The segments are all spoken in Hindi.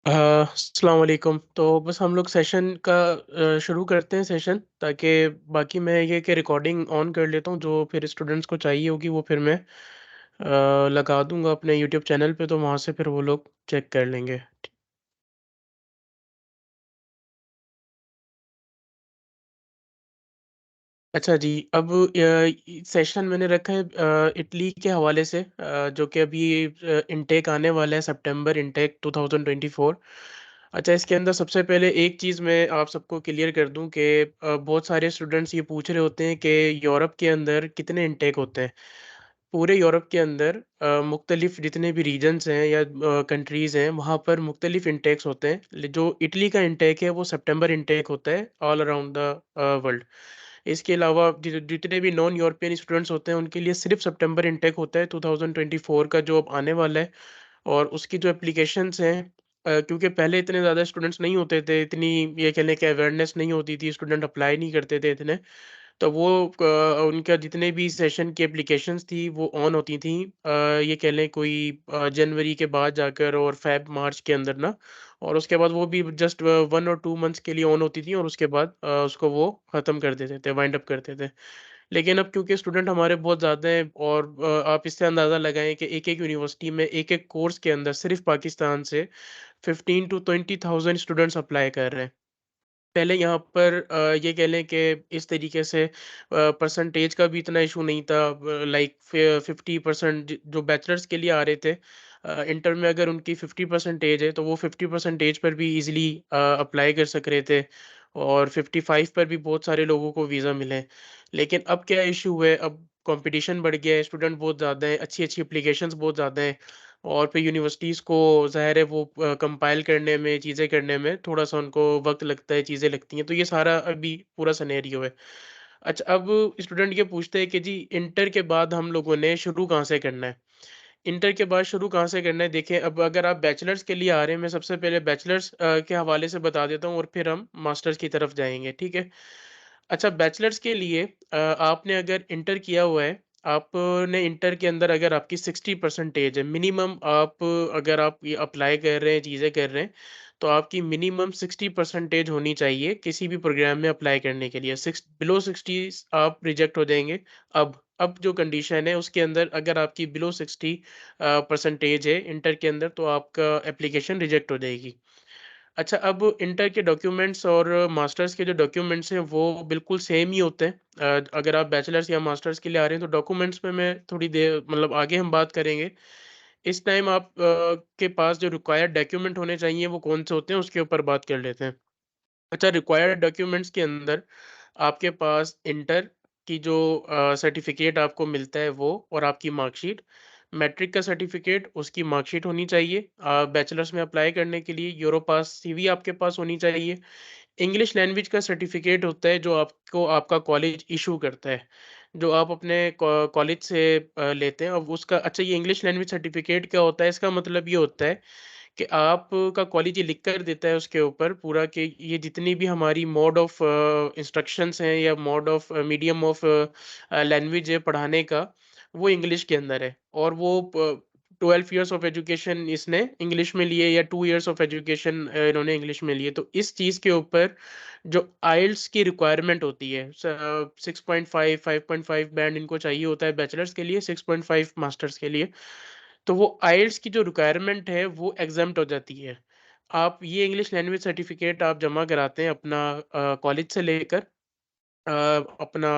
अस्सलाम वालेकुम। तो बस हम लोग सेशन का शुरू करते हैं सेशन, ताकि बाकी मैं ये कि रिकॉर्डिंग ऑन कर लेता हूँ। जो फिर स्टूडेंट्स को चाहिए होगी वो फिर मैं लगा दूंगा अपने यूट्यूब चैनल पे, तो वहाँ से फिर वो लोग चेक कर लेंगे। अच्छा जी। अब सेशन मैंने रखा है इटली के हवाले से, जो कि अभी इनटेक आने वाला है, सितंबर इनटेक 2024। अच्छा, इसके अंदर सबसे पहले एक चीज़ मैं आप सबको क्लियर कर दूं कि बहुत सारे स्टूडेंट्स ये पूछ रहे होते हैं कि यूरोप के अंदर कितने इनटेक होते हैं। पूरे यूरोप के अंदर मुख्तलिफ जितने भी रीजन्स हैं या कंट्रीज़ हैं, वहाँ पर मुख्तलिफ इंटेक्स होते हैं। जो इटली का इंटेक है वो सितंबर इंटेक होता है ऑल अराउंड द वर्ल्ड। इसके अलावा जितने भी नॉन यूरोपियन स्टूडेंट्स होते हैं उनके लिए सिर्फ सितंबर इंटेक होता है 2024 का, जो अब आने वाला है। और उसकी जो एप्लीकेशंस हैं, क्योंकि पहले इतने ज़्यादा स्टूडेंट्स नहीं होते थे, इतनी ये कह लें कि अवेयरनेस नहीं होती थी, स्टूडेंट अप्लाई नहीं करते थे इतने। तो वो उनका जितने भी सेशन की एप्लीकेशंस थी वो ऑन होती थी, ये कह लें कोई जनवरी के बाद जाकर, और फेब मार्च के अंदर ना। और उसके बाद वो भी जस्ट 1 और 2 मंथ्स के लिए ऑन होती थी, और उसके बाद उसको वो ख़त्म कर देते थे, वाइंड अप करते थे। लेकिन अब क्योंकि स्टूडेंट हमारे बहुत ज़्यादा हैं, और आप इससे अंदाज़ा लगाएँ कि एक-एक यूनिवर्सिटी में एक-एक कोर्स के अंदर सिर्फ़ पाकिस्तान से 15 टू 20,000 स्टूडेंट्स अप्लाई कर रहे हैं। पहले यहाँ पर ये कह लें कि इस तरीके से परसेंटेज का भी इतना इशू नहीं था। लाइक 50% जो बैचलर्स के लिए आ रहे थे, इंटर में अगर उनकी 50% है तो वो 50% पर भी इजीली अप्लाई कर सक रहे थे, और 55 पर भी बहुत सारे लोगों को वीज़ा मिले। लेकिन अब क्या इशू है, अब कंपटीशन बढ़ गया है, स्टूडेंट बहुत ज़्यादा है, अच्छी अच्छी एप्लीकेशंस बहुत ज़्यादा हैं, और फिर यूनिवर्सिटीज़ को ज़ाहिर है वो कंपाइल करने में, चीज़ें करने में थोड़ा-सा उनको वक़्त लगता है, चीज़ें लगती हैं। तो ये सारा अभी पूरा सिनेरियो है। अच्छा, अब स्टूडेंट ये पूछते हैं कि जी इंटर के बाद हम लोगों ने शुरू कहाँ से करना है? इंटर के बाद शुरू कहाँ से करना है? देखिए, अब अगर आप बैचलर्स के लिए आ रहे हैं, मैं सबसे पहले बैचलर्स के हवाले से बता देता हूँ, और फिर हम मास्टर्स की तरफ जाएँगे, ठीक है? अच्छा, बैचलर्स के लिए आपने अगर इंटर किया हुआ है, आपने इंटर के अंदर अगर आपकी 60 परसेंटेज है मिनिमम, आप अगर आप ये अप्लाई कर रहे हैं, चीज़ें कर रहे हैं, तो आपकी मिनिमम 60 परसेंटेज होनी चाहिए किसी भी प्रोग्राम में अप्लाई करने के लिए। सिक्स बिलो 60 आप रिजेक्ट हो जाएँगे। अब जो कंडीशन है उसके अंदर, अगर आपकी बिलो 60 परसेंटेज है इंटर के अंदर, तो आपका एप्लीकेशन रिजेक्ट हो जाएगी। अच्छा, अब इंटर के डॉक्यूमेंट्स और मास्टर्स के जो डॉक्यूमेंट्स हैं वो बिल्कुल सेम ही होते हैं। अगर आप बैचलर्स या मास्टर्स के लिए आ रहे हैं तो डॉक्यूमेंट्स में मैं थोड़ी देर मतलब आगे हम बात करेंगे। इस टाइम आप के पास जो रिक्वायर्ड डॉक्यूमेंट होने चाहिए वो कौन से होते हैं, उसके ऊपर बात कर लेते हैं। अच्छा, रिक्वायर्ड डॉक्यूमेंट्स के अंदर आपके पास इंटर की जो सर्टिफिकेट आपको मिलता है वो, और आपकी मार्कशीट, मैट्रिक का सर्टिफिकेट, उसकी मार्कशीट होनी चाहिए। बैचलर्स में अप्लाई करने के लिए यूरोपास सीवी आपके पास होनी चाहिए। इंग्लिश लैंग्वेज का सर्टिफिकेट होता है जो आपको आपका कॉलेज इशू करता है, जो आप अपने कॉलेज से लेते हैं। अब उसका, अच्छा, ये इंग्लिश लैंग्वेज सर्टिफिकेट क्या होता है, इसका मतलब ये होता है कि आपका कॉलेज ये लिख कर देता है उसके ऊपर पूरा, कि ये जितनी भी हमारी मोड ऑफ इंस्ट्रक्शंस हैं या mode of medium of language है पढ़ाने का, वो इंग्लिश के अंदर है। और वो 12 इयर्स ऑफ एजुकेशन इसने इंग्लिश में लिए, या 2 इयर्स ऑफ एजुकेशन इन्होंने इंग्लिश में लिए। तो इस चीज़ के ऊपर जो आइल्स की रिक्वायरमेंट होती है, 6.5 5.5 बैंड इनको चाहिए होता है बैचलर्स के लिए, 6.5 मास्टर्स के लिए। तो वो आइल्स की जो रिक्वायरमेंट है वो एग्ज़म्प्ट हो जाती है। आप ये इंग्लिश लैंग्वेज सर्टिफ़िकेट आप जमा कराते हैं अपना कॉलेज से लेकर, अ, अपना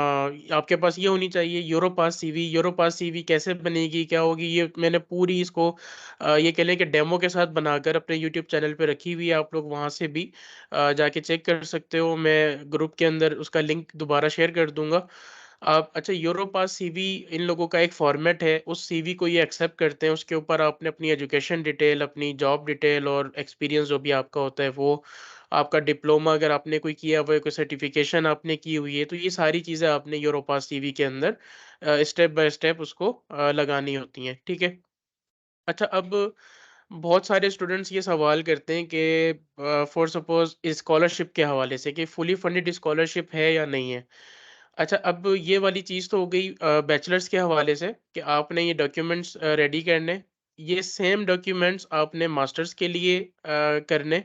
आपके पास ये होनी चाहिए यूरोपास सीवी। यूरोपास सीवी कैसे बनेगी, क्या होगी, ये मैंने पूरी इसको ये कह लें कि डेमो के साथ बनाकर अपने यूट्यूब चैनल पे रखी हुई है। आप लोग वहाँ से भी जाके चेक कर सकते हो। मैं ग्रुप के अंदर उसका लिंक दोबारा शेयर कर दूँगा। आप, अच्छा, यूरोपास सीवी इन लोगों का एक फॉर्मेट है, उस सीवी को ये एक्सेप्ट करते हैं। उसके ऊपर आपने अपनी एजुकेशन डिटेल, अपनी जॉब डिटेल और एक्सपीरियंस जो भी आपका होता है वो, आपका डिप्लोमा अगर आपने कोई किया हुआ है, कोई सर्टिफिकेशन आपने की हुई है, तो ये सारी चीज़ें आपने यूरोपास सीवी के अंदर स्टेप बाय स्टेप उसको लगानी होती हैं, ठीक है? अच्छा, अब बहुत सारे स्टूडेंट्स ये सवाल करते हैं कि फॉर सपोज़ स्कॉलरशिप के हवाले से, कि फुली फंडेड स्कॉलरशिप है या नहीं है? अच्छा, अब ये वाली चीज़ तो हो गई बैचलर्स के हवाले से, कि आपने ये डॉक्यूमेंट्स रेडी करने, ये सेम डॉक्यूमेंट्स आपने मास्टर्स के लिए करने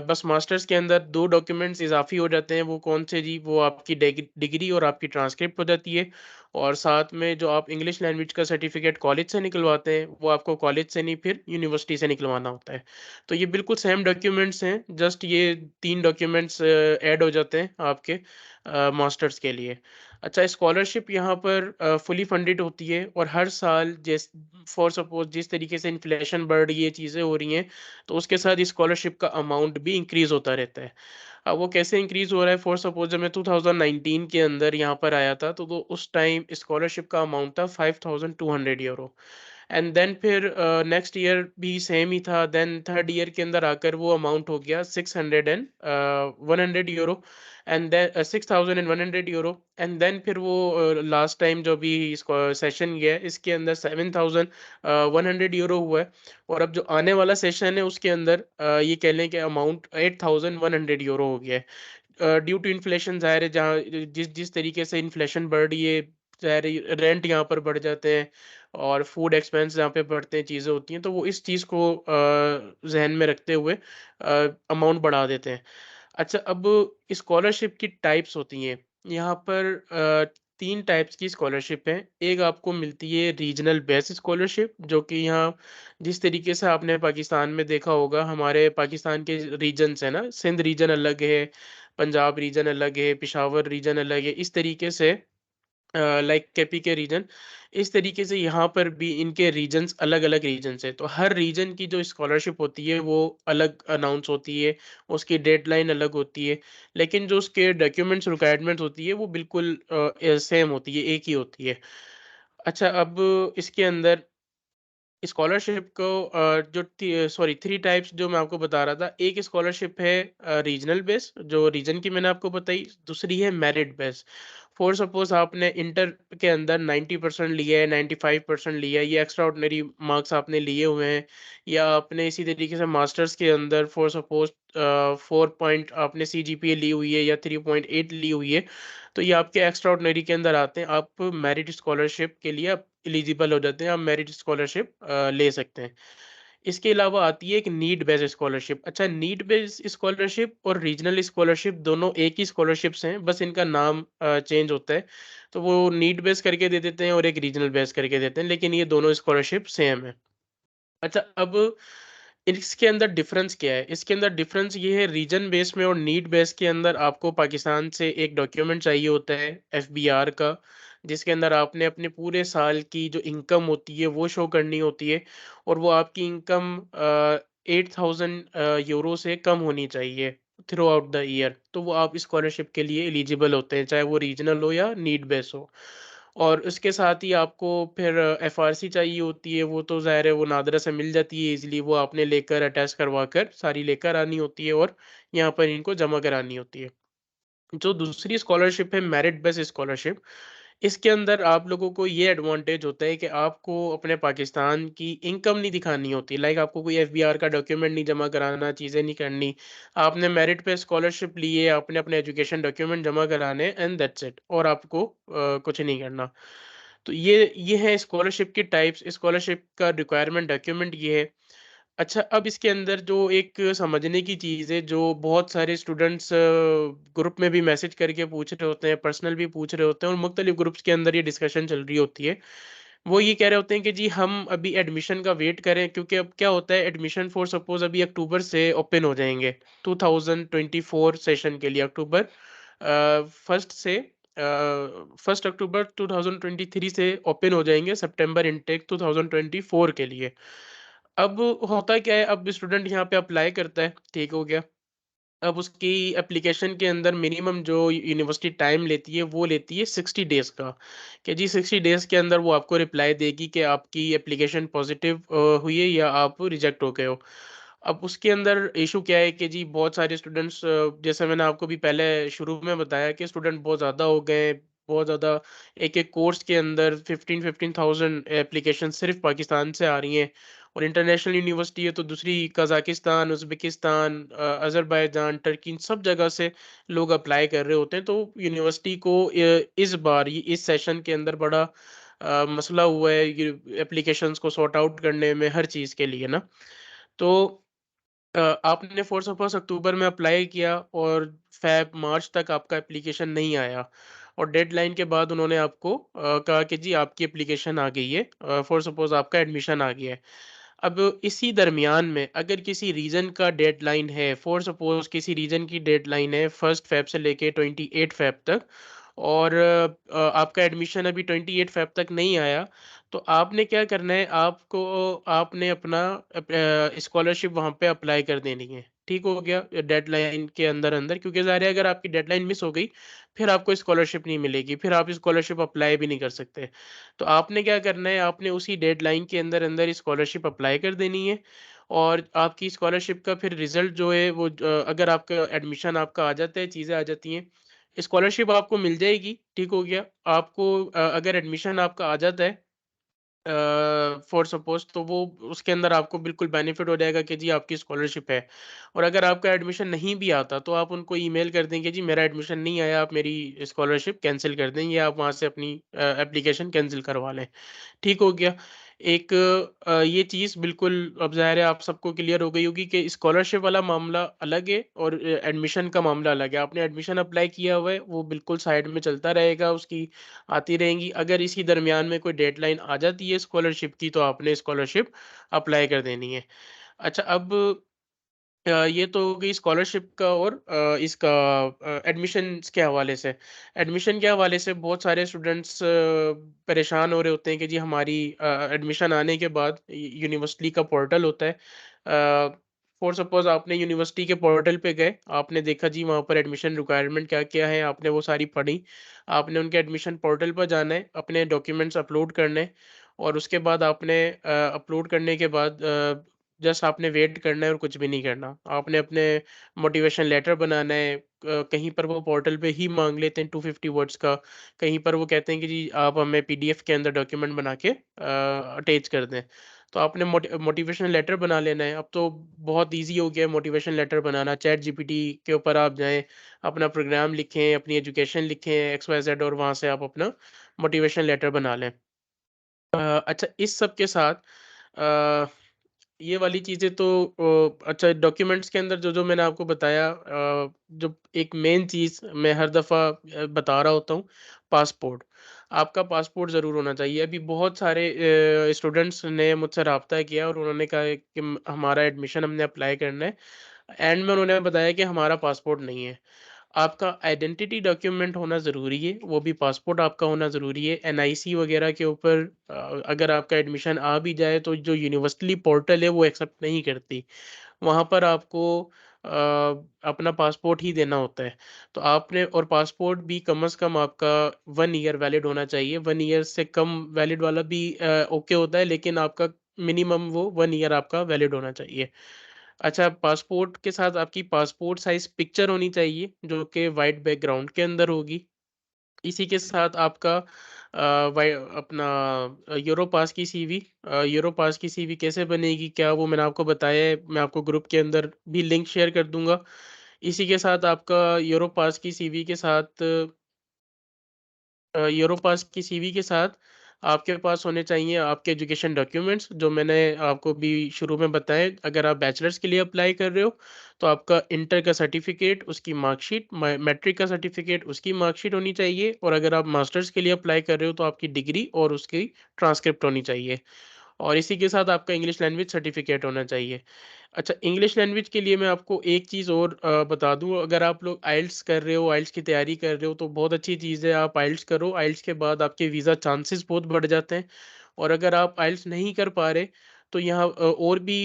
बस मास्टर्स के अंदर 2 डॉक्यूमेंट्स इज़ाफ़ी हो जाते हैं, वो कौन से जी? वो आपकी डिग्री और आपकी ट्रांसक्रिप्ट हो जाती है और साथ में जो आप इंग्लिश लैंग्वेज का सर्टिफ़िकेट कॉलेज से निकलवाते हैं, वो आपको कॉलेज से नहीं फिर यूनिवर्सिटी से निकलवाना होता है। तो ये बिल्कुल सेम डॉक्यूमेंट्स हैं, जस्ट ये 3 डॉक्यूमेंट्स ऐड हो जाते हैं आपके मास्टर्स के लिए। अच्छा स्कॉलरशिप यहाँ पर फुली फंडेड होती है और हर साल फॉर सपोज़ जिस तरीके से इन्फ्लेशन बढ़ रही है, चीज़ें हो रही हैं, तो उसके साथ स्कॉलरशिप का अमाउंट भी इंक्रीज़ होता रहता है। अब वो कैसे इंक्रीज़ हो रहा है फॉर सपोज़ जब मैं 2019 के अंदर यहाँ पर आया था तो उस टाइम स्कॉलरशिप का अमाउंट था €5200 एंड देन फिर नेक्स्ट ईयर भी सेम ही था, देन थर्ड ईयर के अंदर आकर वो अमाउंट हो गया 600 and 100 euro and then 6100 euro and then फिर वो लास्ट टाइम जो भी इसको सेशन गया है इसके अंदर 7100 यूरो हुआ है और अब जो आने वाला सेशन है उसके अंदर ये कह लें कि अमाउंट 8100 यूरो हो गया है। ड्यू टू इन्फ्लेशन ज़ाहिर है जहाँ जिस जिस तरीके से इन्फ्लेशन बढ़ रही है, ज़ाहिर है रेंट यहाँ पर बढ़ जाते हैं और फूड एक्सपेंस जहाँ पे बढ़ते हैं, चीज़ें होती हैं, तो वो इस चीज़ को ज़हन में रखते हुए अमाउंट बढ़ा देते हैं। अच्छा अब स्कॉलरशिप की टाइप्स होती हैं। यहाँ पर 3 टाइप्स की स्कॉलरशिप हैं। एक आपको मिलती है रीजनल बेस्ड स्कॉलरशिप जो कि यहाँ जिस तरीके से आपने पाकिस्तान में देखा होगा हमारे पाकिस्तान के रीजन्स हैं ना, सिंध रीजन अलग है, पंजाब रीजन अलग है, पेशावर रीजन अलग है। इस तरीके से लाइक केपी के रीजन इस तरीके से यहाँ पर भी इनके रीजन्स अलग-अलग रीजन्स हैं। तो हर रीजन की जो स्कॉलरशिप होती है वो अलग अनाउंस होती है, उसकी डेडलाइन अलग होती है, लेकिन जो उसके डॉक्यूमेंट्स रिक्वायरमेंट होती है वो बिल्कुल सेम होती है, एक ही होती है। अच्छा अब इसके अंदर स्कॉलरशिप को जो 3 टाइप्स जो मैं आपको बता रहा था, एक स्कॉलरशिप है रीजनल बेस्ड जो रीजन की मैंने आपको बताई, दूसरी है मेरिट बेस्ड। फॉर सपोज़ आपने इंटर के अंदर 90% लिया है, 95% लिया है, ये एक्स्ट्रा ऑर्डिनरी मार्क्स आपने लिए हुए हैं या आपने इसी तरीके से मास्टर्स के अंदर फॉर सपोज़ 4 पॉइंट आपने सीजीपीए ली हुई है या 3.8 ली हुई है, तो ये आपके एक्स्ट्रा ऑर्डिनरी के अंदर आते हैं। आप मेरिट स्कॉलरशिप के लिए आप एलिजिबल हो जाते हैं, आप मेरिट स्कॉलरशिप ले सकते हैं। इसके अलावा आती है एक नीड बेस्ड स्कॉलरशिप। अच्छा नीड बेस्ड स्कॉलरशिप और रीजनल स्कॉलरशिप दोनों एक ही स्कॉलरशिप्स हैं, बस इनका नाम चेंज होता है। तो वो नीड बेस्ड करके दे देते हैं और एक रीजनल बेस्ड करके देते हैं, लेकिन ये दोनों स्कॉलरशिप सेम है। अच्छा अब इसके अंदर डिफरेंस क्या है? इसके अंदर डिफरेंस ये है रीजन बेस में और नीड बेस के अंदर आपको पाकिस्तान से एक डॉक्यूमेंट चाहिए होता है एफबीआर का, जिसके अंदर आपने अपने पूरे साल की जो इनकम होती है वो शो करनी होती है और वो आपकी इनकम 8000 यूरो से कम होनी चाहिए थ्रू आउट द ईयर। तो वो आप स्कॉलरशिप के लिए एलिजिबल होते हैं, चाहे वो रीजनल हो या नीड बेस हो। और उसके साथ ही आपको फिर एफआरसी चाहिए होती है, वो तो ज़ाहिर है वो नादरा से मिल जाती है ईज़िली, वो आपने लेकर अटैच करवा कर सारी लेकर आनी होती है और यहाँ पर इनको जमा करानी होती है। जो दूसरी स्कॉलरशिप है मेरिट बेस्ड स्कॉलरशिप, इसके अंदर आप लोगों को ये एडवांटेज होता है कि आपको अपने पाकिस्तान की इनकम नहीं दिखानी होती, लाइक आपको कोई एफबीआर का डॉक्यूमेंट नहीं जमा कराना, चीज़ें नहीं करनी। आपने मेरिट पे स्कॉलरशिप ली है, आपने अपने एजुकेशन डॉक्यूमेंट जमा कराने एंड दैट्स इट और आपको कुछ नहीं करना। तो ये है स्कॉलरशिप की टाइप्स, स्कॉलरशिप का रिक्वायरमेंट डॉक्यूमेंट ये है। अच्छा, अब इसके अंदर जो एक समझने की चीज़ है, जो बहुत सारे स्टूडेंट्स ग्रुप में भी मैसेज करके पूछ रहे होते हैं, पर्सनल भी पूछ रहे होते हैं और मुख्तलिफ ग्रुप्स के अंदर ये डिस्कशन चल रही होती है। वो ये कह रहे होते हैं कि जी हम अभी एडमिशन का वेट करें क्योंकि अब क्या होता है एडमिशन फॉर सपोज़ अभी अक्टूबर से ओपन हो जाएँगे, 2024 सेशन के लिए अक्टूबर 1st से 1 अक्टूबर 2023 से ओपन हो जाएँगे सितंबर इनटेक 2024 के लिए। अब होता क्या है, अब स्टूडेंट यहाँ पे अप्लाई करता है, ठीक हो गया। अब उसकी एप्लीकेशन के अंदर मिनिमम जो यूनिवर्सिटी टाइम लेती है, वो लेती है 60 डेज़ का, कि जी 60 डेज़ के अंदर वो आपको रिप्लाई देगी कि आपकी एप्लीकेशन पॉज़िटिव हुई है या आप रिजेक्ट हो गए हो। अब उसके अंदर इश्यू क्या है कि जी बहुत सारे स्टूडेंट्स जैसे मैंने आपको भी पहले शुरू में बताया कि स्टूडेंट बहुत ज़्यादा हो गए हैं, बहुत ज़्यादा एक-एक कोर्स के अंदर 15,000 एप्लीकेशन सिर्फ़ पाकिस्तान से आ रही हैं और इंटरनेशनल यूनिवर्सिटी है तो दूसरी कज़ाकिस्तान, उज़्बेकिस्तान अज़रबैजान, टर्की इन सब जगह से लोग अप्लाई कर रहे होते हैं। तो यूनिवर्सिटी को इस बार इस सेशन के अंदर बड़ा मसला हुआ है ये एप्लीकेशंस को सॉर्ट आउट करने में, हर चीज़ के लिए ना। तो आपने फ़ोर सपोज़ अक्टूबर में अप्लाई किया और फ़ेब मार्च तक आपका एप्लीकेशन नहीं आया और डेडलाइन के बाद उन्होंने आपको कहा कि जी आपकी एप्लीकेशन आ गई है, फ़ोर सपोज़ आपका एडमिशन आ गया है। अब इसी दरमियान में अगर किसी रीजन का डेडलाइन है, फ़ॉर सपोज़ किसी रीजन की डेडलाइन है 1 फ़ेब से लेके 28 फ़ेब तक और आपका एडमिशन अभी 28 फ़ेब तक नहीं आया, तो आपने क्या करना है, आपने अपना स्कॉलरशिप वहाँ पे अप्लाई कर देनी है। ठीक हो गया? डेडलाइन के अंदर-अंदर, क्योंकि ज़ाहिर है अगर आपकी डेडलाइन मिस हो गई, फिर आपको स्कॉलरशिप नहीं मिलेगी, फिर आप स्कॉलरशिप अप्लाई भी नहीं कर सकते। तो आपने क्या करना है, आपने उसी डेडलाइन के अंदर-अंदर स्कॉलरशिप अप्लाई कर देनी है और आपकी स्कॉलरशिप का फिर रिज़ल्ट जो है वो अगर आपका एडमिशन आपका आ जाता है, चीज़ें आ जाती हैं, स्कॉलरशिप आपको मिल जाएगी, ठीक हो गया। आपको अगर एडमिशन आपका आ जाता है फॉर सपोज़, तो वो उसके अंदर आपको बिल्कुल बेनिफिट हो जाएगा कि जी आपकी स्कॉलरशिप है। और अगर आपका एडमिशन नहीं भी आता तो आप उनको ईमेल कर दें कि जी मेरा एडमिशन नहीं आया, आप मेरी स्कॉलरशिप कैंसल कर दें या आप वहाँ से अपनी एप्लीकेशन कैंसल करवा लें। ठीक हो गया। एक ये चीज़ बिल्कुल अब ज़ाहिर है आप सबको क्लियर हो गई होगी कि स्कॉलरशिप वाला मामला अलग है और एडमिशन का मामला अलग है। आपने एडमिशन अप्लाई किया हुआ है, वो बिल्कुल साइड में चलता रहेगा, उसकी आती रहेंगी। अगर इसी दरमियान में कोई डेडलाइन आ जाती है स्कॉलरशिप की, तो आपने स्कॉलरशिप अप्लाई कर देनी है। अच्छा, अब ये तो हो गई स्कॉलरशिप का और इसका एडमिशन्स के हवाले से। एडमिशन के हवाले से बहुत सारे स्टूडेंट्स परेशान हो रहे होते हैं कि जी हमारी एडमिशन आने के बाद यूनिवर्सिटी का पोर्टल होता है। फॉर सपोज़ आपने यूनिवर्सिटी के पोर्टल पे गए, आपने देखा जी वहाँ पर एडमिशन रिक्वायरमेंट क्या-क्या है, आपने वो सारी पढ़ी। आपने उनके एडमिशन पोर्टल पर जाना है, अपने डॉक्यूमेंट्स अपलोड करने हैं और उसके बाद आपने अपलोड करने के बाद जस्ट आपने वेट करना है और कुछ भी नहीं करना। आपने अपने मोटिवेशन लेटर बनाना है, कहीं पर वो पोर्टल पे ही माँग लेते हैं 250 वर्ड्स का, कहीं पर वो कहते हैं कि जी आप हमें पीडीएफ के अंदर डॉक्यूमेंट बना के अटैच कर दें। तो आपने मोटिवेशनल लेटर बना लेना है। अब तो बहुत ईज़ी हो गया है मोटिवेशन लेटर बनाना। चैट जीपीटी के ऊपर आप जाएँ, अपना प्रोग्राम लिखें, अपनी एजुकेशन लिखें एक्स-वाई-ज़ेड और वहाँ से आप अपना मोटिवेशन लेटर बना लें। अच्छा, इस सब के साथ अ, ये वाली चीज़ें तो अच्छा, डॉक्यूमेंट्स के अंदर जो-जो मैंने आपको बताया, जो एक मेन चीज़ मैं हर दफ़ा बता रहा होता हूँ, पासपोर्ट। आपका पासपोर्ट ज़रूर होना चाहिए। अभी बहुत सारे स्टूडेंट्स ने मुझसे राब्ता किया और उन्होंने कहा है कि हमारा एडमिशन हमने अप्लाई करना है। एंड में उन्होंने बताया कि हमारा पासपोर्ट नहीं है। आपका आइडेंटिटी डॉक्यूमेंट होना ज़रूरी है, वो भी पासपोर्ट आपका होना ज़रूरी है। एनआईसी वगैरह के ऊपर अगर आपका एडमिशन आ भी जाए तो जो यूनिवर्सिटी पोर्टल है वो एक्सेप्ट नहीं करती। वहाँ पर आपको अ, अपना पासपोर्ट ही देना होता है। तो आपने और पासपोर्ट भी कम से कम आपका 1 ईयर वैलिड होना चाहिए। 1 ईयर से कम वैलिड वाला भी ओके होता है, लेकिन आपका मिनिमम वो 1 ईयर आपका वैलिड होना चाहिए। अच्छा, पासपोर्ट के साथ आपकी पासपोर्ट साइज़ पिक्चर होनी चाहिए, जो कि व्हाइट बैकग्राउंड के अंदर होगी। इसी के साथ आपका वाई अपना यूरोपास की सीवी, यूरोपास की सीवी कैसे बनेगी, क्या वो मैंने आपको बताया है, मैं आपको ग्रुप के अंदर भी लिंक शेयर कर दूँगा। इसी के साथ आपका यूरोपास की सीवी के साथ यूरोपास की सीवी के साथ आपके पास होने चाहिए आपके एजुकेशन डॉक्यूमेंट्स, जो मैंने आपको भी शुरू में बताए। अगर आप बैचलर्स के लिए अप्लाई कर रहे हो, तो आपका इंटर का सर्टिफ़िकेट, उसकी मार्कशीट, मैट्रिक का सर्टिफ़िकेट, उसकी मार्कशीट होनी चाहिए और अगर आप मास्टर्स के लिए अप्लाई कर रहे हो, तो आपकी डिग्री और उसकी ट्रांसक्रिप्ट होनी चाहिए। और इसी के साथ आपका इंग्लिश लैंग्वेज सर्टिफ़िकेट होना चाहिए। अच्छा, इंग्लिश लैंग्वेज के लिए मैं आपको एक चीज़ और बता दूँ, अगर आप लोग आइल्स कर रहे हो, आइल्स की तैयारी कर रहे हो, तो बहुत अच्छी चीज़ है, आप आइल्स करो। आइल्स के बाद आपके वीज़ा चांसेस बहुत बढ़ जाते हैं और अगर आप आइल्स नहीं कर पा रहे, तो यहाँ और भी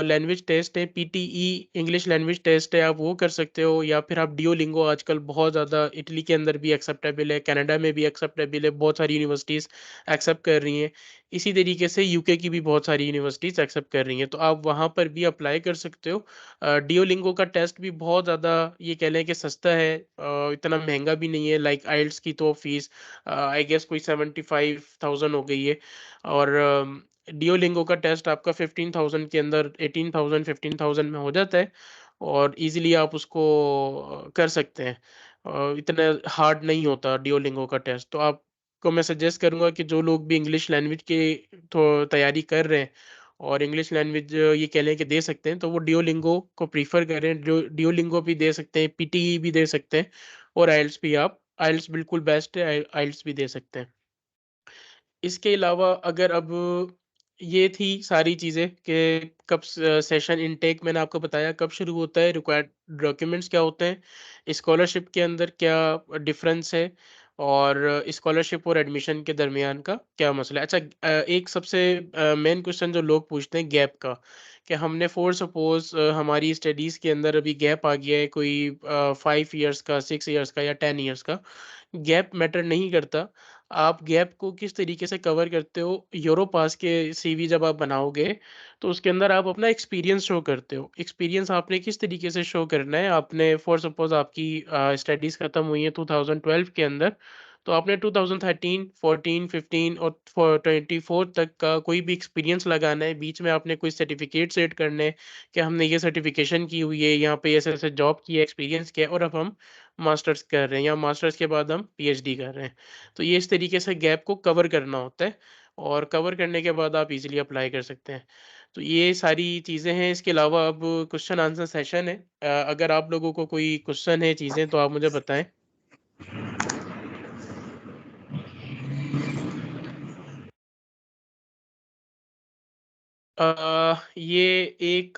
लैंग्वेज टेस्ट है, पीटीई इंग्लिश लैंग्वेज टेस्ट है, आप वो कर सकते हो या फिर आप डुओलिंगो आजकल बहुत ज़्यादा इटली के अंदर भी एक्सेप्टेबल है, कनाडा में भी एक्सेप्टेबल है, बहुत सारी यूनिवर्सिटीज़ एक्सेप्ट कर रही हैं। इसी तरीके से यूके की भी बहुत सारी यूनिवर्सिटीज़ एक्सेप्ट कर रही हैं, तो आप वहाँ पर भी अप्लाई कर सकते हो। डुओलिंगो का टेस्ट भी बहुत ज़्यादा ये कह लें कि सस्ता है, इतना महँगा भी नहीं है, लाइक आइल्स की तो फ़ीस आई गेस कोई 75,000 हो गई है और डुओलिंगो का टेस्ट आपका 15,000 के अंदर 18,000 15,000 में हो जाता है और ईज़िली आप उसको कर सकते हैं। इतना हार्ड नहीं होता डुओलिंगो का टेस्ट, तो आप को मैं सजेस्ट करूँगा कि जो लोग भी इंग्लिश लैंग्वेज की तो तैयारी कर रहे हैं और इंग्लिश लैंग्वेज ये कह लें कि दे सकते हैं, तो वो डुओलिंगो को प्रेफ़र करें। डुओलिंगो भी दे सकते हैं, पीटीई भी दे सकते हैं और आइएलटीएस भी आप आइएलटीएस बिल्कुल बेस्ट है, आइएलटीएस भी दे सकते हैं। इसके अलावा अगर अब ये थी सारी चीज़ें कि कब सेशन इनटेक मैंने आपको बताया कब शुरू होता है, रिक्वायर्ड डॉक्यूमेंट्स क्या होते हैं, स्कॉलरशिप के अंदर क्या डिफरेंस है और स्कॉलरशिप और एडमिशन के दरमियान का क्या मसला है। अच्छा एक सबसे मेन क्वेश्चन जो लोग पूछते हैं गैप का, कि हमने फॉर सपोज़ हमारी स्टडीज़ के अंदर अभी गैप आ गया है कोई 5 इयर्स का, 6 इयर्स का या 10 इयर्स का। गैप मैटर नहीं करता। आप गैप को किस तरीके से कवर करते हो, यूरोपास के सीवी जब आप बनाओगे, तो उसके अंदर आप अपना एक्सपीरियंस शो करते हो। एक्सपीरियंस आपने किस तरीके से शो करना है, आपने फॉर सपोज़ आपकी स्टडीज़ खत्म हुई है 2012 के अंदर, तो आपने 2013, 14, 15 और 24 तक का कोई भी एक्सपीरियंस लगाना है। बीच में आपने कोई सर्टिफिकेट सेट करने हैं कि हमने ये सर्टिफिकेशन की हुई है, यहाँ पे ऐसे-ऐसे जॉब की है, एक्सपीरियंस किया है और अब हम मास्टर्स कर रहे हैं या मास्टर्स के बाद हम पीएचडी कर रहे हैं। तो ये इस तरीके से गैप को कवर करना होता है और कवर करने के बाद आप इज़िली अप्लाई कर सकते हैं। तो ये सारी चीज़ें हैं, इसके अलावा अब क्वेश्चन आंसर सेशन है। अगर आप लोगों को कोई क्वेश्चन है, चीज़ें तो आप मुझे बताएँ? ये एक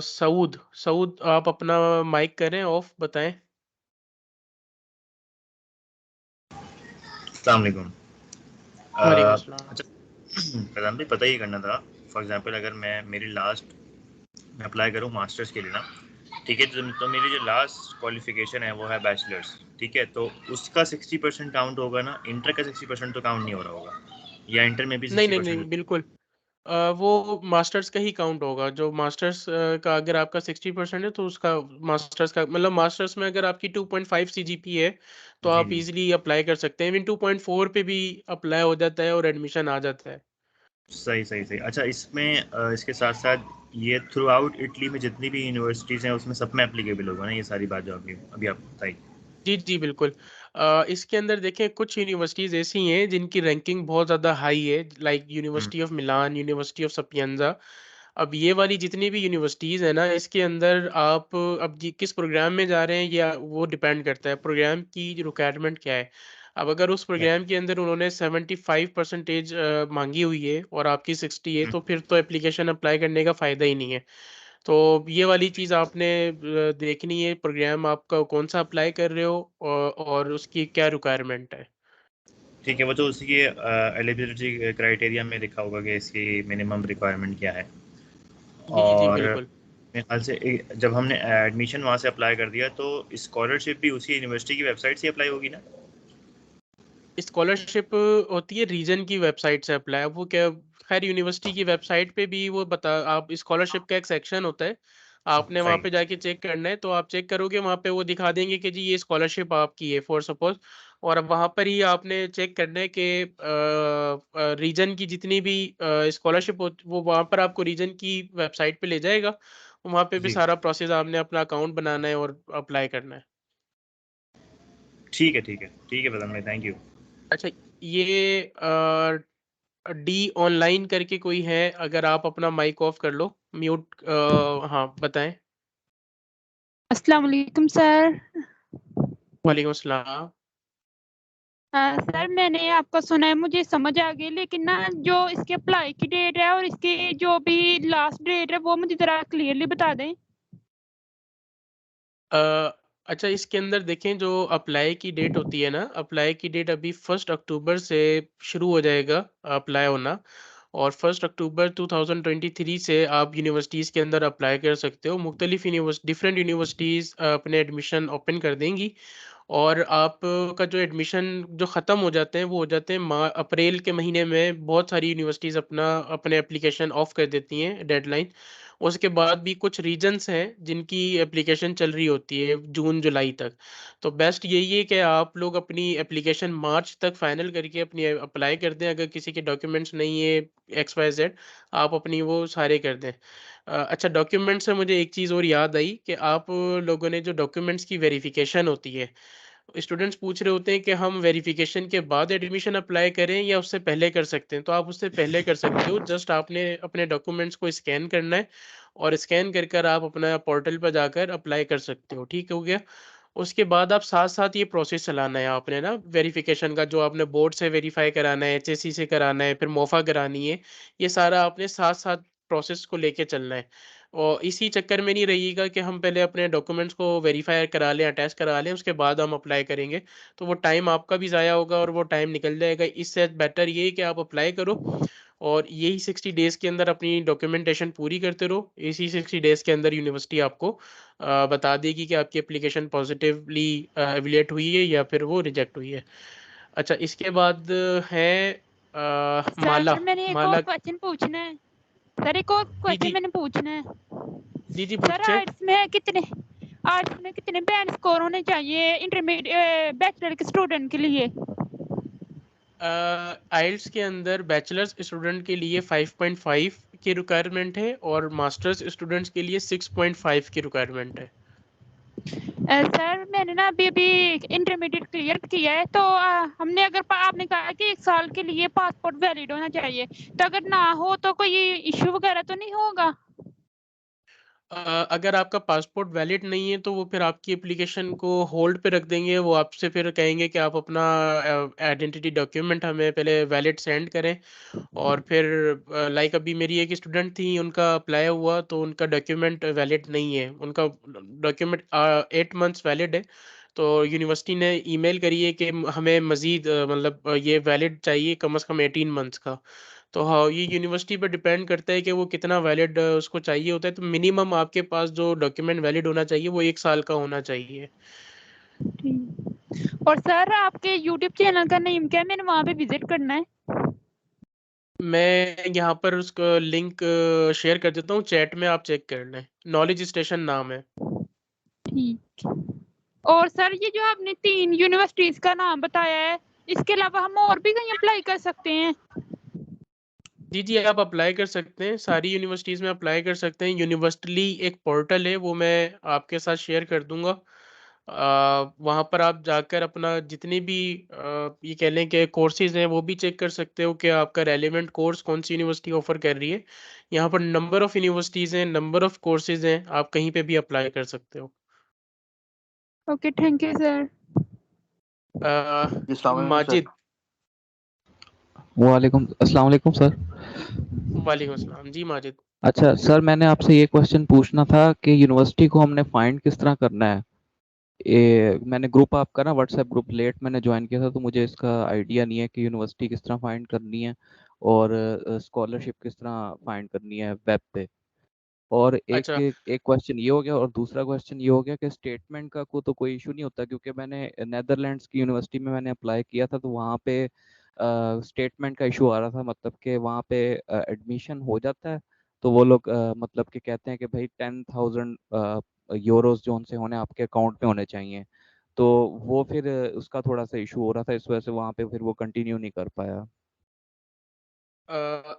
सऊद सऊद आप अपना माइक करें ऑफ बताएँ? अस्सलाम वालेकुम। वालेकुम अस्सलाम। अच्छा, फैज़ान भाई पता ये करना था, फॉर एग्ज़ाम्पल अगर मेरी लास्ट मैं अप्लाई करूँ मास्टर्स के लिए ना, ठीक है? तो मेरी जो लास्ट क्वालिफ़िकेशन है वो है बैचलर्स, ठीक है? तो उसका 60% काउंट होगा ना, इंटर का 60% तो काउंट नहीं हो रहा होगा, या इंटर में भी नहीं, नहीं, 60%? नहीं, बिल्कुल। वो मास्टर्स का ही काउंट होगा, जो मास्टर्स का अगर आपका 60% है तो उसका मास्टर्स का मतलब मास्टर्स में अगर आपकी 2.5 सीजीपीए है, तो जी, आप जी। ईज़िली अप्लाई कर सकते हैं। इवन 2.4 पे भी अप्लाई हो जाता है और एडमिशन आ जाता है। सही, सही, सही। अच्छा, इसमें इसके साथ-साथ ये थ्रू आउट इटली में जितनी भी यूनिवर्सिटीज़ हैं उसमें सब में एप्लीकेबल होगा ना ये सारी बात जो अभी अभी आप बताई? जी, जी, बिल्कुल। इसके अंदर देखिए कुछ यूनिवर्सिटीज़ ऐसी हैं जिनकी रैंकिंग बहुत ज़्यादा हाई है, like um, university of Milan, university of Sapienza. अब ये वाली जितनी भी यूनिवर्सिटीज़ हैं ना, इसके अंदर आप अब जी किस प्रोग्राम में जा रहे हैं या वो डिपेंड करता है, प्रोग्राम की रिक्वायरमेंट क्या है। अब अगर उस राइट। प्रोग्राम के अंदर उन्होंने 75% माँगी हुई है और आपकी 60 है, हुँ, तो फिर तो एप्लीकेशन अप्लाई करने का फ़ायदा ही नहीं है। तो ये वाली चीज़ आपने देखनी है प्रोग्राम आपका कौन-सा अप्लाई कर रहे हो और उसकी क्या रिक्वायरमेंट है। ठीक है, वो तो उसी के एलिजिबिलिटी क्राइटेरिया में लिखा होगा कि इसकी मिनिमम रिक्वायरमेंट क्या है। जी, जी, और बिल्कुल। मेरे ख़्याल से जब हमने एडमिशन वहाँ से अप्लाई कर दिया तो स्कॉलरशिप भी उसी यूनिवर्सिटी की वेबसाइट से अप्लाई होगी ना? स्कॉलरशिप होती है रीजन की वेबसाइट से अप्लाई, अब वो क्या खैर यूनिवर्सिटी की वेबसाइट पे भी वो बता आप स्कॉलरशिप का एक सेक्शन होता है, आपने वहाँ सही। पे जाके चेक करना है, तो आप चेक करोगे वहाँ पे वो दिखा देंगे कि जी ये स्कॉलरशिप आपकी है फॉर सपोज़ और अब वहाँ पर ही आपने चेक करना है कि रीजन की जितनी भी स्कॉलरशिप वो वहाँ पर आपको रीजन की वेबसाइट पे ले जाएगा, वहाँ पे भी जी। सारा प्रोसेस आपने अपना अकाउंट बनाना है और अप्लाई करना है। ठीक है, ठीक है। ठीक है फैज़ान भाई, थैंक यू। अच्छा ये डी ऑनलाइन करके कोई है, अगर आप अपना माइक ऑफ कर लो, म्यूट हाँ, बताएँ? अस्सलाम वालेकुम सर। वालेकुम सलाम। सर मैंने आपका सुना है, मुझे समझ आ गई, लेकिन ना जो इसके अप्लाई की डेट है और इसकी जो भी लास्ट डेट है वो मुझे ज़रा क्लियरली बता दें। अ, अच्छा इसके अंदर देखें जो अप्लाई की डेट होती है ना, अप्लाई की डेट अभी 1 अक्टूबर से शुरू हो जाएगा अप्लाई होना और 1 अक्टूबर 2023 से आप यूनिवर्सिटीज़ के अंदर अप्लाई कर सकते हो। मुख्तलिफ डिफरेंट यूनिवर्सिटीज़ अपने एडमिशन ओपन कर देंगी और आप का जो एडमिशन जो ख़त्म हो जाते हैं, वो हो जाते हैं अप्रैल के महीने में बहुत सारी यूनिवर्सिटीज़ अपने एप्लीकेशन ऑफ कर देती हैं डेडलाइन। उसके बाद भी कुछ रीजन्स हैं जिनकी एप्लीकेशन चल रही होती है जून-जुलाई तक। तो बेस्ट यही है कि आप लोग अपनी एप्लीकेशन मार्च तक फाइनल करके अपनी अप्लाई कर दें। अगर किसी के डॉक्यूमेंट्स नहीं है एक्स, वाई, ज़ेड आप अपनी वो सारे कर दें। अच्छा डॉक्यूमेंट से मुझे एक चीज़ और याद आई कि आप लोगों ने जो डॉक्यूमेंट्स की वेरिफ़िकेशन होती है स्टूडेंट्स पूछ रहे होते हैं कि हम वेरिफिकेशन के बाद एडमिशन अप्लाई करें या उससे पहले कर सकते हैं। तो आप उससे पहले कर सकते हो। जस्ट आपने अपने डॉक्यूमेंट्स को स्कैन करना है और स्कैन कर कर आप अपना पोर्टल पर जाकर अप्लाई कर सकते हो। ठीक हो गया? उसके बाद आप साथ-साथ ये प्रोसेस चलाना है आपने ना वेरिफिकेशन का, जो आपने बोर्ड से वेरीफाई कराना है, एचएससी से कराना है, फिर मोफा करानी है। ये सारा आपने साथ-साथ प्रोसेस को लेके चलना है। और इसी चक्कर में नहीं रहिएगा कि हम पहले अपने डॉक्यूमेंट्स को वेरीफाई करा लें, अटैच करा लें, उसके बाद हम अप्लाई करेंगे। तो वो टाइम आपका भी ज़ाया होगा और वो टाइम निकल जाएगा। इससे बेटर ये है कि आप अप्लाई करो और यही 60 डेज़ के अंदर अपनी डॉक्यूमेंटेशन पूरी करते रहो। इसी 60 डेज़ के अंदर यूनिवर्सिटी आपको बता देगी कि आपकी एप्लीकेशन पॉजिटिवली एवेलुएट हुई है या फिर वो रिजेक्ट हुई है। अच्छा, इसके बाद है माला। सर मैंने एक और माला। क्वेश्चन पूछना है। सर एक और जी, क्वेश्चन जी। मैंने पूछना है। जी, जी, सर पूछे। आर्ट्स में कितने बैंड स्कोर होने चाहिए इंटरमीडिएट बैचलर के स्टूडेंट के लिए? आइल्स के अंदर बैचलर्स स्टूडेंट के लिए 5.5 की रिक्वायरमेंट है और मास्टर्स स्टूडेंट्स के लिए 6.5 की रिक्वायरमेंट है। सर मैंने ना अभी अभी इंटरमीडिएट क्लियर किया है, तो हमने अगर आपने कहा कि 1 साल के लिए पासपोर्ट वैलिड होना चाहिए, तो अगर ना हो तो कोई इश्यू वगैरह तो नहीं होगा? अगर आपका पासपोर्ट वैलिड नहीं है तो वो फिर आपकी एप्लीकेशन को होल्ड पे रख देंगे। वो आपसे फिर कहेंगे कि आप अपना आइडेंटिटी डॉक्यूमेंट हमें पहले वैलिड सेंड करें और फिर लाइक अभी मेरी एक स्टूडेंट थी, उनका अप्लाई हुआ तो उनका डॉक्यूमेंट वैलिड नहीं है। उनका डॉक्यूमेंट 8 मंथ्स वैलिड है। तो यूनिवर्सिटी ने ईमेल करी है कि हमें मज़ीद मतलब ये वैलिड चाहिए कम से कम 18 मंथ्स का। तो हाँ, ये यूनिवर्सिटी पे डिपेंड करता है कि वो कितना वैलिड उसको चाहिए होता है। तो मिनिमम आपके पास जो डॉक्यूमेंट वैलिड होना चाहिए वो 1 साल का होना चाहिए। ठीक। और सर आपके यूट्यूब चैनल का नेम क्या है? मैंने वहाँ पे विजिट करना है। मैं यहाँ पर उसका लिंक शेयर कर देता हूँ चैट में, आप चेक कर लें। नॉलेज स्टेशन नाम है। ठीक। और सर ये जो आपने 3 यूनिवर्सिटीज़ का नाम बताया है, इसके अलावा हम और भी कहीं अप्लाई कर सकते हैं? जी, जी, आप अप्लाई कर सकते हैं। सारी यूनिवर्सिटीज़ में अप्लाई कर सकते हैं। यूनिवर्सली एक पोर्टल है, वो मैं आपके साथ शेयर कर दूँगा। वहाँ पर आप जाकर अपना जितने भी ये कह लें कि कोर्सेज़ हैं, वो भी चेक कर सकते हो कि आपका रेलेवेंट कोर्स कौन-सी यूनिवर्सिटी ऑफ़र कर रही है। यहाँ पर नंबर ऑफ़ यूनिवर्सिटीज़ हैं, नंबर ऑफ़ कोर्सेज़ हैं, आप कहीं पे भी अप्लाई कर सकते हो। Okay, thank you sir. अस्सलाम वालेकुम सर। माजिद। अस्सलाम वालेकुम सर। वालेकुम अस्सलाम। जी, माजिद। अच्छा सर, मैंने आपसे ये क्वेश्चन पूछना था कि यूनिवर्सिटी को हमने फाइंड किस तरह करना है। ये मैंने ग्रुप आपका ना व्हाट्सएप ग्रुप लेट मैंने ज्वाइन किया था, तो मुझे इसका आइडिया नहीं है कि यूनिवर्सिटी किस तरह फाइंड करनी है और स्कॉलरशिप किस तरह फाइंड करनी है वेब पे। और एक अच्छा। एक क्वेश्चन ये हो गया और दूसरा क्वेश्चन ये हो गया कि स्टेटमेंट का को तो कोई इशू नहीं होता, क्योंकि मैंने नेदरलैंड्स की यूनिवर्सिटी में मैंने अप्लाई किया था, तो वहाँ पे स्टेटमेंट का इशू आ रहा था, मतलब कि वहाँ पे एडमिशन हो जाता है तो वो लोग मतलब कि कहते हैं कि भाई 10,000 यूरोज जो उनसे होने आपके अकाउंट में होने चाहिए। तो वो फिर उसका थोड़ा सा इशू हो रहा था, इस वजह से वहाँ पे फिर वो कंटिन्यू नहीं कर पाया।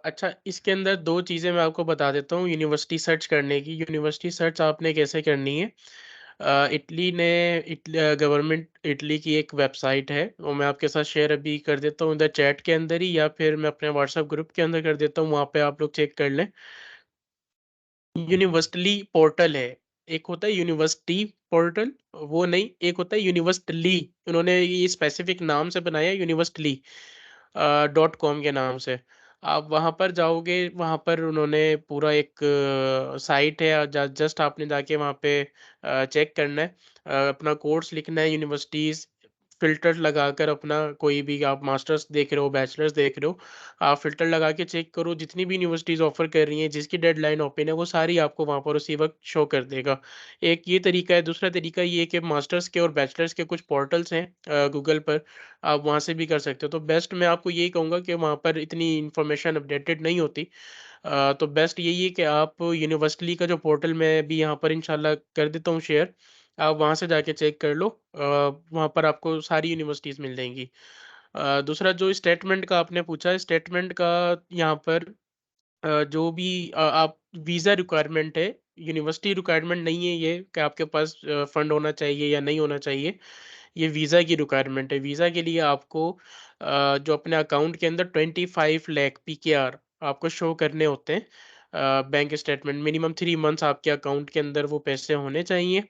अच्छा, इसके अंदर 2 चीज़ें मैं आपको बता देता हूँ यूनिवर्सिटी सर्च करने की। यूनिवर्सिटी सर्च आपने कैसे करनी है? इटली ने गवर्नमेंट इटली की एक वेबसाइट है, वो मैं आपके साथ शेयर अभी कर देता हूँ इधर चैट के अंदर ही, या फिर मैं अपने व्हाट्सएप ग्रुप के अंदर कर देता हूँ, वहाँ पे आप लोग चेक कर लें। यूनिवर्सली पोर्टल है। एक होता है यूनिवर्सिटी पोर्टल, वो नहीं, एक होता है यूनिवर्सटली। उन्होंने ये स्पेसिफिक नाम से बनाया है यूनिवर्सटली .com के नाम से। आप वहाँ पर जाओगे, वहाँ पर उन्होंने पूरा एक साइट है, जस्ट आपने जाके वहाँ पे चेक करना है। अपना कोर्स लिखना है, यूनिवर्सिटीज़ फ़िल्टर लगाकर अपना कोई भी आप मास्टर्स देख रहे हो, बैचलर्स देख रहे हो, आप फ़िल्टर लगा के चेक करो, जितनी भी यूनिवर्सिटीज़ ऑफ़र कर रही हैं, जिसकी डेडलाइन ओपन है, वो सारी आपको वहाँ पर उसी वक़्त शो कर देगा। एक ये तरीका है, दूसरा तरीका ये है कि मास्टर्स के और बैचलर्स के कुछ पोर्टल्स हैं गूगल पर, आप वहाँ से भी कर सकते हो। तो बेस्ट मैं आपको यही कहूँगा कि वहाँ पर इतनी इन्फॉर्मेशन अपडेटेड नहीं होती। तो बेस्ट यही है कि आप यूनिवर्सिटी का जो पोर्टल मैं भी यहाँ पर इंशाल्लाह कर देता हूँ शेयर, आप वहाँ से जाके चेक कर लो। वहाँ पर आपको सारी यूनिवर्सिटीज़ मिल जाएँगी। दूसरा जो स्टेटमेंट का आपने पूछा, स्टेटमेंट का यहाँ पर जो भी आप वीज़ा रिक्वायरमेंट है, यूनिवर्सिटी रिक्वायरमेंट नहीं है ये कि आपके पास फंड होना चाहिए या नहीं होना चाहिए। ये वीज़ा की रिक्वायरमेंट है। वीज़ा के लिए आपको जो अपने अकाउंट के अंदर 25 लाख पीकेआर आपको शो करने होते हैं। बैंक स्टेटमेंट मिनिमम 3 मंथ्स आपके अकाउंट के अंदर वो पैसे होने चाहिए।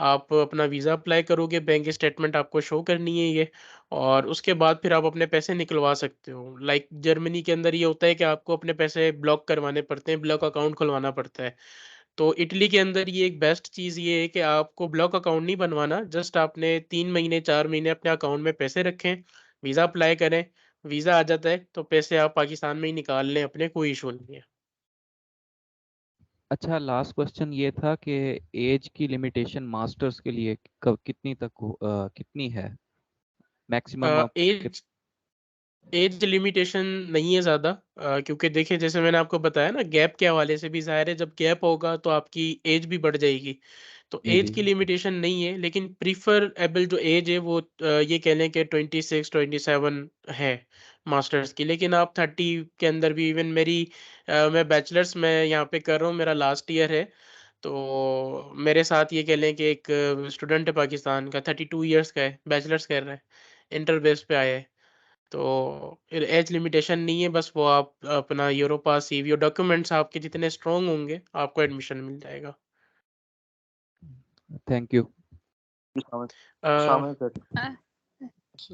आप अपना वीज़ा अप्लाई करोगे, बैंक स्टेटमेंट आपको शो करनी है ये, और उसके बाद फिर आप अपने पैसे निकलवा सकते हो। लाइक जर्मनी के अंदर ये होता है कि आपको अपने पैसे ब्लॉक करवाने पड़ते हैं, ब्लॉक अकाउंट खुलवाना पड़ता है। तो इटली के अंदर ये एक बेस्ट चीज़ ये है कि आपको ब्लॉक अकाउंट नहीं बनवाना, जस्ट आपने 3 महीने 4 महीने अपने अकाउंट में पैसे रखें, वीज़ा अप्लाई करें, वीज़ा आ जाता है तो पैसे आप पाकिस्तान में ही निकाल लें अपने, कोई इशू नहीं है। अच्छा, लास्ट क्वेश्चन ये था कि एज की लिमिटेशन मास्टर्स के लिए कब कितनी कितनी है मैक्सिमम आप एज एज लिमिटेशन नहीं है ज़्यादा, क्योंकि देखिए जैसे मैंने आपको बताया ना, गैप के हवाले से भी ज़ाहिर है, जब गैप होगा तो आपकी एज भी बढ़ जाएगी। तो जी एज जी की लिमिटेशन नहीं है, लेकिन प्रीफरेबल जो एज है वो ये कह लें कि 26 27 है मास्टर्स की। लेकिन आप 30 के अंदर भी, इवन मैं बैचलर्स में यहाँ पे कर रहा हूँ, मेरा लास्ट ईयर है। तो मेरे साथ ये कह लें कि एक स्टूडेंट है पाकिस्तान का, 32 ईयर्स का है, बैचलर्स कर रहा है, इंटर बेस पे आया है। तो एज लिमिटेशन नहीं है, बस वो आप अपना यूरोपास सीवी और डॉक्यूमेंट्स आपके जितने स्ट्रॉन्ग होंगे आपको एडमिशन मिल जाएगा। Thank you. अ,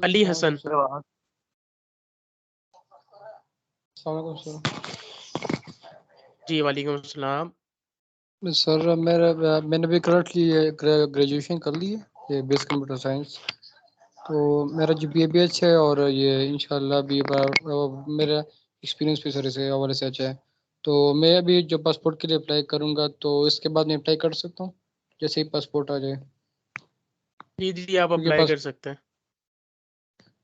अली हसन। जी वालेकुम अस्सलाम। सर मैंने भी करंटली ग्रेजुएशन कर ली है, ये बेस कंप्यूटर साइंस। तो मेरा GPA भी अच्छा है और ये इंशाल्लाह भी मेरा एक्सपीरियंस भी सर से हवाले से अच्छा है। तो मैं अभी जो पासपोर्ट के लिए अप्लाई करूँगा तो इसके बाद मैं अप्लाई कर सकता हूँ जैसे ही पासपोर्ट आ जाए? जी जी, आप क्योंकि अप्लाई पास कर सकते हैं।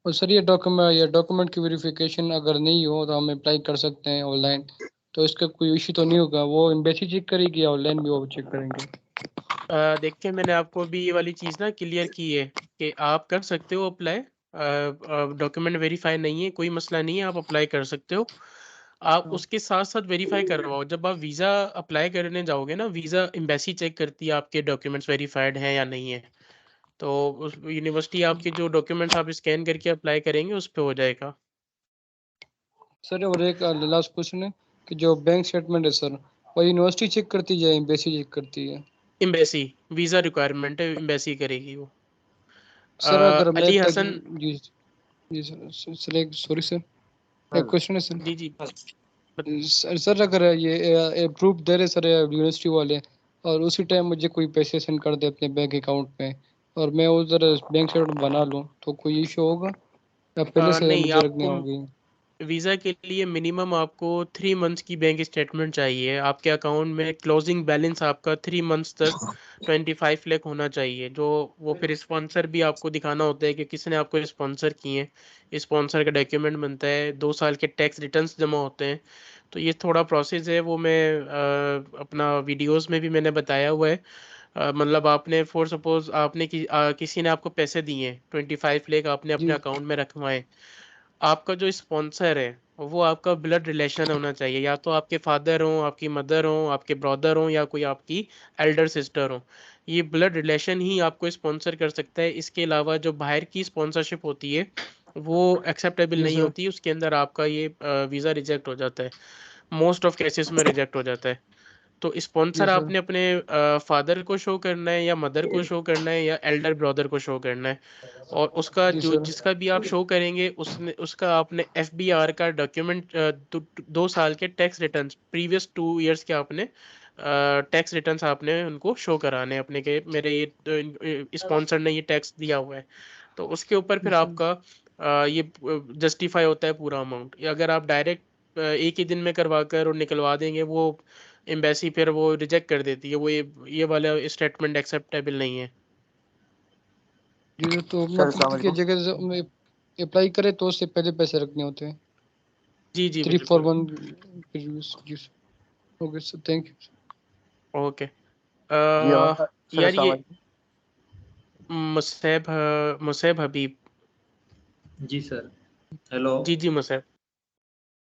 और सर ये डॉक्यूमेंट की वेरिफिकेशन अगर नहीं हो तो हम अप्लाई कर सकते हैं ऑनलाइन, तो इसका कोई इशू तो नहीं होगा? वो एम्बेसी चेक करेगी या ऑनलाइन भी वो चेक करेंगे? देखिए मैंने आपको भी ये वाली चीज़ ना क्लियर की है कि आप कर सकते हो अप्लाई। डॉक्यूमेंट वेरीफाई नहीं है, कोई मसला नहीं है, आप अप्लाई कर सकते हो। आप हाँ उसके साथ साथ वेरीफाई करवाओ। जब आप वीज़ा अप्लाई करने जाओगे ना, वीज़ा एम्बेसी चेक करती है आपके डॉक्यूमेंट्स वेरीफाइड हैं या नहीं है। तो उस यूनिवर्सिटी आपके जो डॉक्यूमेंट्स आप स्कैन करके अप्लाई करेंगे उस पे हो जाएगा। सर और एक लास्ट क्वेश्चन है कि जो बैंक स्टेटमेंट है सर, वो यूनिवर्सिटी चेक करती है या एम्बेसी चेक करती है? एम्बेसी, वीज़ा रिक्वायरमेंट है, एम्बेसी करेगी वो। सर अगर मैं अली तक हसन। जी जी सर एक सॉरी सर, एक क्वेश्चन है सर। जी जी। सर अगर ये प्रूफ दे रहे सर यूनिवर्सिटी वाले और उसी टाइम मुझे कोई पैसे सेंड कर दे अपने बैंक अकाउंट में और मैं उधर बैंक स्टेटमेंट बना लूँ तो कोई इशू होगा या पहले से नहीं, मुझे रखने आपको होंगे? वीज़ा के लिए मिनिमम आपको 3 मंथ्स की बैंक स्टेटमेंट चाहिए। आपके अकाउंट में क्लोजिंग बैलेंस आपका 3 मंथ्स तक 25 लाख होना चाहिए। जो वो फिर स्पॉन्सर भी आपको दिखाना होता है कि किसने आपको स्पॉन्सर किए हैं। स्पॉन्सर का डॉक्यूमेंट बनता है, 2 साल के टैक्स रिटर्न्स जमा होते हैं। तो ये थोड़ा प्रोसेस है, वो मैं अपना वीडियोस में भी मैंने बताया हुआ है। मतलब आपने फॉर सपोज किसी ने आपको पैसे दिए हैं, 25 लाख आपने जी अपने अकाउंट में रखवाए। आपका जो स्पॉन्सर है वो आपका ब्लड रिलेशन होना चाहिए, या तो आपके फादर हो, आपकी मदर हो, आपके ब्रदर हो, या कोई आपकी एल्डर सिस्टर हो। ये ब्लड रिलेशन ही आपको स्पॉन्सर कर सकता है। इसके अलावा जो बाहर की स्पॉन्सरशिप होती है वो एक्सेप्टेबल जी नहीं सर। होती, उसके अंदर आपका ये वीज़ा रिजेक्ट हो जाता है। मोस्ट ऑफ केसेस में रिजेक्ट हो जाता है। तो जी स्पॉन्सर सर। आपने अपने फादर को शो करना है, या मदर को शो करना है, या एल्डर ब्रदर को शो करना है। और उसका जी जो सर। जिसका भी आप शो करेंगे उसका आपने FBR का डॉक्यूमेंट, 2 साल के टैक्स रिटर्न्स, प्रीवियस 2 इयर्स के आपने टैक्स रिटर्न्स आपने उनको शो कराने हैं अपने, के मेरे ये स्पॉन्सर ने ये टैक्स दिया हुआ है। तो उसके ऊपर जी फिर सर। आपका ये जस्टिफाई होता है पूरा अमाउंट। अगर आप डायरेक्ट एक ही दिन में करवा कर और निकलवा देंगे, वो एम्बेसी फिर वो रिजेक्ट कर देती है, वो ये वाला स्टेटमेंट एक्सेप्टेबल नहीं है। जी सर, तो मतलब कि जगह से मैं अप्लाई करे तो उससे पहले पैसे रखने होते हैं? जी जी 341 बिल्कुल। जी sir. Okay sir, thank you. Okay. Sir यार अस्सलाम ये वालेकुम। मुसैब हबीब। जी सर। हेलो जी जी मुसैब।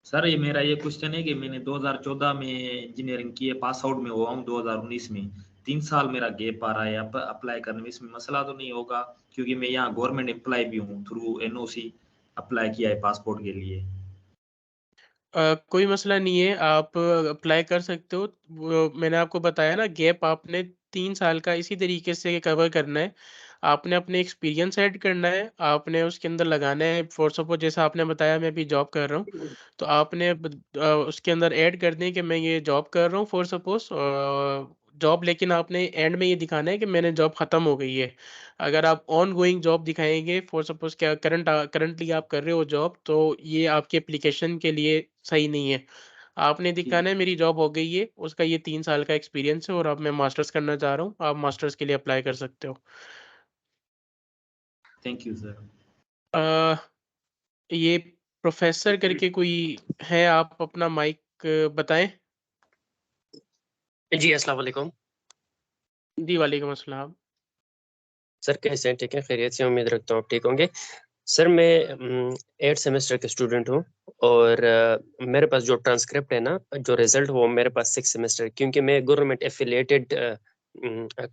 सर, ये मेरा क्वेश्चन है कि मैंने 2014 में इंजीनियरिंग की है, पास आउट में हुआ हूँ 2019 में। 3 साल मेरा गैप आ रहा है अप्लाई करने में, इसमें मसला तो नहीं होगा? क्योंकि मैं यहाँ गवर्नमेंट एम्प्लॉय भी हूँ, थ्रू एनओसी अप्लाई किया है पासपोर्ट के लिए। कोई मसला नहीं है, आप अप्लाई कर सकते हो। वो मैंने आपको बताया ना, गैप आपने 3 साल का इसी तरीके से कवर करना है। आपने अपने एक्सपीरियंस ऐड करना है, आपने उसके अंदर लगाना है। फॉर सपोज़ जैसा आपने बताया मैं अभी जॉब कर रहा हूँ, तो आपने उसके अंदर ऐड कर दें कि मैं ये जॉब कर रहा हूँ फॉर सपोज़ जॉब, लेकिन आपने एंड में ये दिखाना है कि मैंने जॉब ख़त्म हो गई है। अगर आप ऑन गोइंग जॉब दिखाएँगे, फॉर सपोज़ क्या करंटली आप कर रहे हो जॉब, तो ये आपके एप्लीकेशन के लिए सही नहीं है। आपने ठीक, दिखाना है मेरी जॉब हो गई है, उसका ये 3 साल का एक्सपीरियंस है और अब मैं मास्टर्स करना चाह रहा हूँ, आप मास्टर्स के लिए अप्लाई कर सकते हो। Thank you sir. अ, ये प्रोफ़ेसर करके कोई है, आप अपना माइक बताएँ? जी, अस्सलाम वालेकुम। जी, वालेकुम अस्सलाम। सर कैसे हैं? ठीक हैं, खैरियत से? उम्मीद रखता हूँ आप ठीक होंगे। सर मैं 8th सेमेस्टर का स्टूडेंट हूँ और मेरे पास जो ट्रांसक्रिप्ट है ना, जो रिज़ल्ट वो मेरे पास 6th सेमेस्टर, क्योंकि मैं गवर्नमेंट एफ़िलिएटेड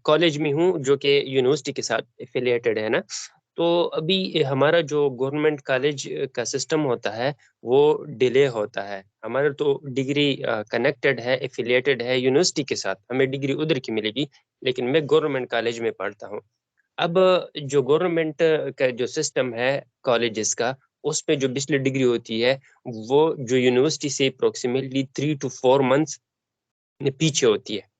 कॉलेज में हूँ जो कि यूनिवर्सिटी के साथ एफ़िलिएटेड है ना। तो अभी हमारा जो गवर्नमेंट कॉलेज का सिस्टम होता है, वो डिले होता है। हमारा तो डिग्री कनेक्टेड है, एफ़िलिएटेड है यूनिवर्सिटी के साथ, हमें डिग्री उधर की मिलेगी, लेकिन मैं गवर्नमेंट कॉलेज में पढ़ता हूँ। अब जो गवर्नमेंट का जो सिस्टम है कॉलेजेस का, उसपे जो बैचलर डिग्री होती है, वो जो यूनिवर्सिटी से अप्रॉक्सिमेटली 3 टू 4 मंथ्स पीछे होती है।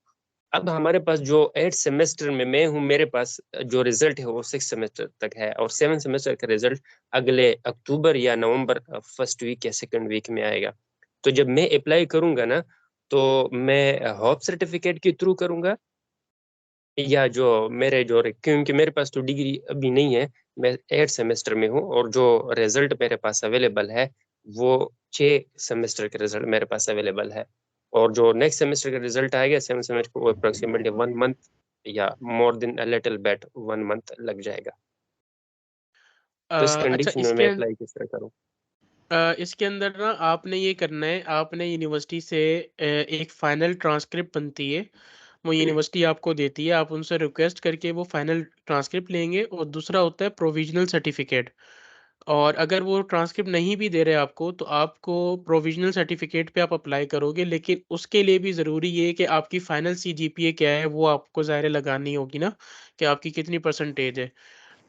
अब हमारे पास जो 8th सेमेस्टर में मैं हूँ, मेरे पास जो रिज़ल्ट है वो 6th सेमेस्टर तक है और 7th सेमेस्टर का रिज़ल्ट अगले अक्टूबर या नवंबर फर्स्ट वीक या सेकंड वीक में आएगा। तो जब मैं अप्लाई करूँगा ना, तो मैं होप सर्टिफिकेट के थ्रू करूँगा या जो मेरे जो क्योंकि मेरे पास तो डिग्री अभी नहीं है, मैं 8th सेमेस्टर में हूँ और जो रिज़ल्ट मेरे पास अवेलेबल है, वो 6 सेमेस्टर का रिज़ल्ट मेरे पास अवेलेबल है और जो नेक्स्ट सेमेस्टर का रिज़ल्ट आएगा 7th सेमेस्टर को, वो अप्रॉक्सिमेटली 1 मंथ या more than a little bit 1 month लग जाएगा। तो इस अच्छा, कंडीशन में मैं अप्लाई किस तरह करूँ? इसके अंदर ना आपने ये करना है, आपने यूनिवर्सिटी से एक फ़ाइनल ट्रांसक्रिप्ट बनती है, वो यूनिवर्सिटी आपको देती है, आप उनसे रिक्वेस्ट करके वो फ़ाइनल ट्रांसक्रिप्ट लेंगे। और दूसरा होता है प्रोविज़नल सर्टिफ़िकेट। और अगर वो ट्रांसक्रिप्ट नहीं भी दे रहे आपको, तो आपको प्रोविज़नल सर्टिफ़िकेट पे आप अप्लाई करोगे, लेकिन उसके लिए भी ज़रूरी ये है कि आपकी फ़ाइनल सीजीपीए क्या है, वो आपको ज़ाहिर लगानी होगी ना, कि आपकी कितनी परसेंटेज है।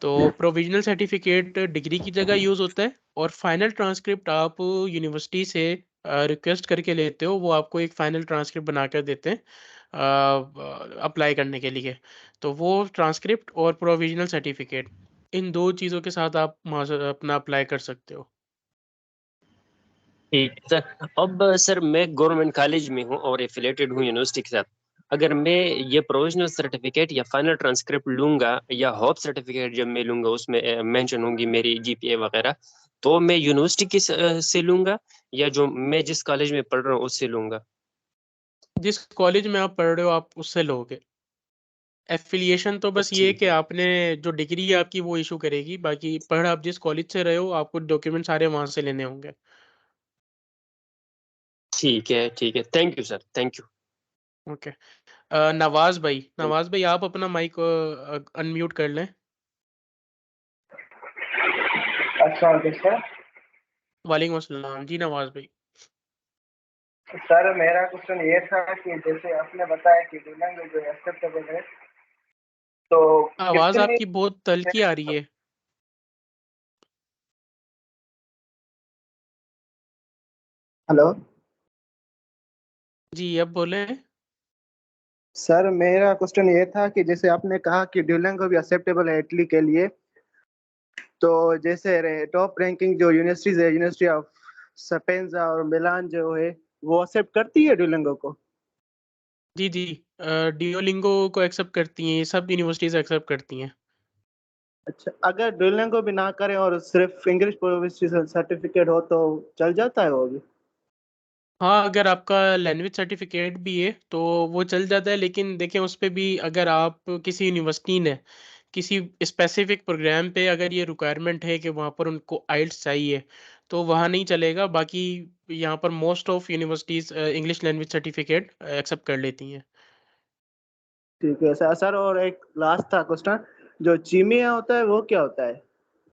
तो प्रोविज़नल सर्टिफ़िकेट डिग्री की जगह यूज़ होता है और फाइनल ट्रांसक्रिप्ट आप यूनिवर्सिटी से रिक्वेस्ट करके लेते हो, वो आपको एक फाइनल ट्रांसक्रिप्ट बनाकर देते हैं अप्लाई करने के लिए। तो वो ट्रांसक्रिप्ट और प्रोविज़नल सर्टिफ़िकेट, इन 2 चीज़ों के साथ आप अपना अप्लाई कर सकते हो। ठीक है सर। अब सर मैं गवर्नमेंट कॉलेज में हूँ और एफिलिएटेड हूँ यूनिवर्सिटी के साथ। अगर मैं ये प्रोविजनल सर्टिफिकेट या फाइनल ट्रांसक्रिप्ट लूंगा या होप सर्टिफिकेट जब मैं लूंगा, उसमें मेंशन होंगी मेरी जीपीए वगैरह, तो मैं यूनिवर्सिटी की से लूंगा या जो मैं जिस कॉलेज में पढ़ रहा हूँ उससे लूंगा? जिस कॉलेज में आप पढ़ रहे हो आप उससे लोगे। एफ़िलिएशन तो बस ये है ठीक कि है, आपने जो डिग्री है आपकी वो इश्यू करेगी, बाकी पढ़ आप जिस कॉलेज से रहे हो आपको डॉक्यूमेंट सारे वहाँ से लेने होंगे। ठीक है, ठीक है। Thank you sir, thank you. Okay. Nawaz भाई आप अपना माइक अनम्यूट कर लें। अस्सलाम वालेकुम सर। वालेकुम अस्सलाम। जी नवाज़ भाई। सर मेरा क्वेश्चन ये था कि जैसे आपने बताया कि डुओलिंगो जो है एक्सेप्टेबल है, तो आवाज़ कितनी आपकी बहुत तल्खी आ रही है। हेलो जी, अब बोलें। सर, मेरा क्वेश्चन ये था कि जैसे आपने कहा कि डुओलिंगो भी एक्सेप्टेबल है इटली के लिए, तो जैसे टॉप रैंकिंग जो यूनिवर्सिटीज है, यूनिवर्सिटी ऑफ सपेंजा और मिलान जो है, वो एक्सेप्ट करती है डुओलिंगो को? जी, जी। डुओलिंगो को एक्सेप्ट करती हैं, सब यूनिवर्सिटीज़ एक्सेप्ट करती हैं। अच्छा, अगर डुओलिंगो भी ना करें और सिर्फ इंग्लिश प्रोफिशिएंसी सर्टिफिकेट हो तो चल जाता है वो भी? हाँ, अगर आपका लैंग्वेज सर्टिफ़िकेट भी है, तो वो चल जाता है, लेकिन देखें उस पे भी अगर आप किसी यूनिवर्सिटी ने किसी स्पेसिफ़िक प्रोग्राम पे अगर ये रिक्वायरमेंट है कि वहाँ पर उनको आइल्स चाहिए, तो वहाँ नहीं चलेगा। बाकी यहाँ पर most of universities English language certificate accept कर लेती हैं। ठीक है सर। सर और एक लास्ट था क्वेश्चन, जो चीमिया होता है वो क्या होता है?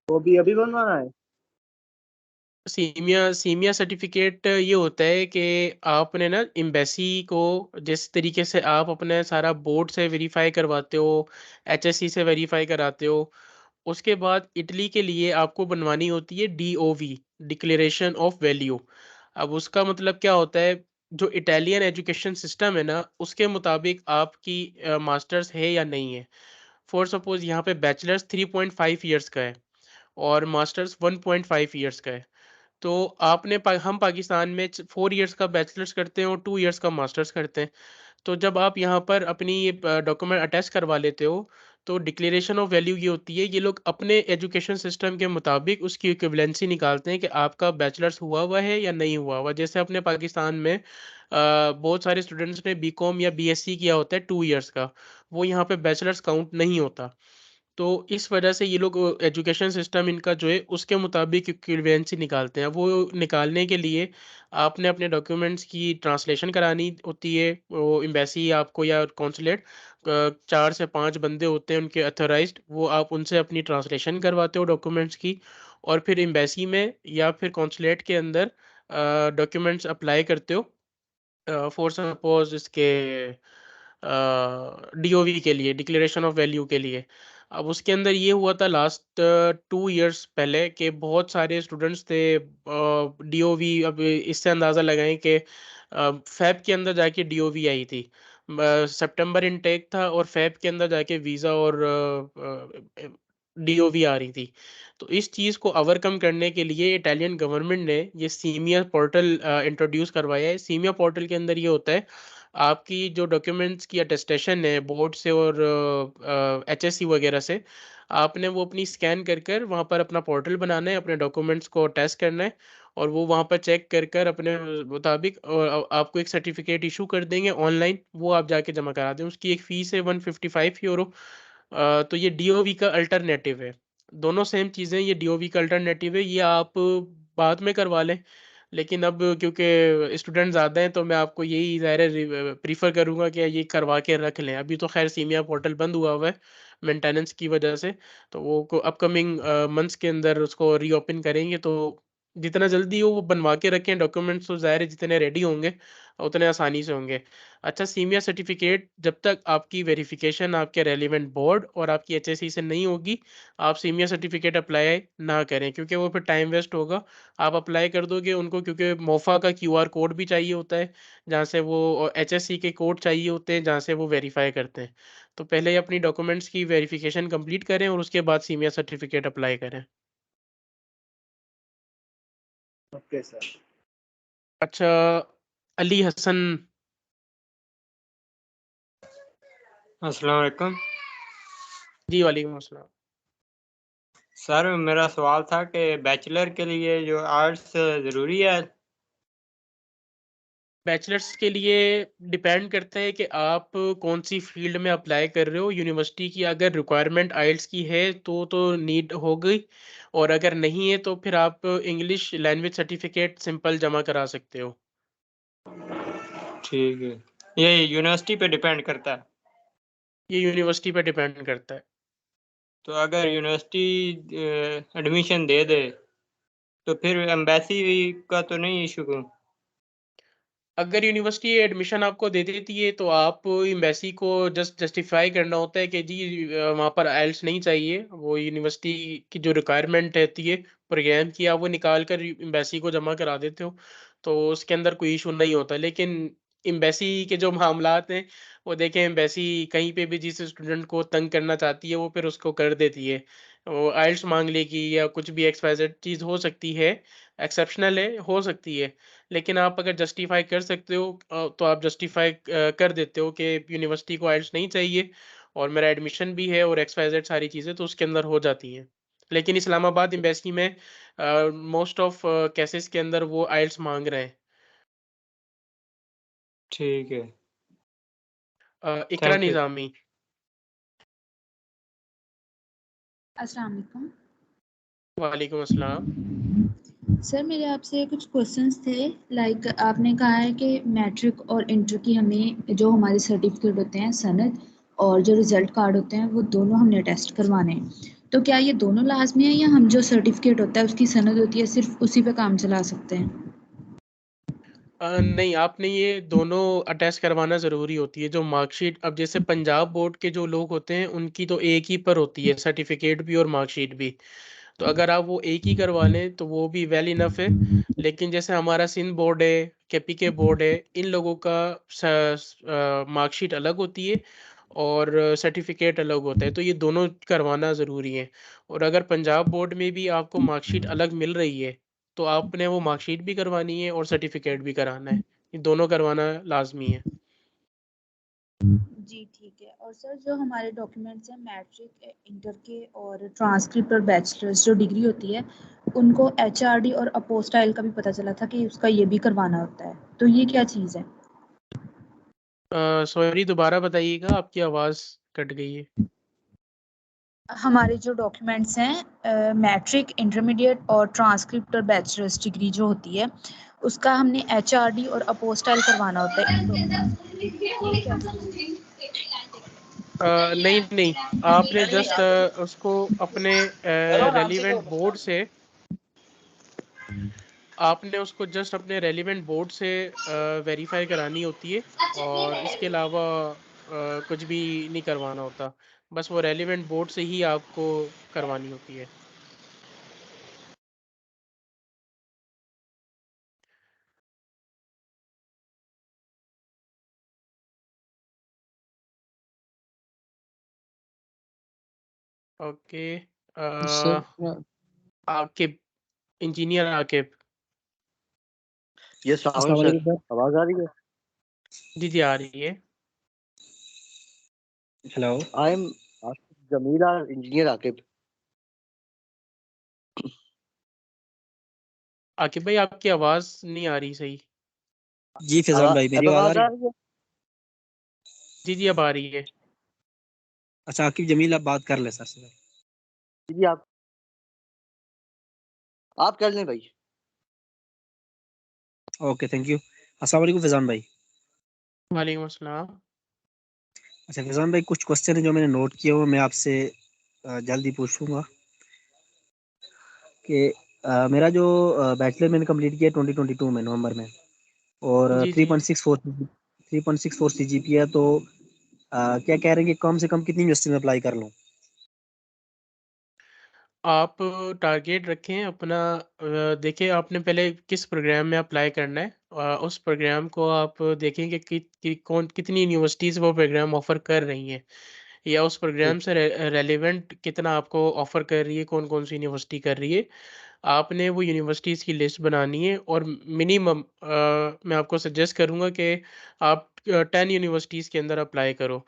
वो भी अभी बनवाना है? सीमिया सर्टिफिकेट ये होता है कि आपने ना एम्बेसी को जिस तरीके से आप अपने सारा बोर्ड से वेरीफाई करवाते हो, एचएससी से वेरीफाई कराते हो, उसके बाद इटली के लिए आपको बनवानी होती है डीओवी, डिक्लेरेशन ऑफ वैल्यू। अब उसका मतलब क्या होता है, जो इटालियन एजुकेशन सिस्टम है ना, उसके मुताबिक आपकी मास्टर्स है या नहीं है। फॉर सपोज यहाँ पे बैचलर्स 3.5 ईयर्स का है और मास्टर्स 1.5 ईयर्स का है। तो हम पाकिस्तान में 4 इयर्स का बैचलर्स करते हैं और 2 इयर्स का मास्टर्स करते हैं। तो जब आप यहाँ पर अपनी ये डॉक्यूमेंट अटैच करवा लेते हो, तो डिक्लेरेशन ऑफ वैल्यू ये होती है, ये लोग अपने एजुकेशन सिस्टम के मुताबिक उसकी इक्विवेलेंसी निकालते हैं कि आपका बैचलर्स हुआ है या नहीं हुआ। जैसे अपने पाकिस्तान में बहुत सारे स्टूडेंट्स ने बीकॉम या बीएससी किया होता है 2 इयर्स का, वो यहाँ पे बैचलर्स काउंट नहीं होता। तो इस वजह से ये लोग एजुकेशन सिस्टम इनका जो है उसके मुताबिक इक्विवेलेंसी निकालते हैं। वो निकालने के लिए आपने अपने डॉक्यूमेंट्स की ट्रांसलेशन करानी होती है। वो एम्बेसी आपको या कॉन्सुलेट 4 से 5 बंदे होते हैं उनके अथोराइज्ड, वो आप उनसे अपनी ट्रांसलेशन करवाते हो डॉक्यूमेंट्स की, और फिर एम्बेसी में या फिर कॉन्सुलेट के अंदर डॉक्यूमेंट्स अप्लाई करते हो फॉर सपोज इसके डीओवी के लिए, डिक्लेरेशन ऑफ वैल्यू के लिए। अब उसके अंदर ये हुआ था लास्ट 2 इयर्स पहले कि बहुत सारे स्टूडेंट्स थे डीओवी, अब इससे अंदाज़ा लगाएं कि फैब के अंदर जाके डीओवी आई थी। सितंबर इनटेक था और फैब के अंदर जाके वीज़ा और डीओवी आ रही थी। तो इस चीज़ को ओवरकम करने के लिए इटालियन गवर्नमेंट ने ये सीमिया पोर्टल इंट्रोड्यूस करवाया है। सीमिया पोर्टल के अंदर ये होता है, आपकी जो डॉक्यूमेंट्स की अटेस्टेशन है बोर्ड से और एचएससी वगैरह से, आपने वो अपनी स्कैन कर वहाँ पर अपना पोर्टल बनाना है, अपने डॉक्यूमेंट्स को टेस्ट करना है, और वो वहाँ पर चेक कर अपने मुताबिक आपको एक सर्टिफिकेट इशू कर देंगे ऑनलाइन, वो आप जाके जमा करा दें। उसकी एक फ़ीस है 155 यूरो। तो ये डीओवी का अल्टरनेटिव है। दोनों सेम चीज़ें, ये डीओवी का अल्टरनेटिव है, ये आप बाद में करवा लें। लेकिन अब क्योंकि स्टूडेंट ज़्यादा हैं तो मैं आपको यही ज़ाहिर है प्रीफ़र करूँगा कि ये करवा के रख लें। अभी तो ख़ैर सीमिया पोर्टल बंद हुआ है मेंटेनेंस की वजह से, तो वो को अपकमिंग मंथ्स के अंदर उसको रीओपन करेंगे। तो जितना जल्दी हो वो बनवा के रखें डॉक्यूमेंट्स, तो ज़ाहिर है जितने रेडी होंगे उतने आसानी से होंगे। अच्छा, सीमिया सर्टिफिकेट जब तक आपकी वेरिफिकेशन आपके रेलिवेंट बोर्ड और आपकी एचएससी से नहीं होगी, आप सीमिया सर्टिफिकेट अप्लाई ना करें, क्योंकि वो फिर टाइम वेस्ट होगा। आप अप्लाई कर दोगे उनको, क्योंकि मोफा का क्यूआर कोड भी चाहिए होता है जहाँ से वो, एचएससी के कोड चाहिए होते हैं जहाँ से वो वेरीफाई करते हैं। तो पहले ही अपनी डॉक्यूमेंट्स की वेरिफिकेशन कंप्लीट करें और उसके बाद सीमिया सर्टिफिकेट अप्लाई करें। Okay sir. अच्छा, अली हसन। अस्सलाम वालेकुम जी वालेकुम अस्सलाम। सर, मेरा सवाल था कि बैचलर के लिए जो आर्ट्स ज़रूरी है? बैचलर्स के लिए डिपेंड करता है कि आप कौन सी फील्ड में अप्लाई कर रहे हो। यूनिवर्सिटी की अगर रिक्वायरमेंट आइल्स की है तो नीड हो गई, और अगर नहीं है तो फिर आप इंग्लिश लैंग्वेज सर्टिफिकेट सिंपल जमा करा सकते हो। ठीक है, ये यूनिवर्सिटी पे डिपेंड करता है? ये यूनिवर्सिटी पे डिपेंड करता है। तो अगर यूनिवर्सिटी एडमिशन दे दे तो फिर एम्बेसी का तो नहीं इशू? अगर यूनिवर्सिटी एडमिशन आपको दे देती है तो आप एम्बेसी को जस्ट जस्टिफाई करना होता है कि जी वहाँ पर आइल्स नहीं चाहिए। वो यूनिवर्सिटी की जो रिक्वायरमेंट रहती है प्रोग्राम की, आप वो निकाल कर एम्बेसी को जमा करा देते हो, तो उसके अंदर कोई इशू नहीं होता। लेकिन एम्बेसी के जो मामलात हैं, वो देखें, एम्बेसी कहीं पे भी जिस स्टूडेंट को तंग करना चाहती है वो फिर उसको कर देती है। वो आइल्स मांग लेगी या कुछ भी XYZ चीज़ हो सकती है, एक्सेप्शनल है, हो सकती है। लेकिन आप अगर जस्टिफाई कर सकते हो तो आप जस्टिफाई कर देते हो कि यूनिवर्सिटी को आइल्स नहीं चाहिए और मेरा एडमिशन भी है और XYZ सारी चीज़ें तो उसके अंदर हो जाती हैं। लेकिन इस्लामाबाद एम्बेसी में मोस्ट ऑफ केसेस के अंदर वो आइल्स मांग रहे हैं। ठीक है, इकरा थैंक यू। निज़ामी। अस्सलाम वालेकुम। वालेकुम अस्सलाम। सर, मेरे आपसे कुछ क्वेश्चंस थे। लाइक आपने कहा है कि मैट्रिक और इंटर की हमें जो हमारे सर्टिफिकेट होते हैं सनद, और जो रिजल्ट कार्ड होते हैं वो दोनों हमने टेस्ट करवाने हैं। तो क्या ये दोनों लाजमी है या हम जो सर्टिफिकेट होता है उसकी सनद होती है सिर्फ उसी पे काम चला सकते हैं? नहीं, आपने ये दोनों अटैच करवाना ज़रूरी होती है। जो मार्कशीट, अब जैसे पंजाब बोर्ड के जो लोग होते हैं उनकी तो एक ही पर होती है, सर्टिफिकेट भी और मार्कशीट भी। तो अगर आप वो एक ही करवा लें तो वो भी वेल इनफ है। लेकिन जैसे हमारा सिंध बोर्ड है, केपीके बोर्ड है, इन लोगों का मार्कशीट अलग होती है और सर्टिफिकेट अलग होता है, तो ये दोनों करवाना ज़रूरी है। और अगर पंजाब बोर्ड में भी आपको मार्कशीट अलग मिल रही है तो आपने वो मार्कशीट भी करवानी है और सर्टिफिकेट भी कराना है। ये दोनों करवाना लाजमी है। जी ठीक है। और सर जो हमारे डॉक्यूमेंट्स हैं मैट्रिक, इंटर के और ट्रांसक्रिप्ट और बैचलर्स जो डिग्री होती है उनको एचआरडी और अपोस्टाइल का भी पता चला था कि उसका ये भी करवाना होता है, तो ये क्या चीज़ है? सॉरी, दोबारा बताइएगा, आपकी आवाज़ कट गई है। हमारे जो डॉक्यूमेंट्स हैं मैट्रिक, इंटरमीडिएट और ट्रांसक्रिप्ट और बैचलर्स डिग्री जो होती है उसका हमने एचआरडी और अपोस्टाइल करवाना होता है इन डॉक्यूमेंट्स। ये क्या चीज़ है? नहीं नहीं, आपने जस्ट उसको अपने रेलिवेंट बोर्ड से आपने उसको जस्ट अपने रेलिवेंट बोर्ड से वेरीफाई करानी होती है और इसके अलावा कुछ भी नहीं करवाना होता। बस वो रेलिवेंट बोर्ड से ही आपको करवानी होती है। Okay. Sir Aqib, engineer Aqib. ये अस्सलाम वालेकुम सर, आवाज आ रही है? जी जी, आ रही है। Hello, I am Jamila engineer Aqib. Aqib भाई, आपकी आवाज़ नहीं आ रही सही। जी फैजान भाई, मेरी आवाज आ रही है? जी जी, अब आ रही है। अच्छा, आकिब जमील, आप बात कर ले सर से। जी आप कर लें भाई। Okay, thank you. अस्सलाम वालेकुम फैजान भाई। वालेकुम अस्सलाम। अच्छा फैजान भाई, कुछ क्वेश्चन है जो मैंने नोट किए हुए, मैं आपसे जल्दी पूछूंगा कि मेरा जो बैचलर मैंने कंप्लीट किया 2022 में नवंबर में, और जी जी। 3.64 CGPA है, तो क्या कह रहे हैं कि कम से कम कितनी यूनिवर्सिटी में अप्लाई कर लूँ? आप टारगेट रखें अपना। देखिए, आपने पहले किस प्रोग्राम में अप्लाई करना है, उस प्रोग्राम को आप देखें कि कौन कितनी यूनिवर्सिटीज़ वो प्रोग्राम ऑफ़र कर रही हैं, या उस प्रोग्राम से रेलेवेंट कितना आपको ऑफ़र कर रही है, कौन कौन सी यूनिवर्सिटी कर रही है। आपने वो यूनिवर्सिटीज़ की लिस्ट बनानी है और मिनिमम मैं आपको सजेस्ट करूँगा कि आप 10 यूनिवर्सिटीज़ के अंदर अप्लाई करो।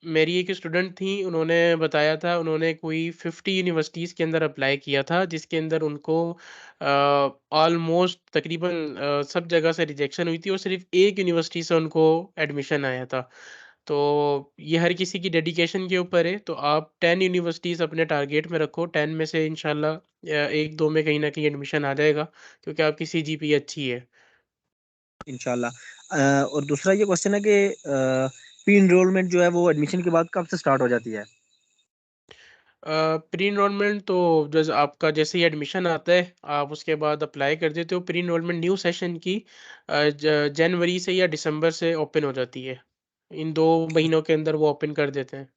मेरी एक स्टूडेंट थी, उन्होंने बताया था उन्होंने कोई 50 यूनिवर्सिटीज़ के अंदर अप्लाई किया था, जिसके अंदर उनको ऑलमोस्ट तकरीबन सब जगह से रिजेक्शन हुई थी और सिर्फ़ एक यूनिवर्सिटी से उनको एडमिशन आया था। तो ये हर किसी की डेडिकेशन के ऊपर है, तो आप 10 यूनिवर्सिटीज़ अपने टारगेट में रखो, 10 में से इंशाल्लाह 1-2 में कहीं न कहीं एडमिशन आ जाएगा, क्योंकि आपकी सीजीपीए अच्छी है। इंशाल्लाह। और दूसरा ये क्वेश्चन है कि प्री इनरोलमेंट जो है वो एडमिशन के बाद कब से स्टार्ट हो जाती है? प्री एनरोलमेंट तो जैसे आपका जैसे ही एडमिशन आता है, आप उसके बाद अप्लाई कर देते हो। प्री एनरोलमेंट न्यू सेशन की जनवरी से या दिसंबर से ओपन हो जाती है। इन 2 महीनों के अंदर वो ओपन कर देते हैं।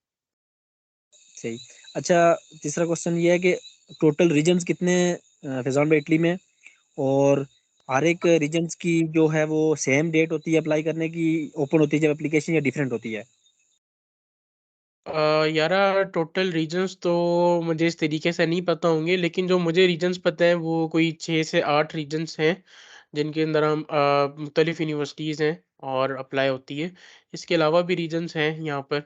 सही। अच्छा, तीसरा क्वेश्चन ये है कि टोटल रीजन्स कितने फैजान भाई इटली में, और हर एक रीजन्स की जो है वो सेम डेट होती है अप्लाई करने की, ओपन होती है जब एप्लीकेशन, या डिफरेंट होती है? यारा, टोटल रीजन्स तो मुझे इस तरीके से नहीं पता होंगे, लेकिन जो मुझे रीजन्स पता है वो कोई 6 से 8 रीजन्स हैं, जिनके अंदर हम मुख्तलिफ यूनिवर्सिटीज़ हैं और अप्लाई होती है। इसके अलावा भी रीजन्स हैं यहाँ पर,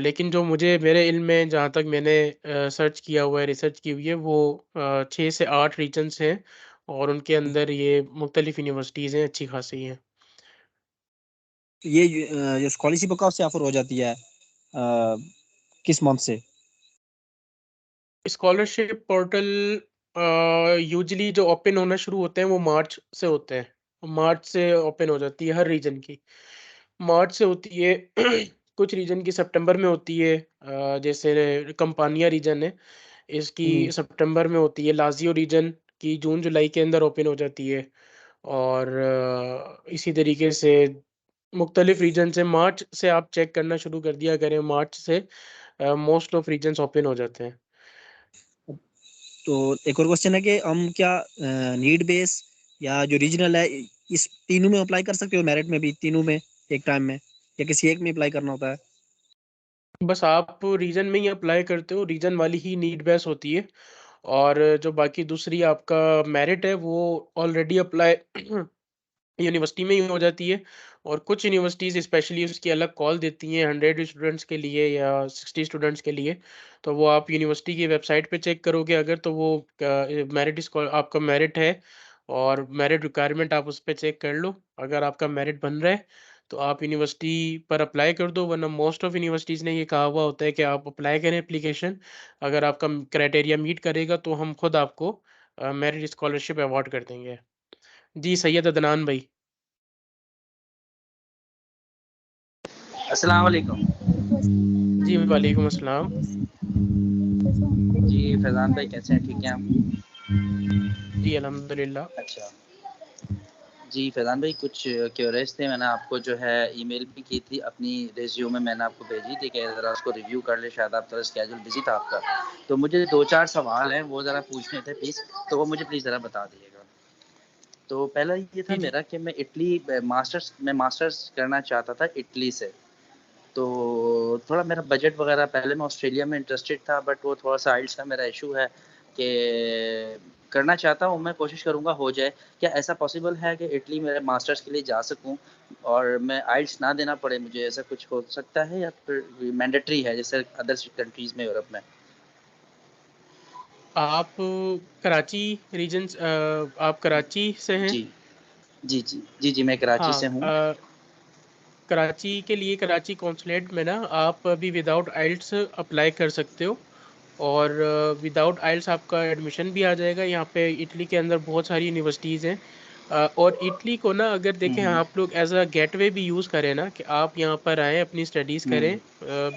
लेकिन जो मुझे मेरे इल्म में जहाँ तक मैंने सर्च किया हुआ है, रिसर्च की हुई है, वो 6 से 8 रीजन्स हैं और उनके अंदर ये मुख्तलिफ यूनिवर्सिटीज़ हैं, अच्छी खासी हैं। ये जो स्कॉलरशिप कब से ऑफर हो जाती है, किस मंथ से? स्कॉलरशिप पोर्टल यूजुअली जो ओपन होना शुरू होते हैं वो मार्च से होते हैं। मार्च से ओपन हो जाती है हर रीजन की। मार्च से होती है। कुछ रीजन की सितंबर में होती है, जैसे कंपानिया रीजन है, इसकी सितंबर में होती है। लाजियो रीजन की जून जुलाई के अंदर ओपन हो जाती है। और इसी तरीके से मुख्तलिफ रीजन से मार्च से आप चेक करना शुरू कर दिया करें, मार्च से मोस्ट ऑफ रीजन्स ओपन हो जाते हैं। तो एक और क्वेश्चन है कि हम क्या नीड बेस या जो रीजनल है इस तीनों में अप्लाई कर सकते हो, मेरिट में भी तीनों में एक टाइम में, या किसी एक में अप्लाई करना होता है? बस आप रीजन में ही अप्लाई करते हो, रीजन वाली ही नीड बेस होती है। और जो बाकी दूसरी आपका मेरिट है वो ऑलरेडी अप्लाई यूनिवर्सिटी में ही हो जाती है। और कुछ यूनिवर्सिटीज़ स्पेशली उसकी अलग कॉल देती हैं 100 स्टूडेंट्स के लिए या 60 स्टूडेंट्स के लिए। तो वो आप यूनिवर्सिटी की वेबसाइट पे चेक करोगे अगर, तो वो मेरिट आपका मेरिट है और मेरिट रिक्वायरमेंट आप उस पे चेक कर लो। अगर आपका मेरिट बन रहा है तो आप यूनिवर्सिटी पर अप्लाई कर दो, वरना मोस्ट ऑफ यूनिवर्सिटीज़ ने ये कहा हुआ होता है कि आप अप्लाई करें एप्लीकेशन। अगर आपका क्राइटेरिया मीट करेगा तो हम खुद आपको मेरिट स्कॉलरशिप अवार्ड कर देंगे। जी सैयद अदनान भाई। अस्सलाम वालेकुम। जी वालेकुम अस्सलाम। जी फैजान भाई कैसे हैं, ठीक हैं आप? जी अल्हम्दुलिल्लाह। अच्छा जी फैजान भाई, कुछ क्यूरीज थे, मैंने आपको जो है ईमेल भी की थी, अपनी रिज्यूमे मैंने आपको भेजी थी कि ज़रा उसको रिव्यू कर ले, शायद आप थोड़ा स्केड्यूल बिजी था आपका। तो मुझे 2-4 सवाल हैं वो ज़रा पूछने थे प्लीज़, तो वो मुझे प्लीज़ ज़रा बता दीजिएगा। तो पहला ये था मेरा कि मैं मास्टर्स करना चाहता था इटली से। तो थोड़ा मेरा बजट वगैरह, पहले मैं ऑस्ट्रेलिया में इंटरेस्टेड था बट वो थोड़ा सा आइल्स का मेरा इशू है कि करना चाहता हूँ, मैं कोशिश करूँगा हो जाए। क्या ऐसा पॉसिबल है कि इटली मेरे मास्टर्स के लिए जा सकूँ और मैं आइल्स ना देना पड़े मुझे, ऐसा कुछ हो सकता है या फिर मैंडेटरी है जैसे अदर कंट्रीज़ में यूरोप में? आप कराची आप कराची से हैं? जी। जी, मैं कराची हाँ, से हूँ। कराची के लिए कराची कॉन्सुलेट में ना आप अभी विदाउट आइल्स अप्लाई कर सकते हो। और विदाउट आइल्स आपका एडमिशन भी आ जाएगा। यहाँ पे इटली के अंदर बहुत सारी यूनिवर्सिटीज़ हैं। और इटली को ना अगर देखें आप लोग एज अ गेटवे भी यूज़ करें ना, कि आप यहाँ पर आएँ अपनी स्टडीज़ करें,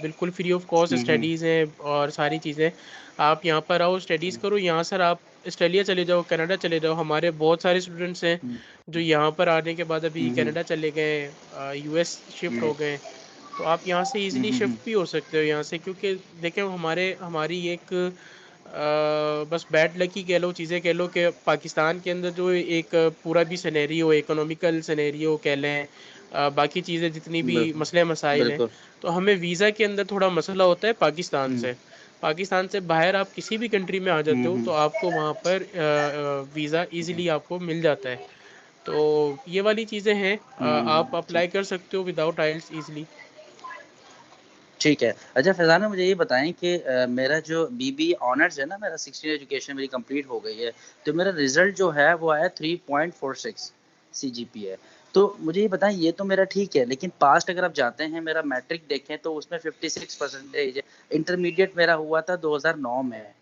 बिल्कुल फ्री ऑफ कॉस्ट स्टडीज़ हैं और सारी चीज़ें। आप यहाँ पर आओ, स्टडीज़ करो। यहाँ सर आप ऑस्ट्रेलिया चले जाओ, कनाडा चले जाओ। हमारे बहुत सारे स्टूडेंट्स हैं जो यहाँ पर आने के बाद अभी कनाडा चले गए, यूएस शिफ्ट हो गए। तो आप यहाँ से इजीली शिफ्ट भी हो सकते हो यहाँ से, क्योंकि देखें हमारी एक बस बैड लक ही कह लो, चीज़ें कह लो कि पाकिस्तान के अंदर जो एक पूरा भी सिनेरियो, इकोनॉमिकल सिनेरियो कह लें, बाकी चीज़ें जितनी भी मसले मसाइल हैं, बिल्कुल। तो हमें वीज़ा के अंदर थोड़ा मसला होता है पाकिस्तान से। पाकिस्तान से बाहर आप किसी भी कंट्री में आ जाते हो तो आपको वहाँ पर वीज़ा ईज़िली आपको मिल जाता है। तो ये वाली चीज़ें हैं, आप अप्लाई कर सकते हो विदाउट आइल्स ईज़िली। ठीक है। अच्छा फैज़ान भाई, मुझे ये बताएँ कि मेरा जो बीबी ऑनर्स है ना, मेरा 16 एजुकेशन मेरी कंप्लीट हो गई है, तो मेरा रिज़ल्ट जो है वो आया 3.46 सीजीपीए। तो मुझे ये बताएँ, ये तो मेरा ठीक है, लेकिन पास्ट अगर आप जाते हैं, मेरा मैट्रिक देखें तो उसमें 56% है। इंटरमीडिएट मेरा हुआ था 2009 में।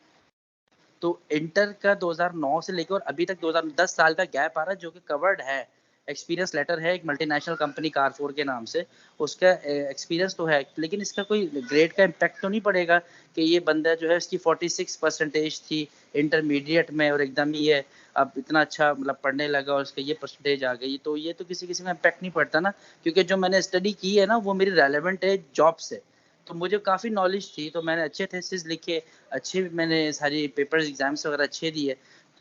तो इंटर का 2009 से लेकर और अभी तक 2010 साल का गैप आ रहा है, जो कि कवर्ड है। एक्सपीरियंस लेटर है एक मल्टीनेशनल कंपनी कारफोर के नाम से, उसका एक्सपीरियंस तो है, लेकिन इसका कोई ग्रेड का इम्पैक्ट तो नहीं पड़ेगा कि ये बंदा जो है इसकी 46% थी इंटरमीडिएट में और एकदम ही है अब इतना अच्छा मतलब पढ़ने लगा और उसका ये परसेंटेज आ गई, तो ये तो किसी में इम्पैक्ट नहीं पड़ता ना, क्योंकि जो मैंने स्टडी की है ना वो मेरी रेलेवेंट है जॉब से। तो मुझे काफ़ी नॉलेज थी, तो मैंने अच्छे थेसिस लिखे, अच्छे मैंने सारी पेपर्स एग्जाम्स वगैरह अच्छे दिए।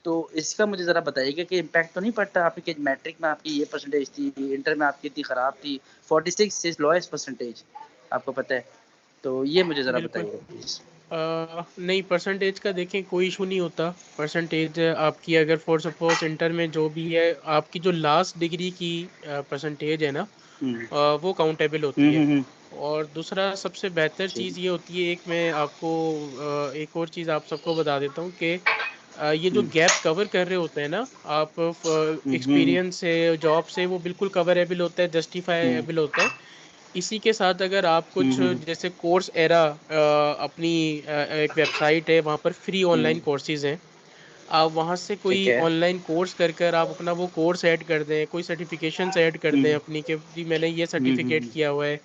तो इसका मुझे ज़रा बताइएगा कि इम्पैक्ट तो नहीं पड़ता आपके मैट्रिक में आपकी ये परसेंटेज थी, इंटर में आपकी इतनी ख़राब थी, 46 इज़ लोएस्ट परसेंटेज, आपको पता है। तो ये मुझे ज़रा बिल्कुल। बताइएगा प्लीज़। नहीं, परसेंटेज का देखें कोई इशू नहीं होता। परसेंटेज आपकी अगर फॉर सपोज इंटर में जो भी है, आपकी जो लास्ट डिग्री की परसेंटेज है ना, वो काउंटेबल होती है। और दूसरा सबसे बेहतर चीज़ ये होती है, एक मैं आपको एक और चीज़ आप सबको बता देता हूँ कि ये जो गैप कवर कर रहे होते हैं ना आप, एक्सपीरियंस से, जॉब से, वो बिल्कुल कवरेबल होता है, जस्टिफाएबल होता है। इसी के साथ अगर आप कुछ जैसे कोर्स एरा अपनी एक वेबसाइट है, वहाँ पर फ्री ऑनलाइन कोर्सेज़ हैं। आप वहाँ से कोई ठीक है। ऑनलाइन कोर्स कर आप अपना वो कोर्स ऐड कर दें, कोई सर्टिफिकेशंस ऐड कर दें अपनी कि जी मैंने ये सर्टिफिकेट किया हुआ है,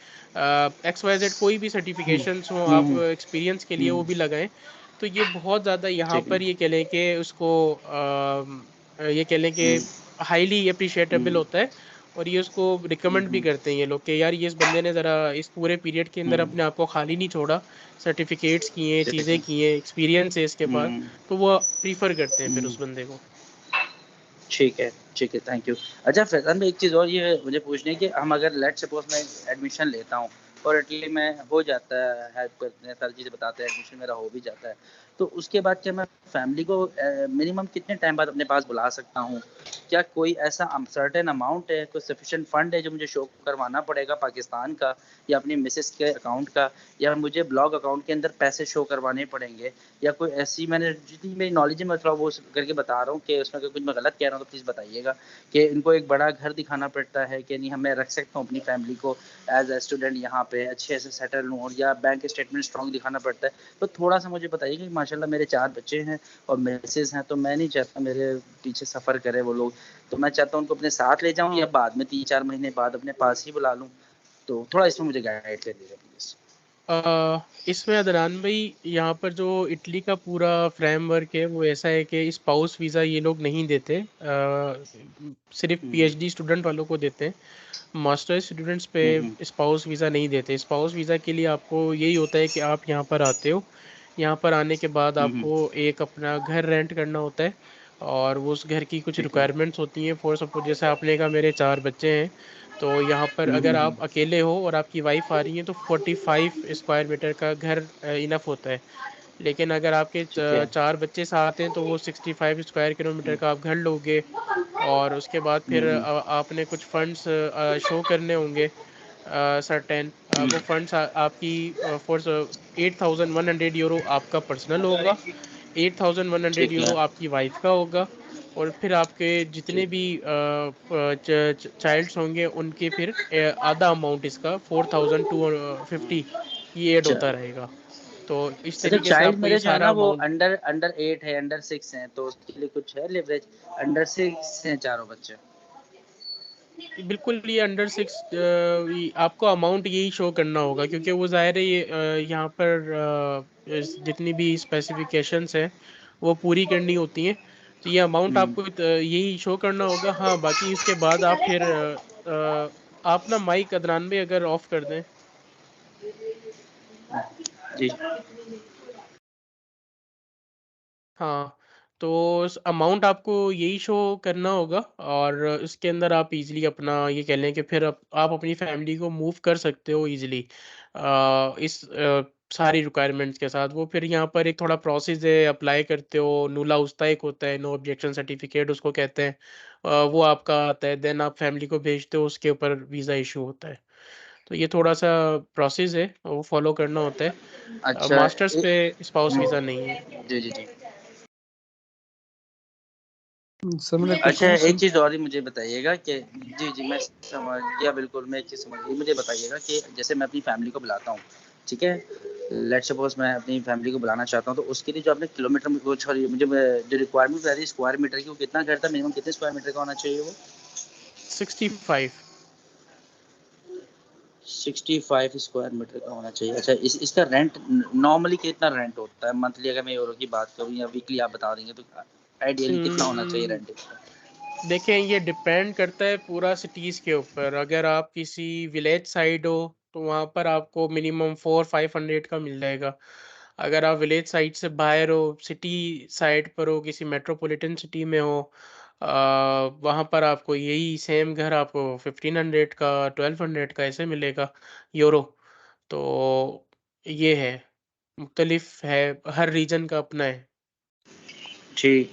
XYZ कोई भी सर्टिफिकेशंस हो आप एक्सपीरियंस के लिए वो भी लगाएं। तो ये बहुत ज़्यादा यहाँ ठीक है। पर ये कह लें कि उसको ये कह लें कि हाईली अप्रिशिएटेबल होता है, और ये उसको रिकमेंड भी करते हैं ये लोग कि यार ये इस बंदे ने ज़रा इस पूरे पीरियड के अंदर अपने आप को खाली नहीं छोड़ा, सर्टिफिकेट्स किए, ठीक चीज़ें है। की हैं, एक्सपीरियंस है इसके पास, तो वो प्रीफर करते हैं फिर हम्म, उस बंदे को। ठीक है, थैंक यू। अच्छा फैज़ान भाई, एक चीज़ और ये मुझे पूछनी है कि हम अगर लेट्स सपोज़ मैं एडमिशन लेता हूँ और इटली में हो जाता है, हेल्प करते हैं, सारी चीज़ें बताते हैं, एडमिशन मेरा हो भी जाता है, तो उसके बाद क्या मैं फैमिली को मिनिमम कितने टाइम बाद अपने पास बुला सकता हूँ? क्या कोई ऐसा सर्टेन अमाउंट है, कोई सफिशिएंट फंड है जो मुझे शो करवाना पड़ेगा पाकिस्तान का या अपनी मिसेस के अकाउंट का, या मुझे ब्लॉग अकाउंट के अंदर पैसे शो करवाने पड़ेंगे, या कोई ऐसी, मैंने जितनी मेरी नॉलेज है मैं थोड़ा वो करके बता रहा हूँ कि उसमें अगर कुछ मैं गलत कह रहा हूँ तो प्लीज़ बताइएगा, कि इनको एक बड़ा घर दिखाना पड़ता है कि नहीं हमें रख सकता हूँ अपनी फैमिली को एज ए स्टूडेंट यहाँ पे अच्छे से सेटल हूँ, और या बैंक स्टेटमेंट स्ट्रॉन्ग दिखाना पड़ता है, तो थोड़ा सा मुझे बताइए कि माशाल्लाह मेरे 4 बच्चे हैं और मिसेज हैं, तो मैं नहीं चाहता मेरे पीछे सफ़र करे वो लोग, तो मैं चाहता हूँ उनको अपने साथ ले जाऊँ या बाद में 3-4 महीने बाद अपने पास ही बुला लूँ, तो थोड़ा इसमें मुझे गाइड कर दीजिए प्लीज़। इसमें अदनान भाई यहाँ पर जो इटली का पूरा फ्रेमवर्क है वो ऐसा है कि स्पाउस वीज़ा ये लोग नहीं देते, सिर्फ PhD स्टूडेंट वालों को देते हैं, मास्टर स्टूडेंट्स पे स्पाउस वीज़ा नहीं देते। स्पाउस वीज़ा के लिए आपको यही होता है कि आप यहाँ पर आते हो, यहाँ पर आने के बाद आपको एक अपना घर रेंट करना होता है, और वो उस घर की कुछ ठीक है। रिक्वायरमेंट्स होती हैं। फॉर सपोज जैसे आपने कहा मेरे 4 बच्चे हैं, तो यहाँ पर अगर आप अकेले हो और आपकी वाइफ आ रही है तो 45 स्क्वायर मीटर का घर इनफ होता है। लेकिन अगर आपके ठीक है। 4 बच्चे साथ हैं तो वो 65 स्क्वायर किलोमीटर का आप घर लोगे, और उसके बाद फिर आपने कुछ फंड्स शो करने होंगे सर्टेन, वो फंड्स आपकी फॉर 8,100 यूरो आपका पर्सनल होगा, 8,100 ठीक है। यूरो आपकी वाइफ का होगा, और फिर आपके जितने ठीक। भी चाइल्ड्स होंगे उनके फिर आधा अमाउंट इसका 4,250 ये ऐड अच्छा। होता रहेगा। तो इस अच्छा, तरीके से चाइल्ड आपको ये मेरे जो है सारा ना वो अमाउंट अंडर अंडर 8 है, अंडर 6 है, तो उसके लिए कुछ है लिवरेज? अंडर 6 हैं चारों बच्चे। बिल्कुल ये अंडर 6 आपको अमाउंट यही शो करना होगा, क्योंकि वो ज़ाहिर है ये यहाँ पर जितनी भी स्पेसिफिकेशंस हैं वो पूरी करनी होती हैं, तो ये अमाउंट आपको यही शो करना होगा। हाँ बाकी इसके बाद आप फिर आप ना माइक अदनान भाई अगर ऑफ कर दें। जी। हाँ, तो अमाउंट आपको यही शो करना होगा, और इसके अंदर आप इजीली अपना ये कह लें कि फिर आप अपनी फैमिली को मूव कर सकते हो इजीली इस सारी रिक्वायरमेंट्स के साथ। वो फिर यहाँ पर एक थोड़ा प्रोसेस है, अप्लाई करते हो, नूला उस्ता एक होता है, नो ऑब्जेक्शन सर्टिफिकेट उसको कहते हैं, वो आपका आता है, देन आप फैमिली को भेजते हो, उसके ऊपर वीज़ा इशू होता है। तो ये थोड़ा सा प्रोसेस है वो फॉलो करना होता है, अच्छा। मास्टर्स पे स्पाउस वीज़ा नहीं है। जी जी जी। सर मैंने अच्छा, क्वेश्चन एक चीज़ और ही मुझे बताइएगा कि जी जी मैं समझ गया, बिल्कुल मैं एक चीज़ समझ गई, मुझे बताइएगा कि जैसे मैं अपनी फैमिली को बुलाता हूँ, ठीक है, लेट्स सपोज मैं अपनी फैमिली को बुलाना चाहता हूँ, तो उसके लिए जो आपने किलोमीटर वो सॉरी मुझे जो रिक्वायरमेंट बता रही स्क्वायर मीटर की, वो कितना घर था मिनिमम, कितने स्क्वायर मीटर का होना चाहिए वो? 65। 65 स्क्वायर मीटर का होना चाहिए। अच्छा, इसका रेंट नॉर्मली कितना रेंट होता है मंथली, अगर मैं यूरो की बात करूँ, या वीकली आप बता देंगे तो आइडियली कितना होना चाहिए रेंट इसका? देखें ये डिपेंड करता है पूरा सिटीज़ के ऊपर। अगर आप किसी विलेज साइड हो तो वहाँ पर आपको मिनिमम 400-500 का मिल जाएगा। अगर आप विलेज साइड से बाहर हो, सिटी साइड पर हो, किसी मेट्रोपॉलिटन सिटी में हो, वहाँ पर आपको यही सेम घर आपको 1500 का 1200 का ऐसे मिलेगा यूरो। तो ये है, मुख्तलिफ है, हर रीजन का अपना है। ठीक,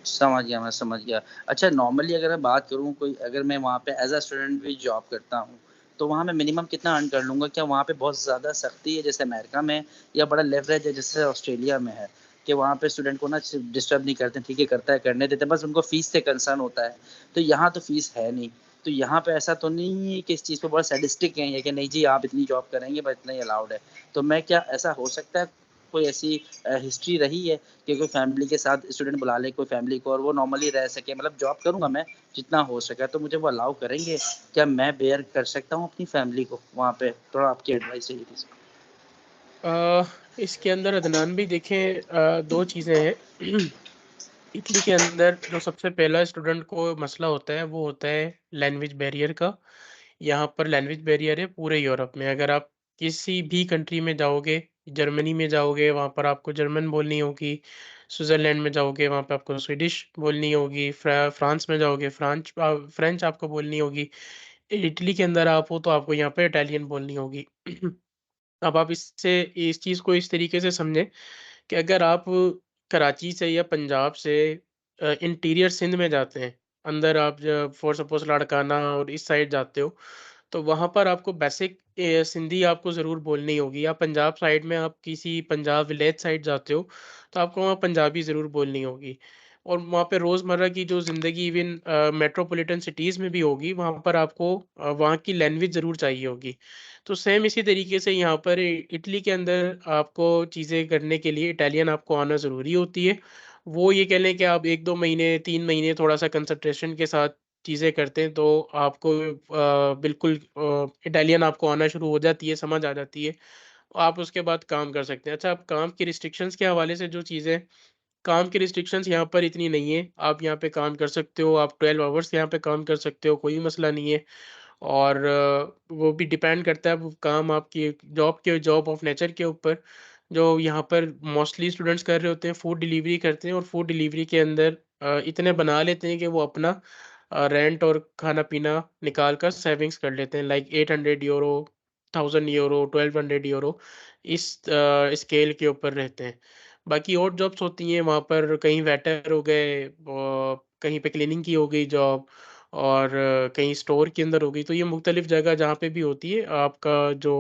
समझ गया, मैं समझ गया। अच्छा, नॉर्मली अगर मैं बात करूँ, कोई अगर मैं वहाँ पे एज अ स्टूडेंट भी जॉब करता हूँ, तो वहाँ मैं मिनिमम कितना अर्न कर लूँगा? क्या वहाँ पे बहुत ज़्यादा सख्ती है जैसे अमेरिका में, या बड़ा लेवरेज है जैसे ऑस्ट्रेलिया में है, कि वहाँ पे स्टूडेंट को ना डिस्टर्ब नहीं करते, ठीक है करता है करने देते हैं, बस उनको फीस से कंसर्न होता है, तो यहाँ तो फीस है नहीं, तो यहाँ पे ऐसा तो नहीं है कि इस चीज़ पे बहुत सैडिस्टिक हैं, या कि नहीं जी आप इतनी जॉब करेंगे बस इतना ही अलाउड है, तो मैं क्या ऐसा हो सकता है कोई ऐसी हिस्ट्री रही है कि कोई फैमिली के साथ स्टूडेंट बुला ले कोई फैमिली को और वो नॉर्मली रह सके? मतलब जॉब करूँगा मैं जितना हो सका, तो मुझे वो अलाउ करेंगे? क्या मैं बेयर कर सकता हूँ अपनी फैमिली को वहाँ पे? थोड़ा आपकी एडवाइस चाहिए थी। इसके अंदर अदनान भी देखें, 2 चीज़ें हैं। इटली के अंदर जो सबसे पहला स्टूडेंट को मसला होता है वो होता है लैंग्वेज बैरियर का। यहाँ पर लैंग्वेज बैरियर है पूरे यूरोप में। अगर आप किसी भी कंट्री में जाओगे, जर्मनी में जाओगे वहाँ पर आपको जर्मन बोलनी होगी, स्विट्ज़रलैंड में जाओगे वहाँ पे आपको स्वीडिश बोलनी होगी, फ्रांस में जाओगे फ्रेंच आपको बोलनी होगी। इटली के अंदर आप हो तो आपको यहाँ पे इटालियन बोलनी होगी। अब आप इस चीज़ को इस तरीके से समझें कि अगर आप कराची से या पंजाब से इंटीरियर सिंध में जाते हैं, अंदर आप जब फॉर सपोज़ लाड़काना और इस साइड जाते हो, तो वहाँ पर आपको बेसिक सिंधी आपको ज़रूर बोलनी होगी। या पंजाब साइड में आप किसी पंजाब विलेज साइड जाते हो, तो आपको वहाँ पंजाबी ज़रूर बोलनी होगी। और वहाँ पे रोज़मर्रा की जो ज़िंदगी इवन मेट्रोपॉलिटन सिटीज़ में भी होगी, वहाँ पर आपको वहाँ की लैंग्वेज ज़रूर चाहिए होगी। तो सेम इसी तरीके से यहाँ पर इटली के अंदर आपको चीज़ें करने के लिए इटालियन आपको आना ज़रूरी होती है। वो ये कह लें कि आप 1-2 महीने, 3 महीने थोड़ा-सा कंसंट्रेशन के साथ चीज़ें करते हैं, तो आपको बिल्कुल इटालियन आपको आना शुरू हो जाती है, समझ आ जाती है। आप उसके बाद काम कर सकते हैं। अच्छा, आप काम की रिस्ट्रिक्शंस के हवाले से जो चीज़ें काम की रिस्ट्रिक्शंस यहाँ पर इतनी नहीं है। आप यहाँ पे काम कर सकते हो, आप 12 आवर्स यहाँ पे काम कर सकते हो, कोई मसला नहीं है। और वो भी डिपेंड करता है वो काम आपकी जॉब ऑफ नेचर के ऊपर। जो यहाँ पर मोस्टली स्टूडेंट्स कर रहे होते हैं, फूड डिलीवरी करते हैं और फूड डिलीवरी के अंदर इतने बना लेते हैं कि वो अपना रेंट और खाना-पीना निकाल कर सेविंग्स कर लेते हैं। लाइक €800, €1000, €1200 इस स्केल के ऊपर रहते हैं। बाकी और जॉब्स होती हैं वहाँ पर, कहीं वेटर हो गए, कहीं पे क्लीनिंग की हो गई जॉब और कहीं स्टोर के अंदर हो गई। तो ये मुख्तलिफ जगह जहाँ पे भी होती है, आपका जो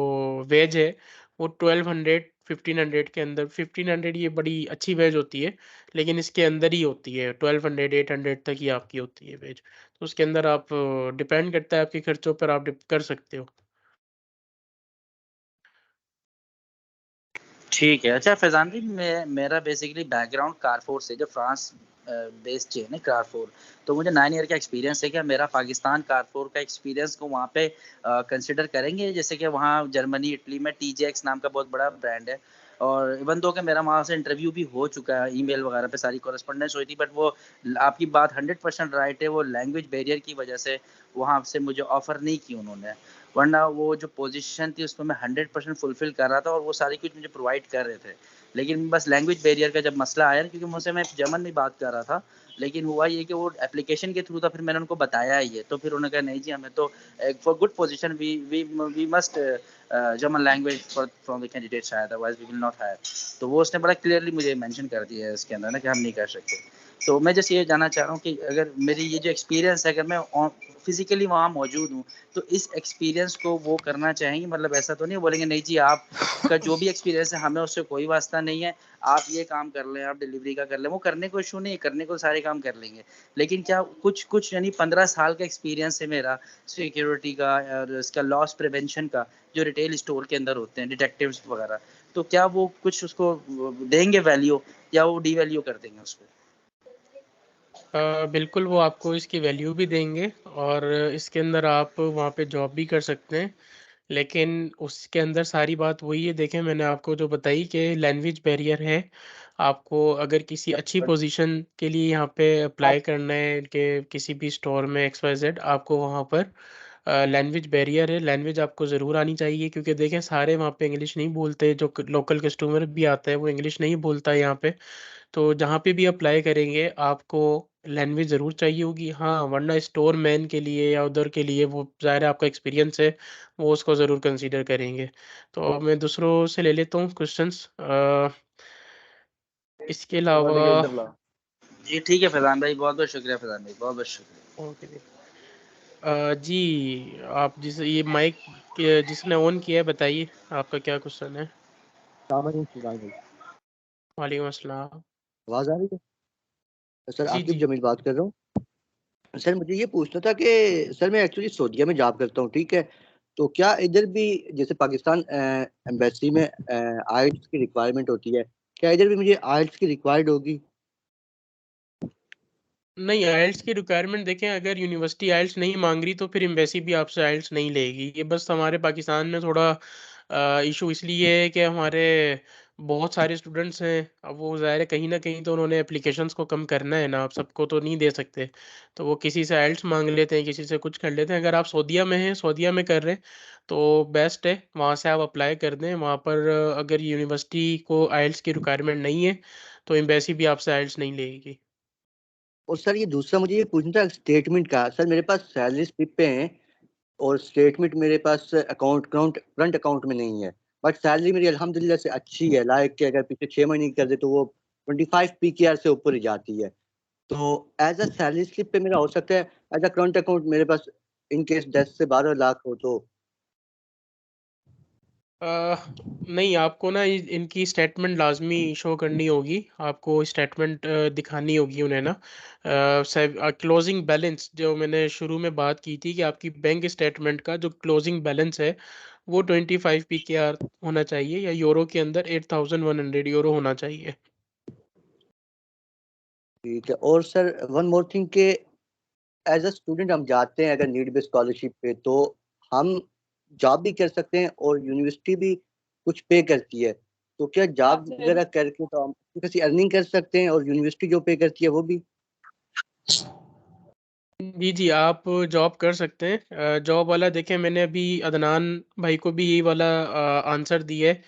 वेज है वो 1200 1500 के अंदर। 1500 ये बड़ी अच्छी वेज होती है, लेकिन इसके अंदर ही होती है। 1200 800 तक ही आपकी होती है वेज। तो उसके अंदर आप डिपेंड करता है आपके खर्चों पर, आप कर सकते हो। ठीक है। अच्छा फैज़ान भाई, मेरा बेसिकली बैकग्राउंड कारफोर से, जो फ्रांस बेस्ड है ना कारफोर, तो मुझे 9 ईयर का एक्सपीरियंस है। क्या मेरा पाकिस्तान कारफोर का एक्सपीरियंस को वहाँ पे कंसिडर करेंगे? जैसे कि वहाँ जर्मनी, इटली में TJX नाम का बहुत बड़ा ब्रांड है, और इवन दो कि मेरा वहाँ से इंटरव्यू भी हो चुका है, ईमेल वगैरह पे सारी कॉरेस्पॉन्डेंस हुई थी, बट वो आपकी बात 100% राइट है, वो लैंग्वेज बैरियर की वजह से वहाँ से मुझे ऑफ़र नहीं की उन्होंने। वरना वो जो पोजीशन थी उसमें मैं 100% फुलफिल कर रहा था और वो सारी कुछ मुझे प्रोवाइड कर रहे थे। लेकिन बस लैंग्वेज बैरियर का जब मसला आया, क्योंकि मुझसे मैं जर्मन में बात कर रहा था, लेकिन हुआ ये कि वो एप्लीकेशन के थ्रू था, फिर मैंने उनको बताया ही है, तो फिर उन्होंने कहा नहीं जी, हमें तो for good position we must German language for from the candidate, शायद otherwise we will not hire. तो वो उसने बड़ा क्लियरली मुझे मेंशन कर दिया है इसके अंदर ना कि हम नहीं कर सकते। तो मैं जस्ट ये जानना चाह रहा हूँ कि अगर मेरी ये जो एक्सपीरियंस है, अगर मैं फिजिकली वहाँ मौजूद हूँ, तो इस एक्सपीरियंस को वो करना चाहेंगे? मतलब ऐसा तो नहीं बोलेंगे नहीं जी, आपका जो भी एक्सपीरियंस है हमें उससे कोई वास्ता नहीं है, आप ये काम कर लें, आप डिलीवरी का कर लें। वो करने को इशू नहीं है, करने को सारे काम कर लेंगे, लेकिन क्या कुछ यानी 15 साल का एक्सपीरियंस है मेरा सिक्योरिटी का और इसका लॉस प्रिवेंशन का, जो रिटेल स्टोर के अंदर होते हैं, डिटेक्टिव्स वगैरह, तो क्या वो कुछ उसको देंगे वैल्यू, या वो डी वैल्यू कर देंगे उसको? बिल्कुल वो आपको इसकी वैल्यू भी देंगे और इसके अंदर आप वहाँ पे जॉब भी कर सकते हैं। लेकिन उसके अंदर सारी बात वही है, देखें मैंने आपको जो बताई कि लैंग्वेज बैरियर है। आपको अगर किसी अच्छी पोजीशन के लिए यहाँ पे अप्लाई करना है कि किसी भी स्टोर में XYZ, आपको वहाँ पर लैंग्वेज बैरियर है। लैंग्वेज आपको ज़रूर आनी चाहिए, क्योंकि देखें सारे वहाँ पे इंग्लिश नहीं बोलते। जो लोकल कस्टमर भी आता है वो इंग्लिश नहीं बोलता है यहाँ पे। तो जहाँ पे भी अप्लाई करेंगे आपको लैंग्वेज ज़रूर चाहिए होगी। हाँ, वरना स्टोर मैन के लिए या उधर के लिए वो ज़ाहिर है आपका एक्सपीरियंस है, वो उसको ज़रूर कंसीडर करेंगे। तो मैं दूसरों से ले लेता हूँ क्वेश्चंस। इसके अलावा जी ठीक है फैज़ान भाई, बहुत बहुत शुक्रिया फैज़ान भाई, बहुत बहुत शुक्रिया। ओके जी। जी, आप ये माइक जिसने ऑन किया है बताइए, आपका क्या क्वेश्चन है? वालेकुम अस्सलाम। आवाज आ रही है? सर जी आकिब जी। जमील बात कर रहा हूँ। सर मुझे ये पूछना था कि सर मैं एक्चुअली सऊदीया में जॉब करता हूँ, ठीक है? तो क्या इधर भी जैसे पाकिस्तान एम्बेसी में आइल्स की रिक्वायरमेंट होती है, क्या इधर भी मुझे आइल्स की रिक्वायर्ड होगी? नहीं, आइल्स की रिक्वायरमेंट देखें, अगर यूनिवर्सिटी आइल्स नहीं मांग रही तो फिर एम्बेसी भी आपसे आइल्स नहीं लेगी। ये बस हमारे पाकिस्तान में थोड़ा इशू इसलिए है कि हमारे बहुत सारे स्टूडेंट्स हैं। अब वो ज़ाहिर है कहीं ना कहीं तो उन्होंने एप्लीकेशंस को कम करना है ना, आप सबको तो नहीं दे सकते। तो वो किसी से आइल्स मांग लेते हैं, किसी से कुछ कर लेते हैं। अगर आप सऊदीया में हैं, सऊदीया में कर रहे हैं तो बेस्ट है, वहाँ से आप अप्लाई कर दें। वहाँ पर अगर यूनिवर्सिटी को आइल्स की रिक्वायरमेंट नहीं है तो एम्बेसी भी आपसे आइल्स नहीं लेगी। और सर ये दूसरा मुझे ये पूछना था स्टेटमेंट का। सर मेरे पास सैलरी स्लिप पे हैं और स्टेटमेंट मेरे पास अकाउंट करंट अकाउंट में नहीं है, बट सैलरी मेरी अल्हम्दुलिल्लाह से अच्छी है। लाइक कि अगर पिछले 6 महीने की कर दे तो वो 25 PKR से ऊपर ही जाती है। तो एज अ सैलरी स्लिप पे मेरा हो सकता है, एज अ करंट अकाउंट मेरे पास इन केस 10 से 12 लाख हो तो? नहीं, आपको ना इनकी स्टेटमेंट लाजमी शो करनी होगी। आपको स्टेटमेंट दिखानी होगी उन्हें ना। क्लोजिंग बैलेंस जो मैंने शुरू में बात की थी कि आपकी बैंक स्टेटमेंट का जो क्लोजिंग बैलेंस है वो 25 PKR होना चाहिए, या यूरो के अंदर 8,100 यूरो होना चाहिए। ठीक है। और सर वन मोर थिंग के एज अ स्टूडेंट हम जाते हैं अगर नीड बेस्ड स्कॉलरशिप पे, तो हम जॉब भी कर सकते हैं और यूनिवर्सिटी भी कुछ पे करती है। तो क्या जॉब वगैरह करके तो हम कैसी अर्निंग कर सकते हैं और यूनिवर्सिटी जो पे करती है वो भी? जी जी, आप जॉब कर सकते हैं। जॉब वाला देखें, मैंने अभी अदनान भाई को भी यही वाला आंसर दिया है,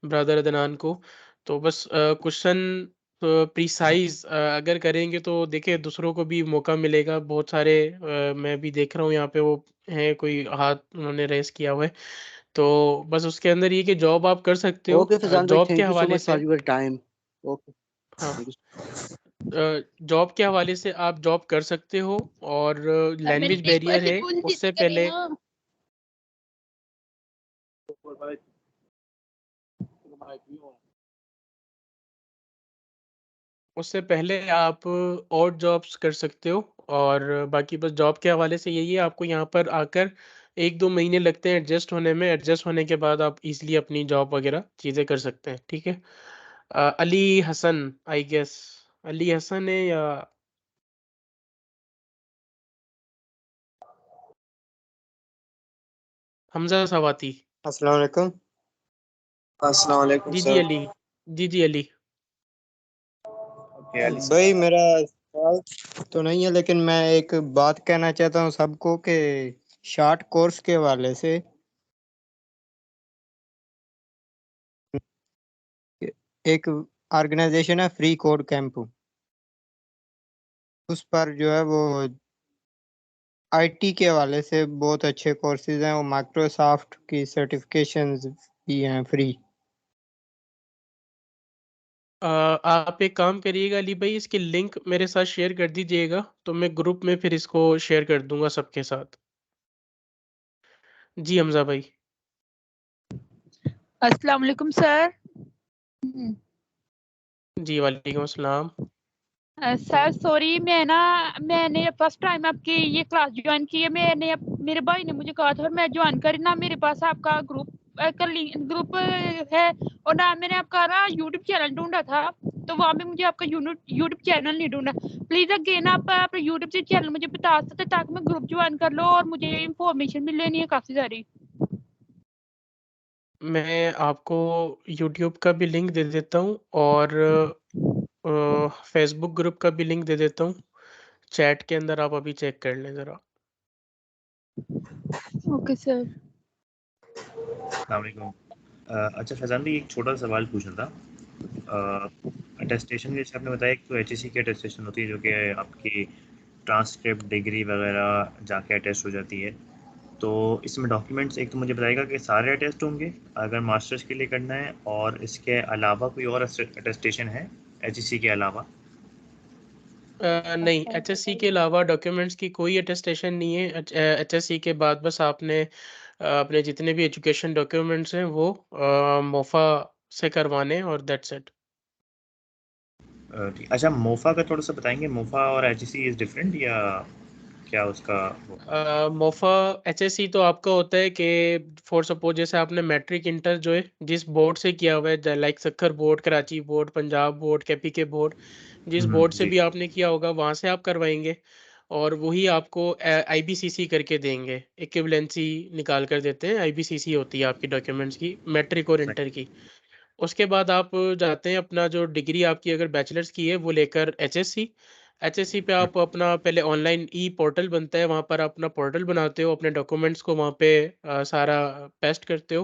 ब्रदर अदनान को। तो बस क्वेश्चन प्रिसाइज अगर करेंगे तो देखिए दूसरों को भी मौका मिलेगा। बहुत सारे मैं भी देख रहा हूँ यहाँ पे वो हैं, कोई हाथ उन्होंने रेस किया हुआ है। तो बस उसके अंदर ये कि जॉब आप कर सकते हो। ओके फैजान भाई, जॉब के थैंक यू सो हवाले मच फॉर से, योर टाइम। ओके, हाँ, थैंक यू। जॉब के हवाले से आप जॉब कर सकते हो। और लैंग्वेज बैरियर है, उससे पहले आप और जॉब्स कर सकते हो। और बाकी बस जॉब के हवाले से यही है, आपको यहाँ पर आकर 1-2 महीने लगते हैं एडजस्ट होने में। एडजस्ट होने के बाद आप इजीली अपनी जॉब वगैरह चीज़ें कर सकते हैं। ठीक है। अली हसन, आई गेस अली हसन है, या हमजा सवाती? अस्सलाम वालेकुम। अस्सलाम वालेकुम जी जी सर। अली, जी जी अली। भाई मेरा सवाल तो नहीं है, लेकिन मैं एक बात कहना चाहता हूँ सबको कि शॉर्ट कोर्स के हवाले से एक ऑर्गेनाइजेशन है फ्री कोड कैंप, उस पर जो है वो आईटी के हवाले से बहुत अच्छे कोर्सेज हैं। वो माइक्रोसॉफ्ट की सर्टिफिकेशंस भी हैं फ्री। आप एक काम करिएगा अली भाई, इसकी लिंक मेरे साथ शेयर कर दीजिएगा, तो मैं ग्रुप में फिर इसको शेयर कर दूंगा सबके साथ। जी हमजा भाई। अस्सलाम वालेकुम सर। जी वालेकुम अस्सलाम। सर सॉरी, मैंने फर्स्ट टाइम आपकी ये क्लास ज्वाइन की है। मेरे भाई ने मुझे कहा था और मैं ज्वाइन करी ना। मेरे पास आपका ग्रुप है, और ना मैंने आपका ना यूट्यूब चैनल ढूंढा था, तो वहाँ पे मुझे आपका यूट्यूब चैनल नहीं ढूंढा। प्लीज अगेन आप अपना यूट्यूब से चैनल मुझे बता सकते ताकि मैं ग्रुप ज्वाइन कर लो और मुझे इंफॉर्मेशन भी लेनी है काफी सारी। मैं आपको यूट्यूब का भी लिंक दे देता हूँ और फेसबुक ग्रुप का भी लिंक दे देता हूँ चैट के अंदर, आप अभी चेक कर लें ज़रा। Okay sir. अस्सलाम वालेकुम। अच्छा फैजान भाई, एक छोटा सवाल पूछना था। अटेस्टेशन जैसे आपने बताया कि तो एचएससी की अटेस्टेशन होती है जो कि आपकी ट्रांसक्रिप्ट डिग्री वगैरह जाके अटेस्ट हो जाती है। तो इसमें डॉक्यूमेंट्स एक तो मुझे बताएगा कि सारे अटेस्ट होंगे अगर मास्टर्स के लिए करना है, और इसके अलावा कोई और अटेस्टेशन है एचएससी के अलावा? नहीं, एचएससी के अलावा डॉक्यूमेंट्स की कोई अटेस्टेशन नहीं है। एचएससी के बाद बस आपने अपने जितने भी एजुकेशन डॉक्यूमेंट्स हैं वो मोफा से करवाने हैं, और दैट्स इट। अच्छा, मोफा का थोड़ा सा बताएंगे, मोफा और एचएससी इज डिफरेंट या? क्या उसका मोफा एचएससी तो आपका होता है कि फॉर सपोज जैसे आपने मैट्रिक इंटर जो है जिस बोर्ड से किया हुआ है like Sukkur board, Karachi board, Punjab board, KPK board, जिस बोर्ड से जी भी आपने किया होगा वहाँ से आप करवाएंगे और वही आपको आईबीसीसी करके देंगे, इक्विवेलेंसी निकाल कर देते हैं। आईबीसीसी होती है आपकी डॉक्यूमेंट्स की, मैट्रिक और इंटर की। उसके बाद आप जाते हैं अपना जो डिग्री आपकी अगर बैचलर्स की है वो लेकर एचएससी। एचएससी पे आप अपना पहले ऑनलाइन ई पोर्टल बनता है, वहाँ पर अपना पोर्टल बनाते हो, अपने डॉक्यूमेंट्स को वहाँ पे सारा पेस्ट करते हो,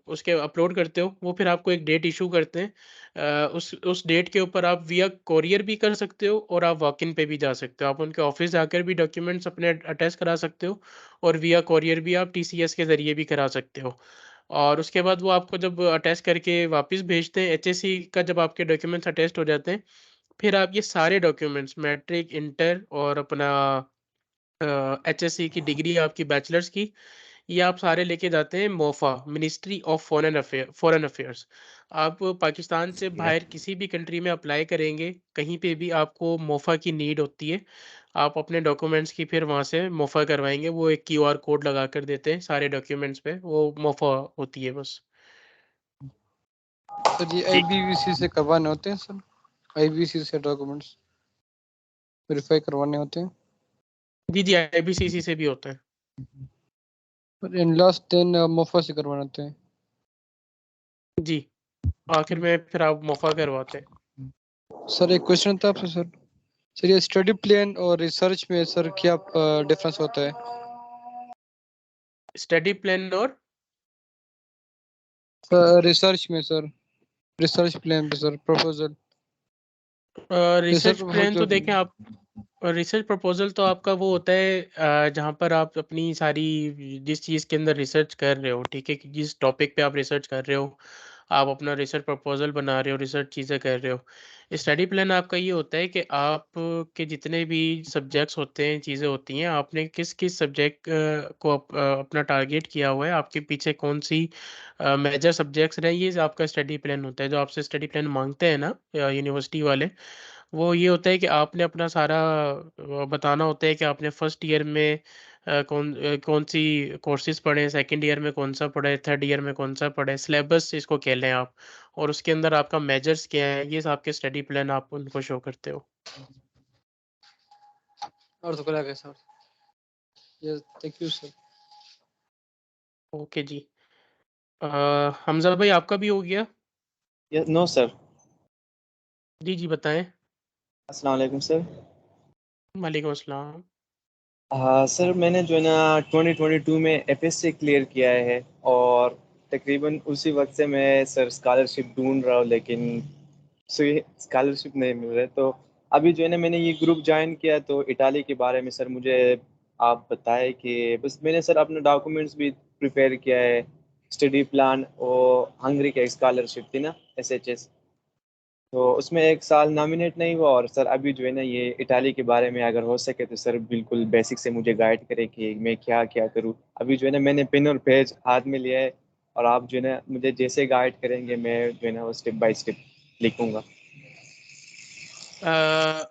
उसके अपलोड करते हो। वो फिर आपको एक डेट इशू करते हैं। उस डेट के ऊपर आप विया कोरियर भी कर सकते हो और आप वॉक इन पे भी जा सकते हो। आप उनके ऑफिस जाकर भी डॉक्यूमेंट्स अपने अटैच करा सकते हो और विया कोरियर भी आप टीसीएस के ज़रिए भी करा सकते हो। और उसके बाद वो आपको जब अटैच करके वापस भेजते हैं, एचएससी का जब आपके डॉक्यूमेंट्स अटैच्ड हो जाते हैं, फिर आप ये सारे डॉक्यूमेंट्स मैट्रिक, इंटर और अपना एचएससी की डिग्री आपकी बैचलर्स की, ये आप सारे लेके जाते हैं MOFA, ministry of foreign affairs. आप पाकिस्तान से ठीक है बाहर किसी भी कंट्री में अप्लाई करेंगे, कहीं पे भी आपको मोफा की नीड होती है। आप अपने डॉक्यूमेंट्स की फिर वहाँ से मोफा करवाएंगे, वो एक क्यूआर कोड लगा कर देते हैं सारे डॉक्यूमेंट्स पे, वो मोफा होती है बस। सर ये ठीक आईबीसीसी से करवाने होते हैं सर, आईबीसीसी से डॉक्यूमेंट्स वेरीफाई करवाने होते हैं। जी जी, आईबीसीसी से भी होता है। पर इन लास्ट 10 मोफा से करवाने होते हैं। जी, आखिर में फिर आप मोफा करवाते हैं। सर एक क्वेश्चन था आपसे सर। सर ये स्टडी प्लान और रिसर्च में सर क्या डिफरेंस होता है? स्टडी प्लान और रिसर्च में सर, रिसर्च प्लान पे सर प्रपोजल रिसर्च प्लान जो तो देखें आप, रिसर्च प्रपोजल तो आपका वो होता है जहाँ पर आप अपनी सारी जिस चीज़ के अंदर रिसर्च कर रहे हो, ठीक है, कि जिस टॉपिक पे आप रिसर्च कर रहे हो, आप अपना रिसर्च प्रपोजल बना रहे हो, रिसर्च चीज़ें कर रहे हो। स्टडी प्लान आपका ये होता है कि आप के जितने भी सब्जेक्ट्स होते हैं, चीज़ें होती हैं, आपने किस किस सब्जेक्ट को अपना टारगेट किया हुआ है, आपके पीछे कौन सी मेजर सब्जेक्ट्स रहे, ये आपका स्टडी प्लान होता है। जो आपसे स्टडी प्लान मांगते हैं ना यूनिवर्सिटी वाले, वो ये होता है कि आपने अपना सारा बताना होता है कि आपने फर्स्ट ईयर में कौन सी कोर्सेज पढ़े, सेकंड ईयर में कौन सा पढ़े, थर्ड ईयर में कौन सा पढ़े, सिलेबस इसको कह लें आप, और उसके अंदर आपका मेजर्स क्या है, ये आपके स्टडी प्लान आप उनको शो करते हो। और तो क्या sir? Yes, thank you sir. Okay जी। हमजा भाई आपका भी हो गया? No sir. जी जी बताएं। अस्सलाम वालेकुम सर। वालेकुम अस्सलाम। हाँ सर, मैंने जो है ना 2022 में एफएससी क्लियर किया है और तकरीबन उसी वक्त से मैं सर स्कॉलरशिप ढूंढ रहा हूँ, लेकिन स्कॉलरशिप नहीं मिल रहा है। तो अभी जो है ना मैंने ये ग्रुप ज्वाइन किया, तो इटाली के बारे में सर मुझे आप बताएं कि बस मैंने सर अपने डॉक्यूमेंट्स भी प्रिपेयर किया है, स्टडी प्लान और हंगरी का स्कॉलरशिप थी ना एसएचएस, तो उसमें एक साल नॉमिनेट नहीं हुआ। और सर अभी जो है ना ये इटाली के बारे में अगर हो सके तो सर बिल्कुल बेसिक से मुझे गाइड करें कि मैं क्या क्या करूँ। अभी जो है ना मैंने पेन और पेज हाथ में लिया है और आप जो है ना मुझे जैसे गाइड करेंगे मैं जो है ना वो स्टेप बाय स्टेप लिखूंगा।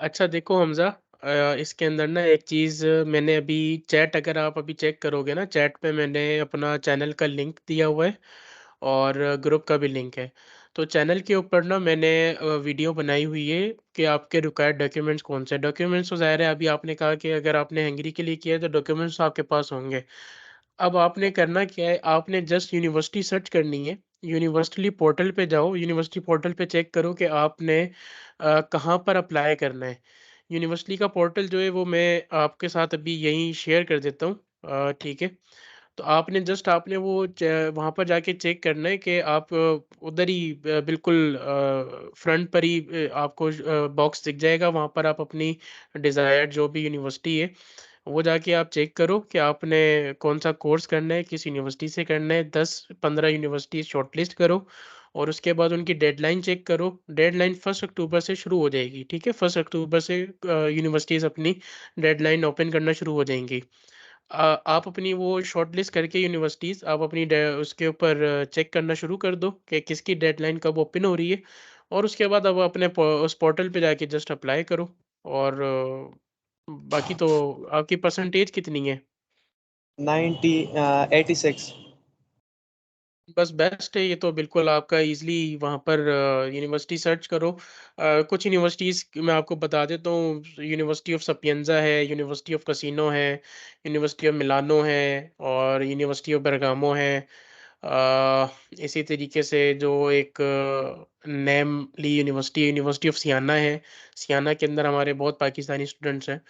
अच्छा देखो हमजा, इसके अंदर ना एक चीज़ मैंने अभी चैट, अगर आप अभी चेक करोगे ना चैट पे, मैंने अपना चैनल का लिंक दिया हुआ है और ग्रुप का भी लिंक है। तो चैनल के ऊपर ना मैंने वीडियो बनाई हुई है कि आपके रिक्वायर्ड डॉक्यूमेंट्स कौन से डॉक्यूमेंट्स। तो ज़ाहिर है अभी आपने कहा कि अगर आपने हंगरी के लिए किया है तो डॉक्यूमेंट्स आपके पास होंगे। अब आपने करना क्या है, आपने जस्ट यूनिवर्सिटी सर्च करनी है। यूनिवर्सिटी पोर्टल पे जाओ, यूनिवर्सिटी पोर्टल पे चेक करो कि आपने कहाँ पर अप्लाई करना है। यूनिवर्सिटी का पोर्टल जो है वो मैं आपके साथ अभी यहीं शेयर कर देता हूँ, ठीक है। तो आपने जस्ट आपने वो वहाँ पर जाके चेक करना है कि आप उधर ही बिल्कुल फ्रंट पर ही आपको बॉक्स दिख जाएगा, वहाँ पर आप अपनी डिज़ायर्ड जो भी यूनिवर्सिटी है वो जाके आप चेक करो कि आपने कौन सा कोर्स करना है, किस यूनिवर्सिटी से करना है। 10-15 यूनिवर्सिटी शॉर्टलिस्ट करो और उसके बाद उनकी डेडलाइन चेक करो। डेडलाइन 1 अक्टूबर से शुरू हो जाएगी, ठीक है। 1 अक्टूबर से यूनिवर्सिटीज़ अपनी डेडलाइन ओपन करना शुरू हो जाएंगी। आप अपनी वो शॉर्टलिस्ट करके यूनिवर्सिटीज़ आप अपनी उसके ऊपर चेक करना शुरू कर दो कि किसकी डेडलाइन कब ओपन हो रही है, और उसके बाद अब अपने उस पोर्टल पे जाके जस्ट अप्लाई करो और बाकी तो आपकी परसेंटेज कितनी है? 86। बस बेस्ट है ये तो, बिल्कुल आपका इजीली वहाँ पर यूनिवर्सिटी सर्च करो। कुछ यूनिवर्सिटीज़ मैं आपको बता देता हूँ। यूनिवर्सिटी ऑफ सपिएंजा है, यूनिवर्सिटी ऑफ कैसिनो है, यूनिवर्सिटी ऑफ मिलानो है और यूनिवर्सिटी ऑफ बेरगामो है। इसी तरीके से जो एक नेम ली यूनिवर्सिटी, यूनिवर्सिटी ऑफ सियाना है। सियाना के अंदर हमारे बहुत पाकिस्तानी स्टूडेंट्स हैं।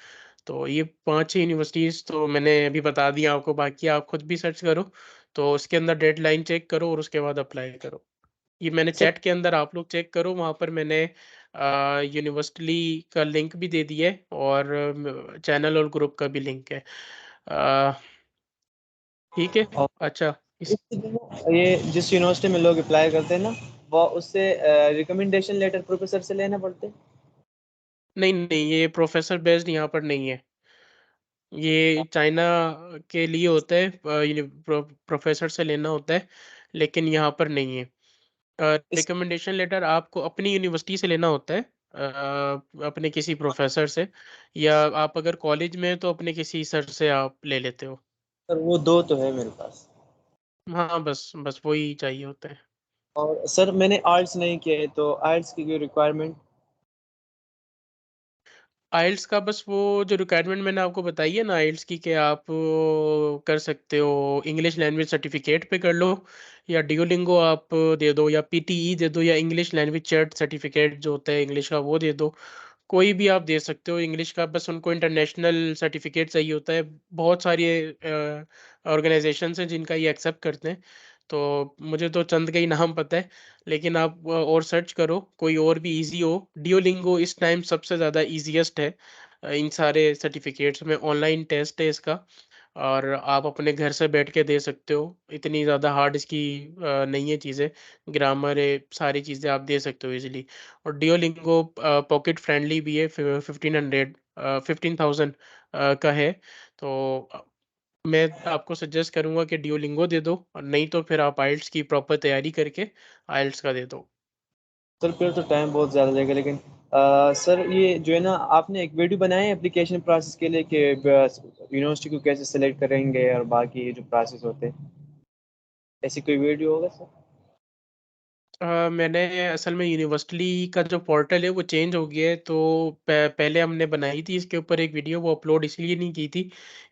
तो ये 5-6 यूनिवर्सिटीज़ तो मैंने अभी बता दिया आपको, बाकी आप खुद भी सर्च करो। तो उसके अंदर डेडलाइन चेक करो और उसके बाद अप्लाई करो। ये मैंने सर चैट के अंदर आप लोग चेक करो, वहाँ पर मैंने यूनिवर्सिटी का लिंक भी दे दिया है और चैनल और ग्रुप का भी लिंक है। अ, ठीक है। और अच्छा इस ये जिस यूनिवर्सिटी में लोग अप्लाई करते हैं ना, वो उससे रिकमेंडेशन लेटर प्रोफेसर से लेना पड़ते हैं। नहीं, नहीं, ये प्रोफ़ेसर बेस्ड यहाँ पर नहीं है। ये चाइना के लिए होता है, प्रोफ़ेसर से लेना होता है, लेकिन यहाँ पर नहीं है। इस रिकमेंडेशन लेटर आपको अपनी यूनिवर्सिटी से लेना होता है, अपने किसी प्रोफ़ेसर से, या आप अगर कॉलेज में हैं तो अपने किसी सर से आप ले लेते हो। सर वो 2 तो है मेरे पास। हाँ, बस वही चाहिए होता है। और सर मैंने आर्ट्स नहीं किया है, तो आर्ट्स की कोई रिक्वायरमेंट? आइल्स का बस वो जो रिक्वायरमेंट मैंने आपको बताई है ना आइल्स की, कि आप कर सकते हो इंग्लिश लैंग्वेज सर्टिफिकेट पे कर लो, या डियोलिंगो आप दे दो, या पीटीई दे दो, या इंग्लिश लैंग्वेज चर्ट सर्टिफिकेट जो होता है इंग्लिश का वो दे दो। कोई भी आप दे सकते हो इंग्लिश का, बस उनको इंटरनेशनल सर्टिफिकेट चाहिए होता है। बहुत सारी ऑर्गेनाइजेशंस हैं जिनका ये एक्सेप्ट करते हैं। तो मुझे तो चंद का ही नाम पता है, लेकिन आप और सर्च करो कोई और भी इजी हो। डियोलिंगो इस टाइम सबसे ज़्यादा इजीएस्ट है इन सारे सर्टिफिकेट्स में। ऑनलाइन टेस्ट है इसका और आप अपने घर से बैठ के दे सकते हो। इतनी ज़्यादा हार्ड इसकी नहीं है चीज़ें। ग्रामर है, सारी चीज़ें आप दे सकते हो इजीली। और डियोलिंगो पॉकेट फ्रेंडली भी है। 15,000 का है। तो मैं आपको सजेस्ट करूंगा कि डियोलिंगो दे दो, और नहीं तो फिर आप आइल्स की प्रॉपर तैयारी करके आइल्स का दे दो। सर फिर तो टाइम बहुत ज़्यादा लगेगा, लेकिन सर ये जो है ना, आपने एक वीडियो बनाया है एप्लीकेशन प्रोसेस के लिए कि यूनिवर्सिटी को कैसे सेलेक्ट करेंगे और बाकी जो प्रोसेस होते हैं, ऐसी कोई वीडियो होगा सर? मैंने असल में यूनिवर्सिटी का जो पोर्टल है वो चेंज हो गया है, तो पहले हमने बनाई थी इसके ऊपर एक वीडियो, वो अपलोड इसलिए नहीं की थी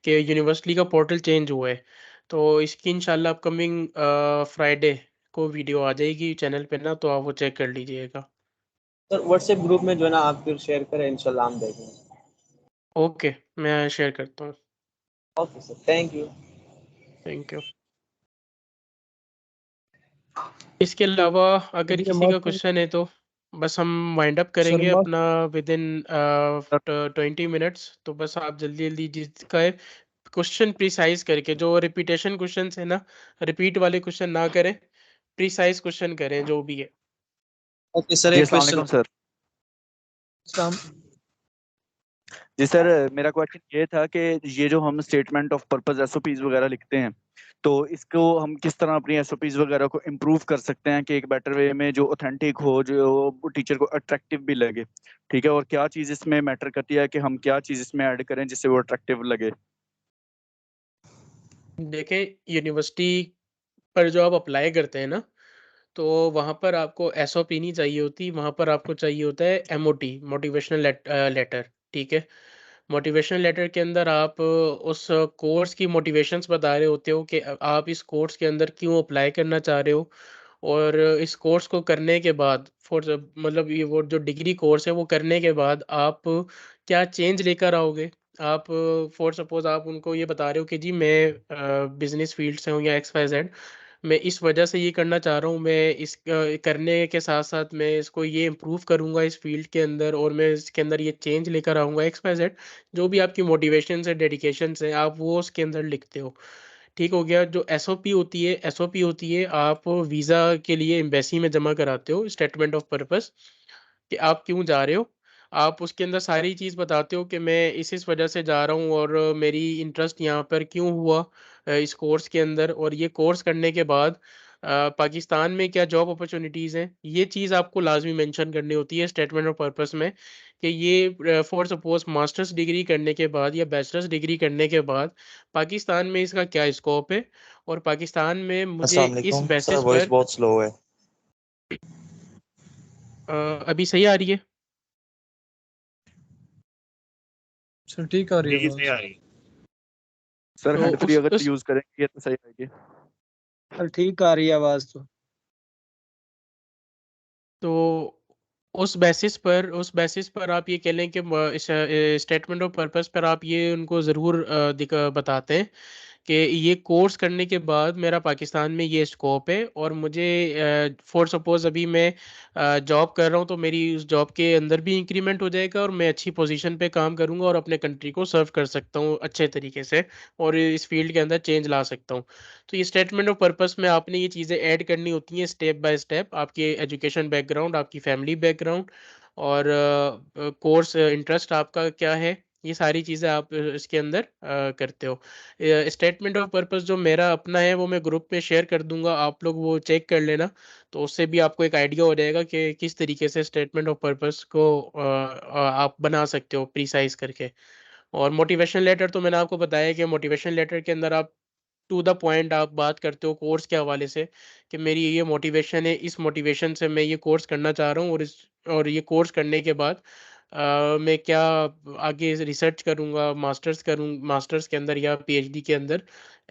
कि यूनिवर्सिटी का पोर्टल चेंज हुआ है। तो इसकी इंशाल्लाह अपकमिंग फ्राइडे को वीडियो आ जाएगी चैनल पे ना, तो आप वो चेक कर लीजिएगा। सर व्हाट्सएप ग्रुप में जो है ना आप फिर शेयर करें, इंशाल्लाह हम देखेंगे। ओके, मैं शेयर करता हूँ। Okay sir, thank you. Thank you. इसके अलावा अगर चलिए किसी का मास्टर क्वेश्चन है तो बस हम वाइंड अप सर करेंगे मास्टर अपना विद इन 20 मिनट्स। तो बस आप जल्दी जल्दी जिसका है क्वेश्चन प्रिसाइज करके, जो रिपीटेशन क्वेश्चन है ना, रिपीट वाले क्वेश्चन ना करें, प्रिसाइज क्वेश्चन करें जो भी है। ओके सर, जी एक अस्सलाम क्वेश्चन। वालेकुम सर। जी सर, मेरा क्वेश्चन ये था कि ये जो हम स्टेटमेंट ऑफ पर्पस एसओपीज वगैरह लिखते हैं, तो इसको हम किस तरह अपनी एसओपीज वगैरह को इम्प्रूव कर सकते हैं कि एक बेटर वे में जो ऑथेंटिक हो, जो टीचर को अट्रैक्टिव भी लगे। ठीक है, और क्या चीज़ इसमें मैटर करती है कि हम क्या चीज़ इसमें ऐड करें जिससे वो अट्रैक्टिव लगे। देखें, यूनिवर्सिटी पर जो आप अप्लाई करते हैं ना, तो वहाँ पर आपको एसओपी नहीं चाहिए होती, वहाँ पर आपको चाहिए होता है एमओटी, मोटिवेशनल लेटर। ठीक है। मोटिवेशनल लेटर के अंदर आप उस कोर्स की मोटिवेशंस बता रहे होते हो कि आप इस कोर्स के अंदर क्यों अप्लाई करना चाह रहे हो, और इस कोर्स को करने के बाद मतलब ये वो जो डिग्री कोर्स है वो करने के बाद आप क्या चेंज लेकर आओगे। आप फॉर सपोज आप उनको ये बता रहे हो कि जी मैं बिजनेस फील्ड से हूँ या एक्स वाई जेड, मैं इस वजह से ये करना चाह रहा हूँ, मैं इस करने के साथ-साथ मैं इसको ये इम्प्रूव करूँगा इस फ़ील्ड के अंदर, और मैं इसके अंदर ये चेंज लेकर आऊँगा एक्स, वाई, ज़ेड। जो भी आपकी मोटिवेशंस है, डेडिकेशंस हैं, आप वो उसके अंदर लिखते हो। ठीक हो गया। जो एसओपी होती है आप वीज़ा के लिए एम्बेसी में जमा कराते हो, स्टेटमेंट ऑफ पर्पज़, कि आप क्यों जा रहे हो। आप उसके अंदर सारी चीज़ बताते हो कि मैं इस वजह से जा रहा हूँ और मेरी इंटरेस्ट यहाँ पर क्यों हुआ इस कोर्स के अंदर, और ये कोर्स करने के बाद पाकिस्तान में क्या जॉब अपॉर्चुनिटीज़ हैं, ये चीज़ आपको लाज़मी मेंशन करनी होती है स्टेटमेंट ऑफ पर्पस में कि ये फॉर सपोज़ मास्टर्स डिग्री करने के बाद या बैचलर्स डिग्री करने के बाद पाकिस्तान में इसका क्या स्कोप है और पाकिस्तान में मुझे अस्सलाम इस वालेकुम सर, बेसिस वॉइस पर बहुत स्लो है। अभी सही आ रही है? सर ठीक आ रही है जी सही आवाज। आ रही है। सर तो हैंड फ्री अगर उस यूज करेंगे तो सही आएगी। सर ठीक आ रही है आवाज तो उस बेसिस पर आप ये कह लें कि स्टेटमेंट ऑफ पर्पस पर आप ये उनको ज़रूर बताते हैं कि ये कोर्स करने के बाद मेरा पाकिस्तान में ये स्कोप है और मुझे फॉर सपोज अभी मैं जॉब कर रहा हूँ तो मेरी उस जॉब के अंदर भी इंक्रीमेंट हो जाएगा और मैं अच्छी पोजीशन पे काम करूँगा और अपने कंट्री को सर्व कर सकता हूँ अच्छे तरीके से और इस फील्ड के अंदर चेंज ला सकता हूँ। तो ये स्टेटमेंट ऑफ पर्पस में आपने ये चीज़ें ऐड करनी होती हैं स्टेप बाय स्टेप, आपके एजुकेशन बैकग्राउंड, आपकी फैमिली बैकग्राउंड और कोर्स इंटरेस्ट आपका क्या है, ये सारी चीज़ें आप इसके अंदर करते हो। स्टेटमेंट ऑफ पर्पस जो मेरा अपना है वो मैं ग्रुप में शेयर कर दूंगा, आप लोग वो चेक कर लेना, तो उससे भी आपको एक आइडिया हो जाएगा कि किस तरीके से स्टेटमेंट ऑफ पर्पस को आप बना सकते हो प्रिसाइज करके। और मोटिवेशन लेटर तो मैंने आपको बताया कि मोटिवेशन लेटर के अंदर आप टू द पॉइंट आप बात करते हो कोर्स के हवाले से कि मेरी ये मोटिवेशन है, इस मोटिवेशन से मैं ये कोर्स करना चाह रहा हूँ और ये कोर्स करने के बाद मैं क्या आगे रिसर्च करूँगा, मास्टर्स के अंदर या पीएचडी के अंदर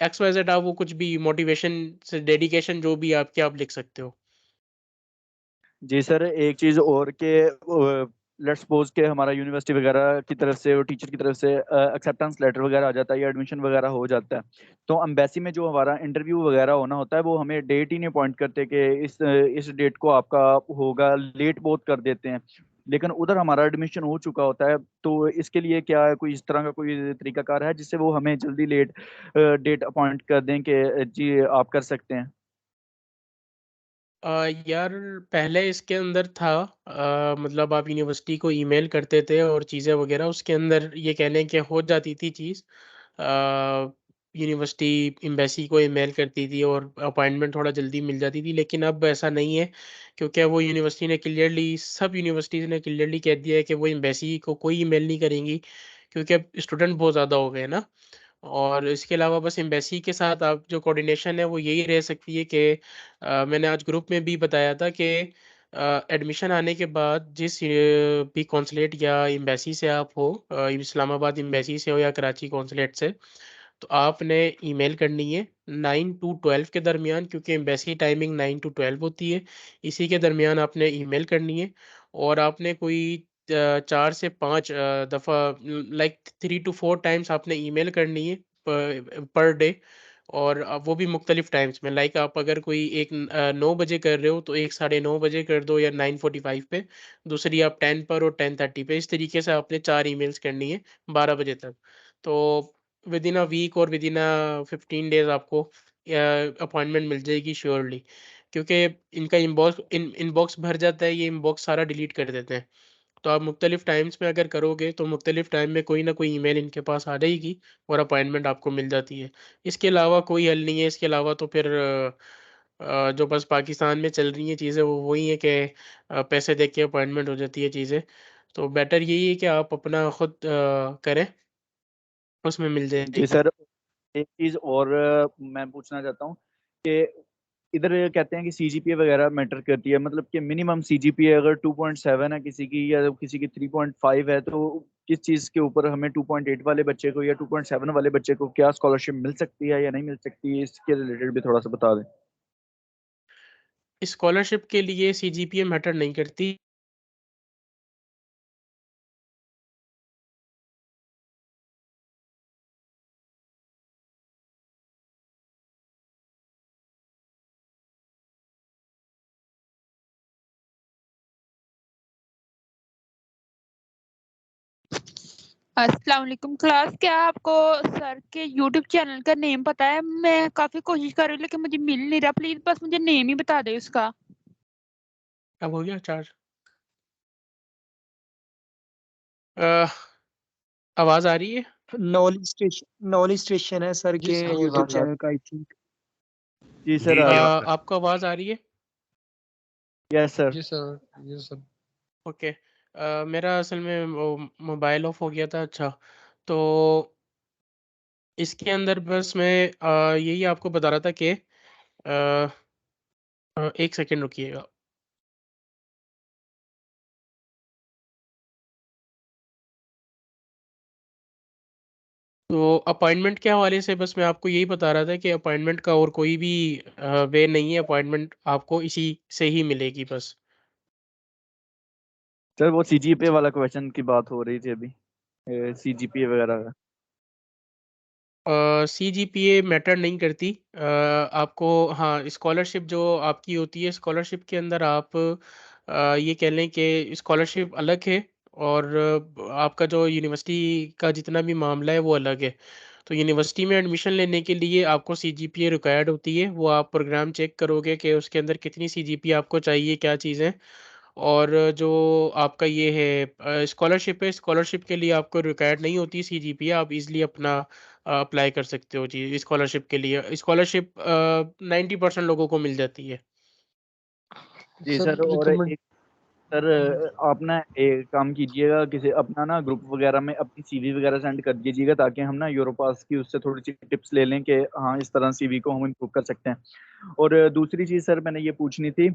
एक्स वाई जेड, आप वो कुछ भी मोटिवेशन से डेडिकेशन जो भी आपके आप लिख सकते हो। जी सर, एक चीज और के लेट्स सपोज के हमारा यूनिवर्सिटी वगैरह की तरफ से और टीचर की तरफ से एक्सेप्टेंस लेटर वगैरह आ जाता है या एडमिशन वगैरह हो जाता है, तो एम्बेसी में जो हमारा इंटरव्यू वगैरह होना होता है वो हमें डेट ही नहीं अपॉइंट करते कि इस डेट को आपका होगा, लेट बहुत कर देते हैं। लेकिन उधर हमारा एडमिशन हो चुका होता है, तो इसके लिए क्या है, कोई इस तरह का कोई तरीकाकार है जिससे वो हमें जल्दी लेट डेट अपॉइंट कर दें कि जी आप कर सकते हैं? यार पहले इसके अंदर था मतलब आप यूनिवर्सिटी को ईमेल करते थे और चीज़ें वगैरह उसके अंदर ये कह लें कि हो जाती थी चीज़, यूनिवर्सिटी एम्बेसी को ईमेल करती थी और अपॉइंटमेंट थोड़ा जल्दी मिल जाती थी, लेकिन अब ऐसा नहीं है क्योंकि वो यूनिवर्सिटी ने क्लियरली, सब यूनिवर्सिटीज़ ने क्लियरली कह दिया है कि वो एम्बेसी को कोई ईमेल नहीं करेंगी क्योंकि अब स्टूडेंट बहुत ज़्यादा हो गए हैं ना। और इसके अलावा बस एम्बेसी के साथ आप जो कोऑर्डिनेशन है वो यही रह सकती है कि मैंने आज ग्रुप में भी बताया था कि एडमिशन आने के बाद जिस भी कौंसलेट या एम्बेसी से आप हो, इस्लामाबाद एम्बेसी से हो या कराची कौंसलेट से, तो आपने ईमेल करनी है 9 टू 12 के दरमियान, क्योंकि एम्बेसी टाइमिंग 9 टू 12 होती है, इसी के दरमियान आपने ईमेल करनी है और आपने कोई 4 से 5 दफ़ा लाइक 3 टू 4 टाइम्स आपने ईमेल करनी है पर डे और वो भी मुख्तलिफ टाइम्स में, लाइक आप अगर कोई एक 9 बजे कर रहे हो तो एक 9:30 बजे कर दो या 9:45 पे, दूसरी आप 10 पर और 10:30 पे, इस तरीके से आपने 4 ईमेल्स करनी है 12 बजे तक। तो विद इन अ वीक और विद इन अ 15 डेज़ आपको अपॉइंटमेंट मिल जाएगी श्योरली, क्योंकि इनका इनबॉक्स भर जाता है, ये इनबॉक्स सारा डिलीट कर देते हैं। तो आप मुख्तलिफ टाइम्स में अगर करोगे तो मुख्तलिफ टाइम में कोई ना कोई ईमेल इनके पास आ जाएगी और अपॉइंटमेंट आपको मिल जाती है। इसके अलावा कोई हल नहीं है, इसके अलावा तो फिर जो बस पाकिस्तान में चल रही हैं चीज़ें वो वही है कि पैसे दे के अपॉइंटमेंट हो जाती है चीज़ें। तो बेटर यही है कि आप अपना खुद करें, उसमें मिल जी जाएगी। सर, एक चीज और मैं पूछना चाहता हूँ कि इधर कहते हैं कि सीजीपीए वगैरह मैटर करती है, मतलब कि मिनिमम सीजीपीए अगर 2.7 है किसी की या किसी की 3.5 है, तो किस चीज के ऊपर हमें 2.8 वाले बच्चे को या 2.7 वाले बच्चे को क्या स्कॉलरशिप मिल सकती है या नहीं मिल सकती है, इसके रिलेटेड भी थोड़ा सा बता दें। स्कॉलरशिप के लिए सीजीपीए मैटर नहीं करती। अस्सलाम वालेकुम क्लास, क्या आपको सर के यूट्यूब चैनल का नेम पता है? मैं काफी कोशिश कर रही हूँ लेकिन मुझे मिल नहीं रहा, प्लीज बस मुझे नेम ही बता दे उसका। अब हो गया चार्ज? अ, आवाज़ आ रही है? नॉलेज स्टेशन है सर जी के सर। यूट्यूब चैनल का, आई थिंक। जी सर आ रही है। आपको आवाज आ रही है? Yes sir. जी सर, जी सर। ओके। मेरा असल में वो मोबाइल ऑफ हो गया था। अच्छा, तो इसके अंदर बस मैं यही आपको बता रहा था कि एक सेकंड रुकिएगा। तो अपॉइंटमेंट के हवाले से बस मैं आपको यही बता रहा था कि अपॉइंटमेंट का और कोई भी वे नहीं है। अपॉइंटमेंट आपको इसी से ही मिलेगी बस। सर वो सीजीपीए वाला क्वेश्चन की बात हो रही थी अभी, सीजीपीए वगैरह का। सीजीपीए मैटर नहीं करती। आपको हाँ, स्कॉलरशिप जो आपकी होती है, स्कॉलरशिप के अंदर आप ये कह लें कि स्कॉलरशिप अलग है और आपका जो यूनिवर्सिटी का जितना भी मामला है वो अलग है। तो यूनिवर्सिटी में एडमिशन लेने के लिए आपको सीजीपीए रिक्वायर्ड होती है। वो आप प्रोग्राम चेक करोगे कि उसके अंदर कितनी सीजीपीए आपको चाहिए, क्या चीज़ें। और जो आपका ये है स्कॉलरशिप है, स्कॉलरशिप के लिए आपको रिक्वायर्ड नहीं होती सीजीपीए। आप इजीली अपना अप्लाई कर सकते हो जी स्कॉलरशिप के लिए। स्कॉलरशिप 90% लोगों को मिल जाती है। जी सर सर। और रिकमेंड एक सर, आप ना एक काम कीजिएगा, किसी अपना ना ग्रुप वगैरह में अपनी सीवी वगैरह सेंड कर दीजिएगा, ताकि हम ना यूरोपास की उससे थोड़ी सी टिप्स ले लें कि हाँ इस तरह सीवी को हम इम्प्रूव कर सकते हैं। और दूसरी चीज़ सर मैंने ये पूछनी थी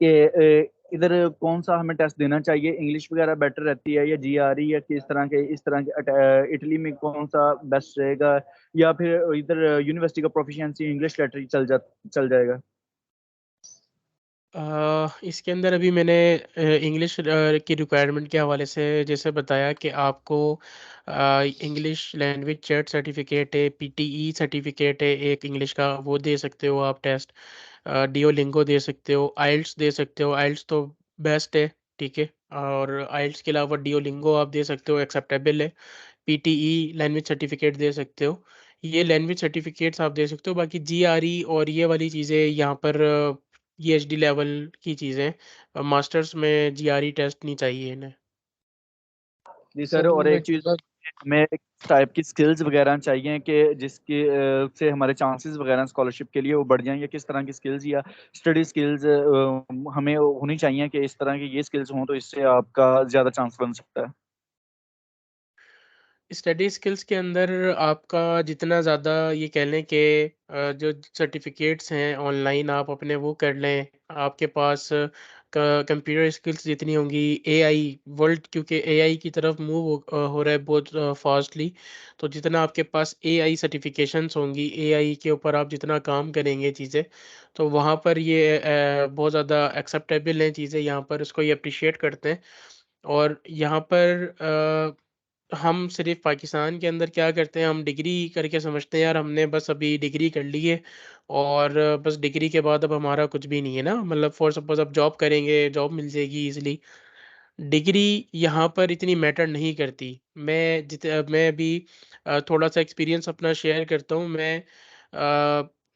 कि इधर कौन सा हमें टेस्ट देना चाहिए, इंग्लिश वगैरह बेटर रहती है या जीआरई, या किस तरह के इस तरह के इटली में कौन सा बेस्ट रहेगा, या फिर इधर यूनिवर्सिटी का प्रोफिशिएंसी इंग्लिश लेटर ही चल जाएगा? इसके अंदर अभी मैंने इंग्लिश की रिक्वायरमेंट के हवाले से जैसे बताया कि आपको इंग्लिश लैंग्वेज चैट सर्टिफिकेट है, पीटीई सर्टिफिकेट है एक इंग्लिश का, वो दे सकते हो आप टेस्ट। डियोलिंगो दे सकते हो, आइल्स दे सकते हो। आइल्स तो बेस्ट है, ठीक है। और आइल्स के अलावा डियोलिंगो आप दे सकते हो, एक्सेप्टेबल है। पीटीई लैंग्वेज सर्टिफिकेट दे सकते हो। ये लैंग्वेज सर्टिफिकेट्स आप दे सकते हो। बाकी जीआरई और ये वाली चीज़ें यहाँ पर पीएचडी लेवल की चीज़ें, मास्टर्स में जीआरई टेस्ट नहीं चाहिए इन्हें। जी सर। सर और मैं एक चीज़, चाहता हमें एक टाइप की स्किल्स वगैरह चाहिए कि जिसके से हमारे चांसेस वगैरह स्कॉलरशिप के लिए वो बढ़ जाएं, या किस तरह की स्किल्स या स्टडी स्किल्स हमें होनी चाहिए कि इस तरह की ये स्किल्स हों तो इससे आपका ज़्यादा चांस बन सकता है? स्टडी स्किल्स के अंदर आपका जितना ज़्यादा ये कह लें कि जो सर्टिफिकेट्स हैं ऑनलाइन आप अपने वो कर लें। आपके पास कंप्यूटर स्किल्स जितनी होंगी, एआई वर्ल्ड क्योंकि एआई की तरफ मूव हो रहा है बहुत फास्टली। तो जितना आपके पास एआई सर्टिफिकेशंस होंगी, एआई के ऊपर आप जितना काम करेंगे चीज़ें, तो वहाँ पर ये बहुत ज़्यादा एक्सेप्टेबल हैं चीज़ें। यहाँ पर इसको ये अप्रिशिएट करते हैं। और यहाँ पर हम सिर्फ पाकिस्तान के अंदर क्या करते हैं, हम डिग्री करके समझते हैं यार हमने बस अभी डिग्री कर ली है और बस डिग्री के बाद अब हमारा कुछ भी नहीं है ना। मतलब फॉर सपोज अब जॉब करेंगे, जॉब मिल जाएगी इजीली। डिग्री यहाँ पर इतनी मैटर नहीं करती। मैं अभी थोड़ा सा एक्सपीरियंस अपना शेयर करता हूँ। मैं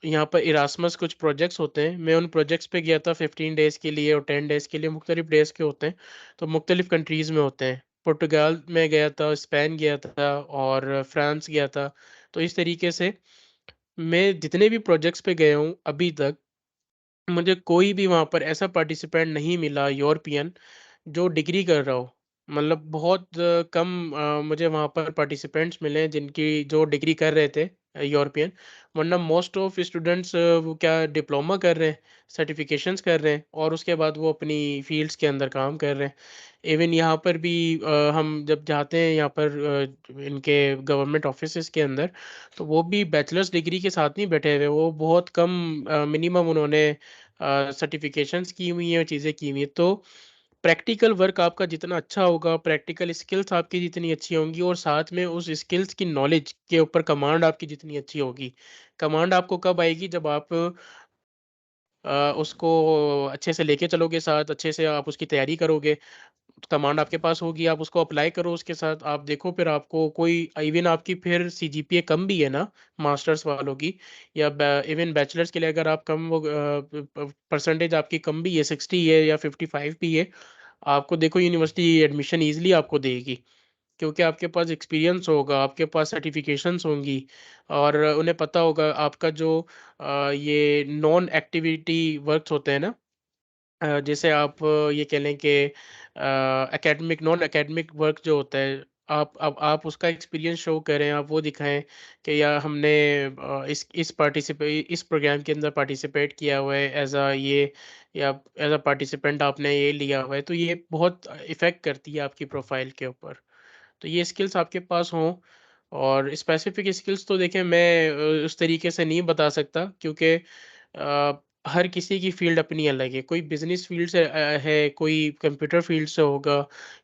यहाँ पर इरास्मस कुछ प्रोजेक्ट्स होते हैं, मैं उन प्रोजेक्ट्स पे गया था 15 डेज़ के लिए और 10 डेज़ के लिए, मुख्तलिफ डेज़ के होते हैं। तो मुख्तलिफ कंट्रीज़ में होते हैं। पुर्तगाल में गया था, स्पेन गया था और फ्रांस गया था। तो इस तरीके से मैं जितने भी प्रोजेक्ट्स पे गया हूँ अभी तक, मुझे कोई भी वहाँ पर ऐसा पार्टिसिपेंट नहीं मिला यूरोपियन जो डिग्री कर रहा हो। मतलब बहुत कम मुझे वहाँ पर पार्टिसिपेंट्स मिले जिनकी जो डिग्री कर रहे थे यूरोपियन। वरना मोस्ट ऑफ स्टूडेंट्स वो क्या डिप्लोमा कर रहे हैं, सर्टिफिकेशंस कर रहे हैं और उसके बाद वो अपनी फील्ड्स के अंदर काम कर रहे हैं। इवन यहाँ पर भी हम जब जाते हैं यहाँ पर इनके गवर्नमेंट ऑफिसेज के अंदर, तो वो भी बैचलर्स डिग्री के साथ नहीं बैठे हुए। वो बहुत कम मिनिमम उन्होंने सर्टिफिकेशंस की हुई हैं, चीज़ें की हुई हैं। तो प्रैक्टिकल वर्क आपका जितना अच्छा होगा, प्रैक्टिकल स्किल्स आपकी जितनी अच्छी होंगी और साथ में उस स्किल्स की नॉलेज के ऊपर कमांड आपकी जितनी अच्छी होगी। कमांड आपको कब आएगी जब आप उसको अच्छे से लेके चलोगे साथ, अच्छे से आप उसकी तैयारी करोगे। कमांड आपके पास होगी, आप उसको अप्लाई करो उसके साथ। आप देखो फिर आपको कोई इवन आपकी फिर सीजीपीए कम भी है ना मास्टर्स वालों की, या इवन बैचलर्स के लिए अगर आप कम वो परसेंटेज आपकी कम भी है, 60 है या 55 भी है, आपको देखो यूनिवर्सिटी एडमिशन ईजिली आपको देगी। क्योंकि आपके पास एक्सपीरियंस होगा, आपके पास सर्टिफिकेशंस होंगी और उन्हें पता होगा आपका जो ये नॉन एक्टिविटी वर्क्स होते हैं ना, जैसे आप ये कह लें कि एकेडमिक नॉन एकेडमिक वर्क जो होता है, आप उसका एक्सपीरियंस शो करें, आप वो दिखाएं कि या हमने इस प्रोग्राम के अंदर पार्टिसिपेट किया हुआ है एज अ ये, या एज अ पार्टिसिपेंट आपने ये लिया हुआ है, तो ये बहुत इफ़ेक्ट करती है आपकी प्रोफाइल के ऊपर। तो ये स्किल्स आपके पास हों, और स्पेसिफिक स्किल्स तो देखें मैं उस तरीके से नहीं बता सकता, क्योंकि हर किसी की फील्ड अपनी अलग है। कोई बिजनेस फील्ड से है, कोई कंप्यूटर फील्ड से होगा,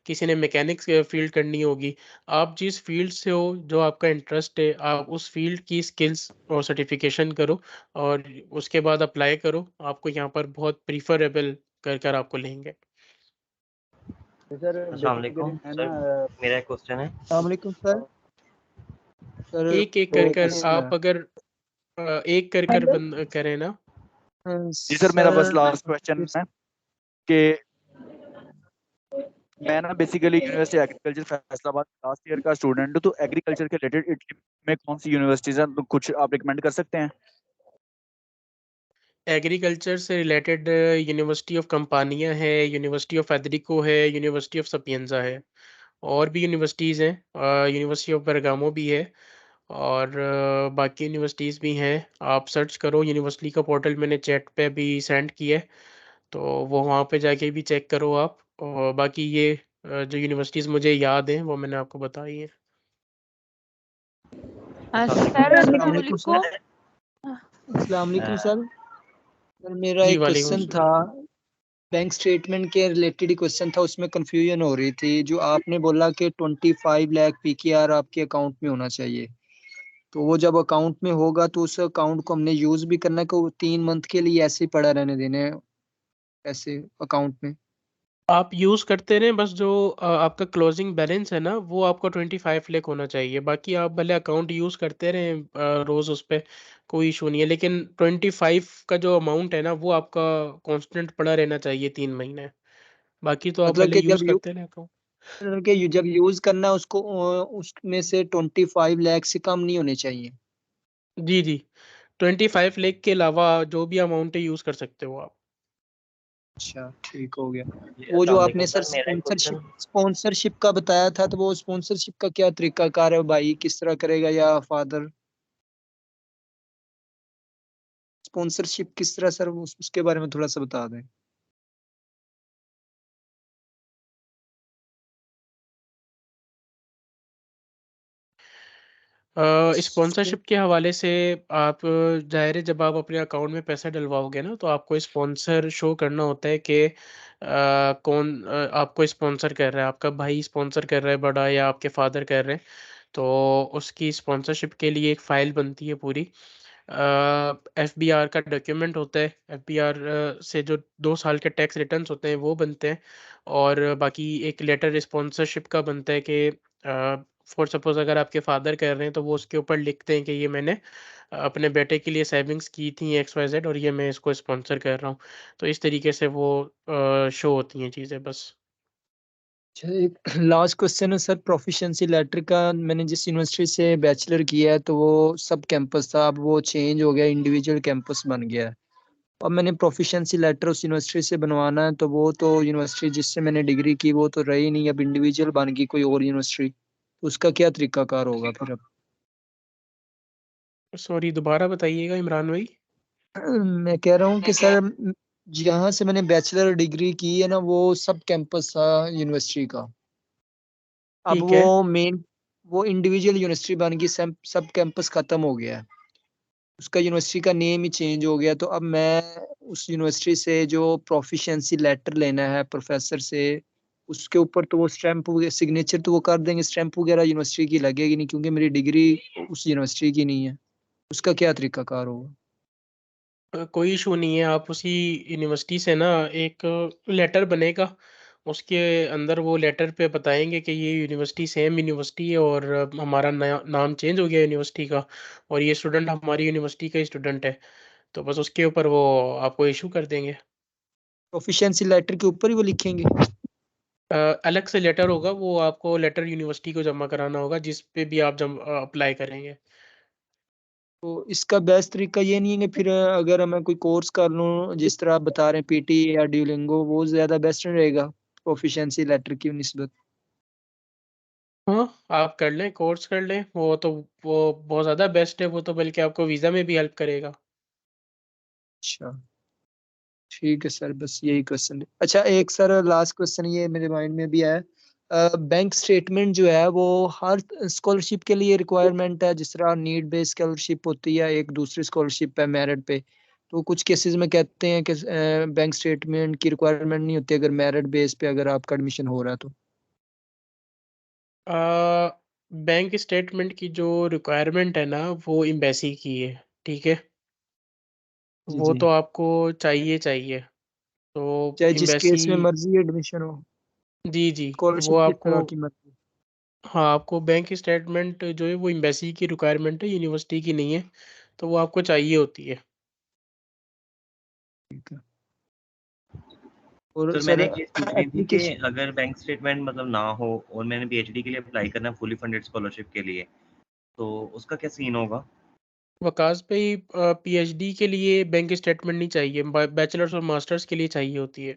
किसी ने मैकेनिक्स फील्ड करनी होगी। आप जिस फील्ड से हो, जो आपका इंटरेस्ट है, आप उस फील्ड की स्किल्स और सर्टिफिकेशन करो और उसके बाद अप्लाई करो। आपको यहाँ पर बहुत प्रीफरेबल कर कर आपको लेंगे। तो सर अस्सलाम बेसिकली वालेकुम मैं सर, ना मेरा एक क्वेश्चन है। अस्सलाम वालेकुम सर। सर एक एक तो कर कर बस आप अगर एक कर कर बंद करें ना। जी सर, मेरा बस सर लास्ट क्वेश्चन है कि मैं ना basically university agriculture Faisalabad last year का स्टूडेंट हूँ, तो एग्रीकल्चर के रिलेटेड इटली में कौन सी यूनिवर्सिटीज हैं, तो कुछ आप रिकमेंड कर सकते हैं? एग्रीकल्चर से रिलेटेड यूनिवर्सिटी ऑफ कंपानिया है, यूनिवर्सिटी ऑफ फेडरिको है, यूनिवर्सिटी ऑफ सपिएंजा है, और भी यूनिवर्सिटीज़ हैं, यूनिवर्सिटी ऑफ बेरगामो भी है, और बाकी यूनिवर्सिटीज़ भी हैं। आप सर्च करो, यूनिवर्सिटी का पोर्टल मैंने चैट पे भी सेंड किया है, तो वो वहाँ पे जाके भी चेक करो आप। और बाकी ये जो यूनिवर्सिटीज़ मुझे याद हैं वो मैंने आपको बताई है। सर अस्सलाम अस्सलाम वालेकुम वालेकुम। सर। अस्सलाम वालेकुम सर। सर मेरा जी एक वालेकुम क्वेश्चन सलाम। था, बैंक स्टेटमेंट के रिलेटेड ही क्वेश्चन था, उसमें कंफ्यूजन हो रही थी। जो आपने बोला कि 25 लाख पीकेआर आपके अकाउंट में होना चाहिए, तो वो जब अकाउंट में होगा तो उस अकाउंट को हमने यूज भी करना है कि वो 3 मंथ के लिए ऐसे ही पड़ा रहने देने हैं ऐसे अकाउंट में? आप यूज़ करते रहें, बस जो आपका क्लोजिंग बैलेंस है ना, वो आपका 25 लाख होना चाहिए। बाकी आप भले अकाउंट यूज़ करते रहें रोज़, उस पे कोई इशू नहीं है, लेकिन 25 का जो अमाउंट है ना, वो आपका कांस्टेंट पड़ा रहना चाहिए 3 महीने। बाकी तो आप मतलब भले कि यूज़ करते रहें अकाउंट। जब यूज करना है उसको उसमें से 25 लाख से कम नहीं होने चाहिए। जी जी, 25 लाख के अलावा जो भी अमाउंट है यूज़ कर सकते हो आप। अच्छा ठीक हो गया। जी वो जो अस्सलाम आपने वालेकुम सर सर, मेरा एक क्वेश्चन। स्पॉन्सरशिप का बताया था, तो वो स्पॉन्सरशिप का क्या तरीका कार है? भाई किस तरह करेगा या फादर? स्पॉन्सरशिप किस तरह सर, उसके बारे में थोड़ा सा बता दें। स्पॉन्सरशिप के हवाले से आप ज़ाहिर है, जब आप अपने अकाउंट में पैसा डलवाओगे ना, तो आपको स्पॉन्सर शो करना होता है कि कौन आपको स्पॉन्सर कर रहा है, आपका भाई स्पॉन्सर कर रहा है बड़ा, या आपके फादर कर रहे हैं। तो उसकी स्पॉन्सरशिप के लिए एक फ़ाइल बनती है पूरी। एफबीआर का डॉक्यूमेंट होता है, एफबीआर से जो 2 साल के टैक्स रिटर्न्स होते हैं वो बनते हैं, और बाकी एक लेटर स्पॉन्सरशिप का बनता है कि फॉर सपोज़ अगर आपके फादर कर रहे हैं, तो वो उसके ऊपर लिखते हैं कि ये मैंने अपने बेटे के लिए सेविंग्स की थी XYZ, और ये मैं इसको स्पॉन्सर कर रहा हूँ। तो इस तरीके से वो शो होती हैं चीज़ें बस। अच्छा, एक लास्ट क्वेश्चन है सर। प्रोफिशिएंसी लेटर का मैंने जिस यूनिवर्सिटी से बैचलर किया है, तो वो सब कैंपस था, अब वो चेंज हो गया, इंडिविजुअल कैंपस बन गया है। अब मैंने प्रोफिशिएंसी लेटर उस यूनिवर्सिटी से बनवाना है, तो वो तो यूनिवर्सिटी जिससे मैंने डिग्री की वो तो रही नहीं, अब इंडिविजुअल बन गई कोई और यूनिवर्सिटी, तो उसका क्या तरीकाकार होगा फिर अब? सॉरी, दोबारा बताइएगा इमरान भाई। मैं कह रहा हूँ कि सर जहाँ से मैंने बैचलर डिग्री की है ना, वो सब कैंपस था यूनिवर्सिटी का। अब ठीक है। वो इंडिविजुअल यूनिवर्सिटी बन गई, सब सब कैंपस खत्म हो गया है, उसका यूनिवर्सिटी का नेम ही चेंज हो गया। तो अब मैं उस यूनिवर्सिटी से जो प्रोफिशिएंसी लेटर लेना है प्रोफेसर से, उसके ऊपर तो वो स्टैंप सिग्नेचर तो वो कर देंगे, स्टैंप वगैरह यूनिवर्सिटी की लगेगी नहीं, क्योंकि मेरी डिग्री उस यूनिवर्सिटी की नहीं है। उसका क्या तरीकाकार होगा? कोई इशू नहीं है, आप उसी यूनिवर्सिटी से ना एक लेटर बनेगा, उसके अंदर वो लेटर पे बताएंगे कि ये यूनिवर्सिटी सेम यूनिवर्सिटी है, और हमारा नया नाम चेंज हो गया यूनिवर्सिटी का, और ये स्टूडेंट हमारी यूनिवर्सिटी का ही स्टूडेंट है। तो बस उसके ऊपर वो आपको इशू कर देंगे। प्रोफिशिएंसी लेटर के ऊपर ही वो लिखेंगे? अलग से लेटर होगा, वो आपको लेटर यूनिवर्सिटी को जमा कराना होगा जिस पे भी आप अप्लाई करेंगे। तो इसका बेस्ट तरीका ये नहीं है कि फिर अगर मैं कोई कोर्स कर लूँ जिस तरह आप बता रहे हैं पीटी या ड्यूलिंगो, वो ज़्यादा बेस्ट रहेगा प्रोफिशिएंसी लेटर की निस्बत? हाँ, आप कर लें, कोर्स कर लें, वो बहुत ज़्यादा बेस्ट है, वो तो बल्कि आपको वीज़ा में भी हेल्प करेगा। अच्छा, ठीक है सर, बस यही क्वेश्चन है। अच्छा, एक सर लास्ट क्वेश्चन ये मेरे माइंड में भी है, बैंक स्टेटमेंट जो है वो हर स्कॉलरशिप के लिए रिक्वायरमेंट है, जिस तरह नीड बेस्ड स्कॉलरशिप होती है, एक दूसरी स्कॉलरशिप है मेरिट पे, तो कुछ केसेस में कहते हैं कि बैंक स्टेटमेंट की रिक्वायरमेंट नहीं होती अगर मेरिट बेस पे अगर आपका एडमिशन हो रहा है तो। बैंक स्टेटमेंट की जो रिक्वायरमेंट है ना, वो एम्बेसी की है, ठीक है? जी वो जी, तो आपको चाहिए। तो चाहे जिस एम्बेसी, केस में मर्जी एडमिशन हो, जी, जी, वो स्कॉलरशिप किस आपको, तरह की मर्जी। हाँ, आपको बैंक स्टेटमेंट जो है वो एम्बेसी की रिक्वायरमेंट है, यूनिवर्सिटी की नहीं है, तो वो आपको चाहिए होती है। ठीक है। और सर सर मैंने एक चीज़ पूछनी थी कि एप्लीकेशन, अगर बैंक स्टेटमेंट मतलब ना हो और मैंने पीएचडी के लिए अप्लाई करना है फुली फंडेड स्कॉलरशिप के लिए, तो उसका क्या सीन होगा? वकास भाई, पीएचडी के लिए बैंक स्टेटमेंट नहीं चाहिए, बैचलर्स और मास्टर्स के लिए चाहिए होती है।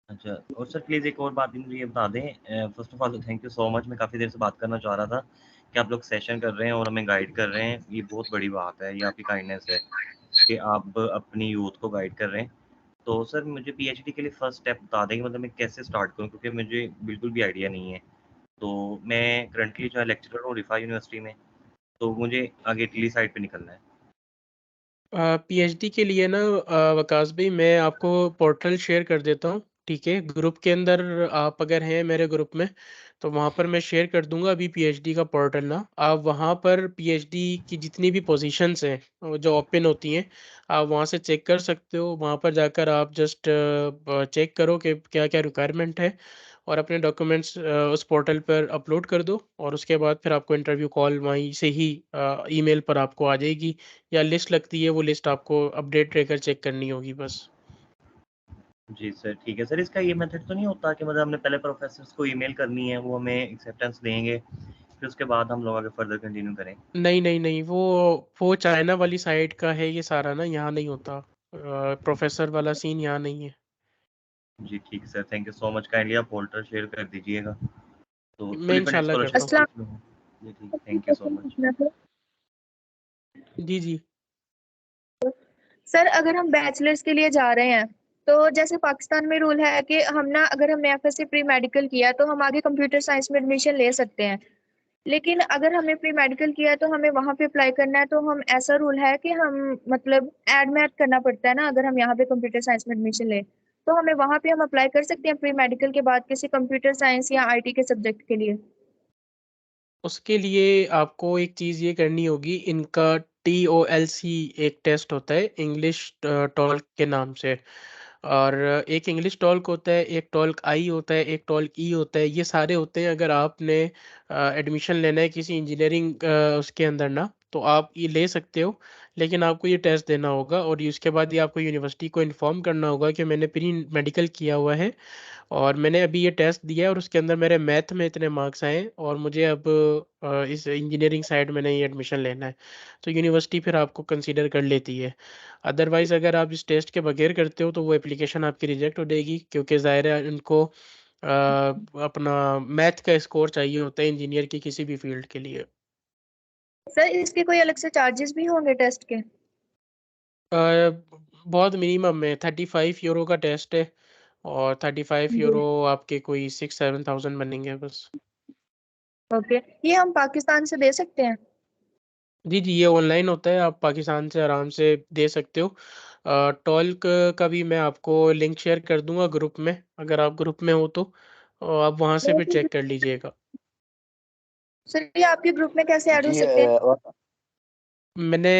अच्छा, और सर प्लीज़ एक और बात भी मुझे ये बता दें, first of all thank you so much, मैं काफ़ी देर से बात करना चाह रहा था कि आप लोग सेशन कर रहे हैं और हमें गाइड कर रहे हैं, ये बहुत बड़ी बात है, ये आपकी काइंडनेस है कि आप अपनी यूथ को गाइड कर रहे हैं। तो सर मुझे पीएचडी के लिए फर्स्ट स्टेप बता दें कि मतलब मैं कैसे स्टार्ट करूँ, क्योंकि मुझे बिल्कुल भी आइडिया नहीं है। तो मैं करंटली जो है लेक्चरर हूँ रिफा यूनिवर्सिटी में, तो मुझे आगे इटली साइड पे निकलना है। पीएचडी के लिए ना, वकास भाई, मैं आपको पोर्टल शेयर कर देता हूँ, ठीक है? ग्रुप के अंदर आप अगर हैं मेरे ग्रुप में, तो वहाँ पर मैं शेयर कर दूंगा अभी पीएचडी का पोर्टल ना। आप वहाँ पर पीएचडी की जितनी भी पोजीशंस हैं जो ओपन होती हैं, आप वहाँ से चेक कर सकते हो। वहाँ पर जाकर आप जस्ट चेक करो कि क्या क्या रिक्वायरमेंट है, और अपने डॉक्यूमेंट्स उस पोर्टल पर अपलोड कर दो, और उसके बाद फिर आपको इंटरव्यू कॉल वहीं से ही ईमेल पर आपको आ जाएगी, या लिस्ट लगती है, वो लिस्ट आपको अपडेट रहकर चेक करनी होगी बस। जी सर, ठीक है सर। इसका ये मेथड तो नहीं होता कि मतलब हमने पहले प्रोफेसर्स को ईमेल करनी है, वो हमें एक्सेप्टेंस देंगे, फिर उसके बाद हम लोग आगे फर्दर कंटिन्यू करें? नहीं, वो चाइना वाली साइड का है ये सारा ना, यहाँ नहीं होता। प्रोफेसर वाला सीन यहाँ नहीं है। जी ठीक sir, thank you so much, kindly आप पोर्टल शेयर कर दीजिएगा। तो मैं फुली फंडेड इंशाल्लाह स्कॉलरशिप करता हूँ। पूछ लूँ? जी ठीक, थैंक यू सो मच। जी, जी। सर अगर हम बैचलर्स के लिए जा रहे हैं तो जैसे पाकिस्तान में रूल है कि हम ना अगर हमने एफएससी प्री मेडिकल किया तो हम आगे कंप्यूटर साइंस में एडमिशन ले सकते हैं, लेकिन अगर हमने प्री मेडिकल किया है तो हमें वहां पे अप्लाई करना है, तो हम ऐसा रूल है कि हम मतलब एड मैथ करना पड़ता है ना, अगर हम यहाँ पे कंप्यूटर साइंस में एडमिशन ले तो हमें वहां पे हम अप्लाई कर सकते हैं प्री मेडिकल के बाद किसी कंप्यूटर साइंस या आईटी के सब्जेक्ट के लिए? उसके लिए आपको एक चीज़ ये करनी होगी, इनका TOLC एक टेस्ट होता है, इंग्लिश टॉल्क के नाम से। और एक इंग्लिश टॉल्क होता है, एक टॉल्क आई होता है, एक टॉल्क ई होता है, ये सारे होते हैं। अगर आपने एडमिशन लेना है किसी इंजीनियरिंग उसके अंदर ना, तो आप ये ले सकते हो, लेकिन आपको ये टेस्ट देना होगा, और ये उसके बाद ये आपको यूनिवर्सिटी को इन्फॉर्म करना होगा कि मैंने प्री मेडिकल किया हुआ है, और मैंने अभी ये टेस्ट दिया है, और उसके अंदर मेरे मैथ में इतने मार्क्स आए हैं, और मुझे अब इस इंजीनियरिंग साइड में नहीं एडमिशन लेना है। तो यूनिवर्सिटी फिर आपको कंसीडर कर लेती है। अदरवाइज़ अगर आप इस टेस्ट के बगैर करते हो तो वो एप्लीकेशन आपकी रिजेक्ट हो जाएगी, क्योंकि ज़ाहिर है उनको अपना मैथ का स्कोर चाहिए होता है इंजीनियर की किसी भी फील्ड के लिए। सर इसके कोई अलग से चार्जेस भी होंगे टेस्ट के? बहुत मिनिमम है, 35 यूरो का टेस्ट है, और 35 यूरो जी। आपके कोई 6-7 थाउजेंड बनेंगे बस। ओके, ये हम पाकिस्तान से दे सकते हैं? जी, जी, ये ऑनलाइन होता है, आप पाकिस्तान से आराम से दे सकते हो। टॉल्क का भी मैं आपको लिंक शेयर कर दूँगा ग्रुप में, अगर आप ग्रुप में हो तो आप वहाँ से फिर चेक कर लीजिएगा। सर ये आपके ग्रुप में कैसे ऐड हो जी सकते हैं? मैंने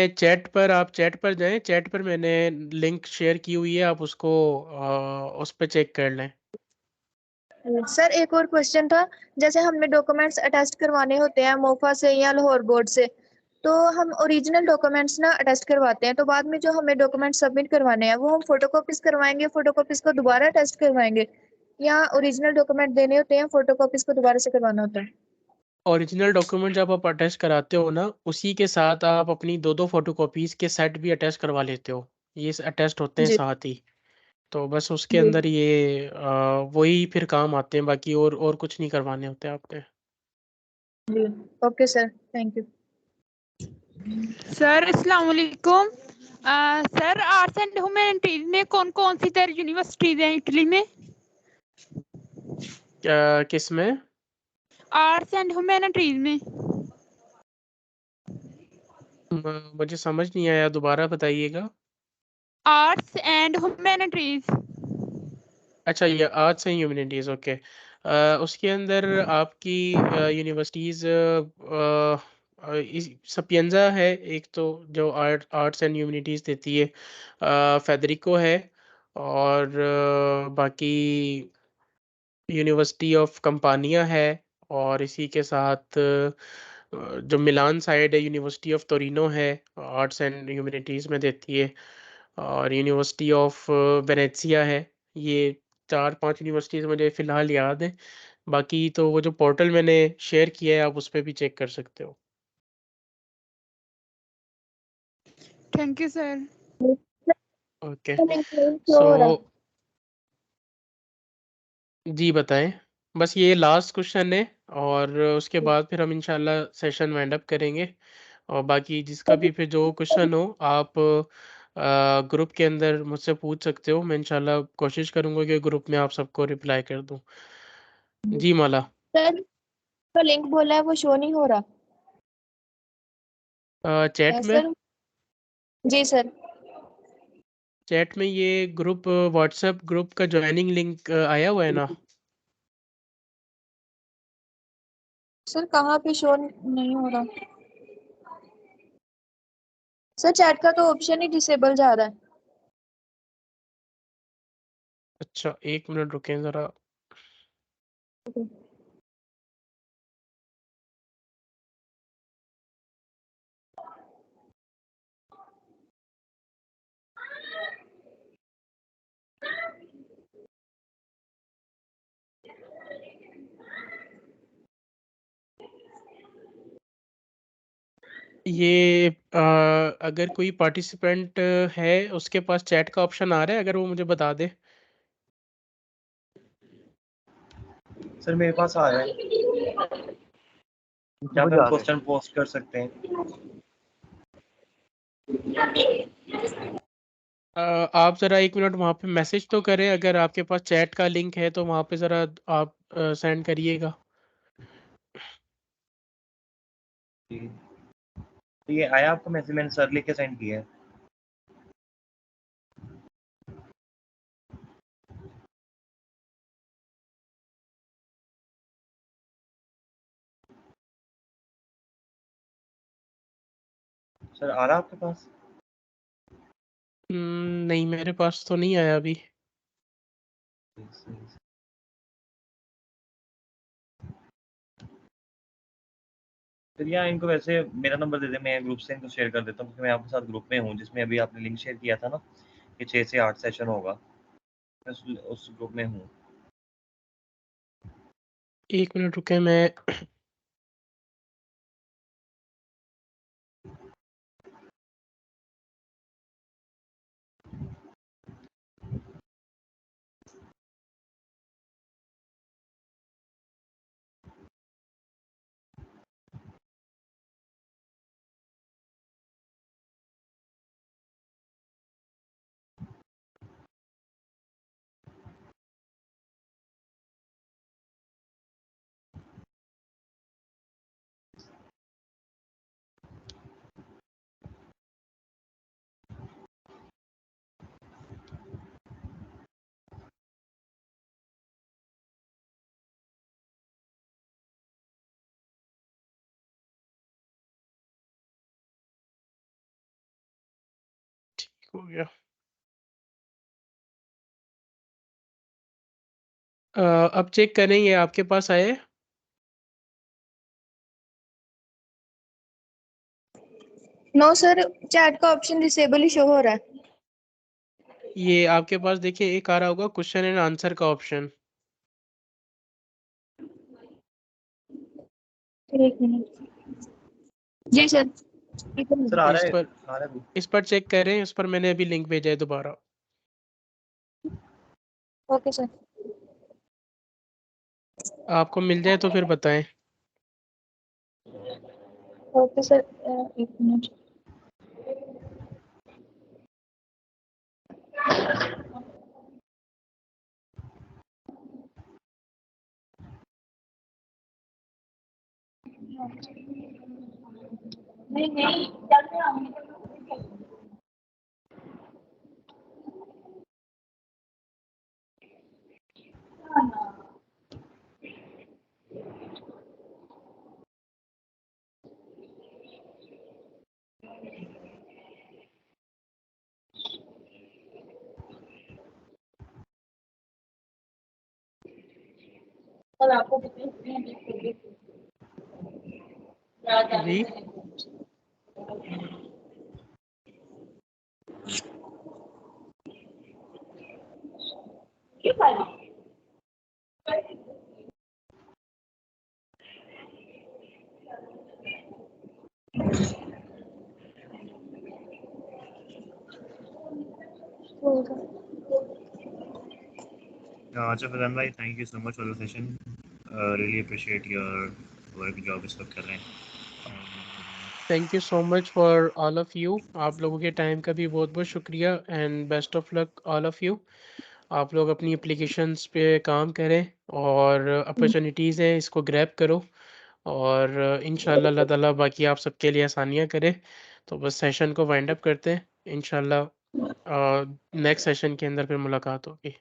आप चैट पर जाएँ, चैट पर मैंने लिंक शेयर की हुई है, आप उसको उस पे चेक कर लें। सर एक और क्वेश्चन था, जैसे हमें डॉक्यूमेंट्स अटेस्ट करवाने होते हैं मोफा से या लाहौर बोर्ड से, तो हम ओरिजिनल डॉक्यूमेंट्स ना अटेस्ट करवाते हैं, तो बाद में जो हमें डॉक्यूमेंट सबमिट करवाने हैं वो हम फोटोकॉपीज करवाएंगे, फोटोकॉपीज को दोबारा अटेस्ट करवाएंगे? या ओरिजिनल डॉक्यूमेंट देने होते हैं, फोटोकॉपीज को दोबारा से करवाना होता है? ओरिजिनल डॉक्यूमेंट जब आप अटैच कराते हो ना, उसी के साथ आप अपनी 2-2 फोटोकॉपीज के सेट भी अटैच करवा लेते हो। ये अटैच्ड होते हैं जी साथ ही। तो बस उसके जी अंदर ये वही फिर काम आते हैं, बाकी और कुछ नहीं करवाने होते आपने। जी। Okay sir, thank you. Sir अस्सलाम वालेकुम। सर आर्ट्स एंड ह्यूमैनिटीज में कौन कौन सी यूनिवर्सिटीज हैं इटली में? किस में? आर्ट्स एंड ह्यूमैनिटीज में। मुझे समझ नहीं आया, दोबारा बताइएगा। Arts and humanities. अच्छा, ये आर्ट्स एंड ह्यूमैनिटीज़, ओके। उसके अंदर आपकी यूनिवर्सिटीज़ सपिएंजा है एक, तो जो आर्ट्स एंड ह्यूमैनिटीज़ देती है, फेडरिको है, और बाकी यूनिवर्सिटी ऑफ कंपानिया है, और इसी के साथ जो मिलान साइड है यूनिवर्सिटी ऑफ टोरिनो है, आर्ट्स एंड ह्यूमैनिटीज़ में देती है, और यूनिवर्सिटी ऑफ वेनेजिया है। ये 4-5 यूनिवर्सिटीज़ मुझे फ़िलहाल याद है। बाकी तो वो जो पोर्टल मैंने शेयर किया है, आप उस पे भी चेक कर सकते हो। Thank you sir. Okay, show so हो रहा है। जी बताएं। बस ये लास्ट क्वेश्चन है, और उसके बाद फिर हम इंशाल्लाह सेशन वाइंड अप करेंगे। और बाकी जिसका भी फिर जो क्वेश्चन हो, आप ग्रुप के अंदर मुझसे पूछ सकते हो। मैं इंशाल्लाह कोशिश करूंगा कि ग्रुप में आप सबको रिप्लाई कर दूं। जी माला। सर तो लिंक बोला है वो शो नहीं हो रहा। चैट में सर जी सर। चैट में ये ग्रुप, व्हाट्सएप ग्रुप का ज्वाइनिंग लिंक आया हुआ है ना? सर कहाँ पे शो नहीं हो रहा? सर चैट का तो ऑप्शन ही डिसेबल जा रहा है। अच्छा, 1 मिनट रुकें ज़रा। ये अगर कोई पार्टिसिपेंट है, उसके पास चैट का ऑप्शन आ रहा है, अगर वो मुझे बता दे। सर मेरे पास आ रहा है, क्या हम क्वेश्चन पोस्ट कर सकते हैं? आप ज़रा 1 मिनट वहाँ पे मैसेज तो करें, अगर आपके पास चैट का लिंक है तो वहाँ पे ज़रा आप सेंड करिएगा। तो ये आया आपको मैसेज? मैंने सर लिख के सेंड किया है। सर आ रहा आपके पास? नहीं, मेरे पास तो नहीं आया अभी। फिर यार इनको वैसे मेरा नंबर दे दे, मैं ग्रुप से इनको शेयर कर देता हूँ, क्योंकि मैं आपके साथ ग्रुप में हूँ जिसमें अभी आपने लिंक शेयर किया था ना कि 6 से 8 सेशन होगा, मैं उस ग्रुप में हूँ। 1 मिनट रुके, मैं ठीक हो गया। अब चेक करें, ये आपके पास आए? नो सर, चैट का ऑप्शन डिसेबल ही शो हो रहा है। ये आपके पास देखिए, एक आ रहा होगा क्वेश्चन एंड आंसर का ऑप्शन। एक मिनट जी सर। सर आ रहा है इस पर चेक करें, इस पर मैंने अभी लिंक भेजा है दोबारा। Okay sir. आपको मिल जाए तो फिर बताएं। ओके सर, एक मिनट। नहीं नहीं सर आपको कितने जी अच्छा फैजान भाई, thank you so much for the session, really appreciate your work जो आप इस वक्त कर रहे हैं। Thank you so much for all of you. आप लोगों के टाइम का भी बहुत बहुत शुक्रिया and best of luck all of you. आप लोग अपनी एप्लीकेशंस पे काम करें और अपॉर्चुनिटीज़ हैं इसको ग्रैब करो और इंशाल्लाह अल्लाह ताला बाकी आप सबके लिए आसानियाँ करे। तो बस सेशन को वाइंड अप करते हैं, इंशाल्लाह नेक्स्ट सेशन के अंदर फिर मुलाकात होगी।